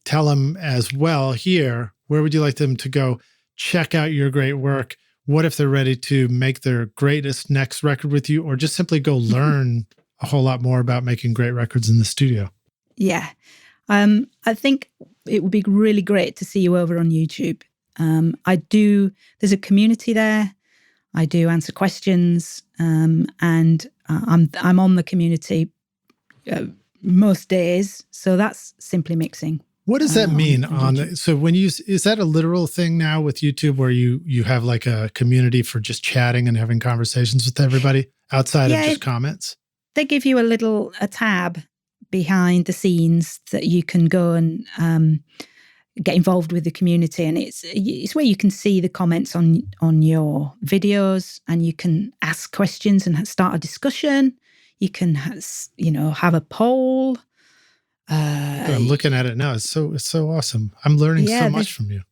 [SPEAKER 1] tell them as well here, where would you like them to go check out your great work? What if they're ready to make their greatest next record with you, or just simply go learn a whole lot more about making great records in the studio?
[SPEAKER 2] Yeah. I think it would be really great to see you over on YouTube. There's a community there. I do answer questions, and I'm on the community most days. So that's Simply Mixing.
[SPEAKER 1] What does that mean
[SPEAKER 2] on YouTube.
[SPEAKER 1] So when is that a literal thing now with YouTube where you have like a community for just chatting and having conversations with everybody outside of just comments?
[SPEAKER 2] They give you a tab behind the scenes that you can go and get involved with the community, and it's where you can see the comments on your videos, and you can ask questions and start a discussion. You can have a poll.
[SPEAKER 1] I'm looking at it now. It's so awesome. I'm learning so much from you.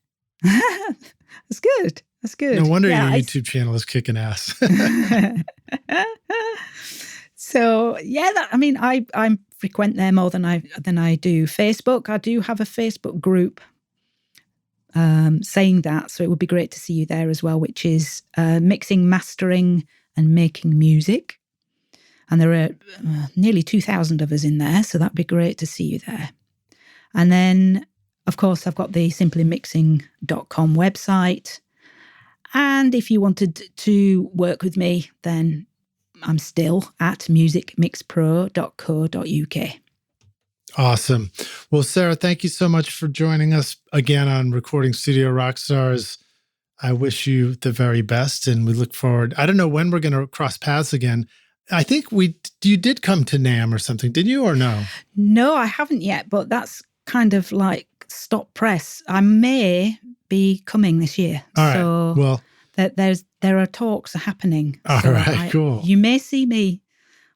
[SPEAKER 2] That's good. That's good.
[SPEAKER 1] No wonder your YouTube channel is kicking ass.
[SPEAKER 2] So I frequent there more than I do Facebook. I do have a Facebook group saying that, so it would be great to see you there as well, which is mixing, mastering, and making music. And there are nearly 2,000 of us in there, so that'd be great to see you there. And then, of course, I've got the simplymixing.com website. And if you wanted to work with me, then I'm still at musicmixpro.co.uk.
[SPEAKER 1] Awesome. Well, Sara, thank you so much for joining us again on Recording Studio Rockstars. I wish you the very best, and we look forward. I don't know when we're going to cross paths again. I think you did come to NAMM or something, didn't you, or no?
[SPEAKER 2] No, I haven't yet, but that's kind of like stop press. I may be coming this year.
[SPEAKER 1] All right. So well,
[SPEAKER 2] there are talks happening.
[SPEAKER 1] All right, cool.
[SPEAKER 2] You may see me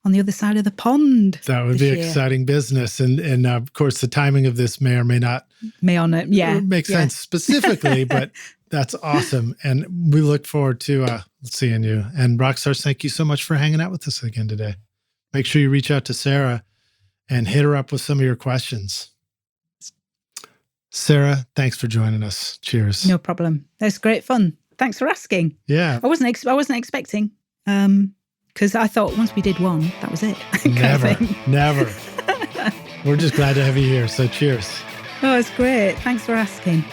[SPEAKER 2] on the other side of the pond.
[SPEAKER 1] That would be exciting business. And of course, the timing of this may or may not make sense specifically, but that's awesome. And we look forward to seeing you. And Rockstars, thank you so much for hanging out with us again today. Make sure you reach out to Sara and hit her up with some of your questions. Sara, thanks for joining us. Cheers.
[SPEAKER 2] No problem. That's great fun. Thanks for asking.
[SPEAKER 1] Yeah.
[SPEAKER 2] I wasn't expecting, because I thought once we did one, that was it.
[SPEAKER 1] Never. We're just glad to have you here. So cheers.
[SPEAKER 2] Oh, it's great. Thanks for asking.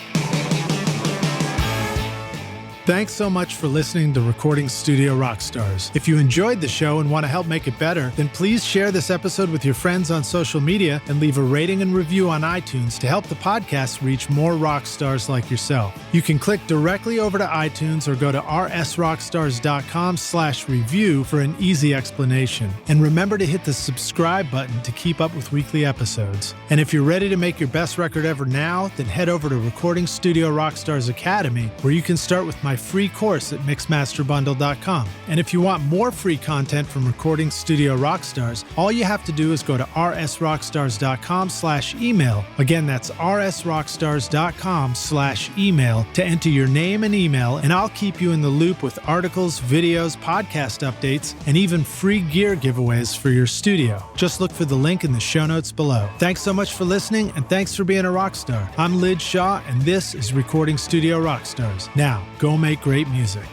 [SPEAKER 1] Thanks so much for listening to Recording Studio Rockstars. If you enjoyed the show and want to help make it better, then please share this episode with your friends on social media and leave a rating and review on iTunes to help the podcast reach more rock stars like yourself. You can click directly over to iTunes or go to rsrockstars.com/review for an easy explanation. And remember to hit the subscribe button to keep up with weekly episodes. And if you're ready to make your best record ever now, then head over to Recording Studio Rockstars Academy, where you can start with my free course at mixmasterbundle.com. And if you want more free content from Recording Studio Rockstars, all you have to do is go to rsrockstars.com/email. Again, that's rsrockstars.com/email to enter your name and email, and I'll keep you in the loop with articles, videos, podcast updates, and even free gear giveaways for your studio. Just look for the link in the show notes below. Thanks so much for listening, and thanks for being a rock star. I'm Lid Shaw, and this is Recording Studio Rockstars. Now, go make great music.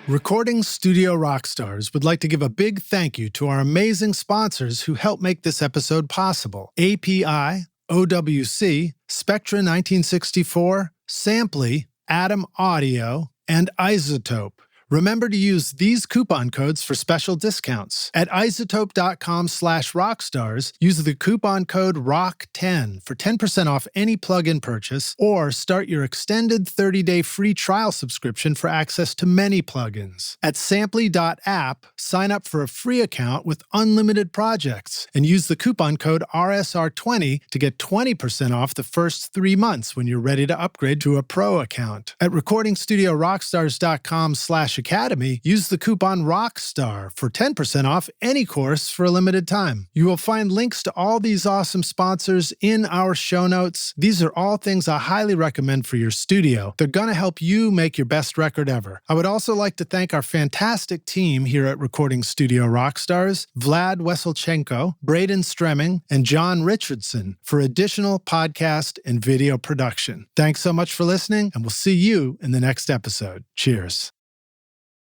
[SPEAKER 1] Recording Studio Rockstars would like to give a big thank you to our amazing sponsors who help make this episode possible. API, OWC, Spectra 1964, Samply, Atom Audio, and Isotope. Remember to use these coupon codes for special discounts. At isotope.com/rockstars, use the coupon code ROCK10 for 10% off any plugin purchase, or start your extended 30-day free trial subscription for access to many plugins. At samply.app, sign up for a free account with unlimited projects and use the coupon code RSR20 to get 20% off the first 3 months when you're ready to upgrade to a pro account. At recordingstudiorockstars.com/academy, use the coupon ROCKSTAR for 10% off any course for a limited time. You will find links to all these awesome sponsors in our show notes. These are all things I highly recommend for your studio. They're going to help you make your best record ever. I would also like to thank our fantastic team here at Recording Studio Rockstars, Vlad Weselchenko, Braden Stremming, and John Richardson for additional podcast and video production. Thanks so much for listening, and we'll see you in the next episode. Cheers.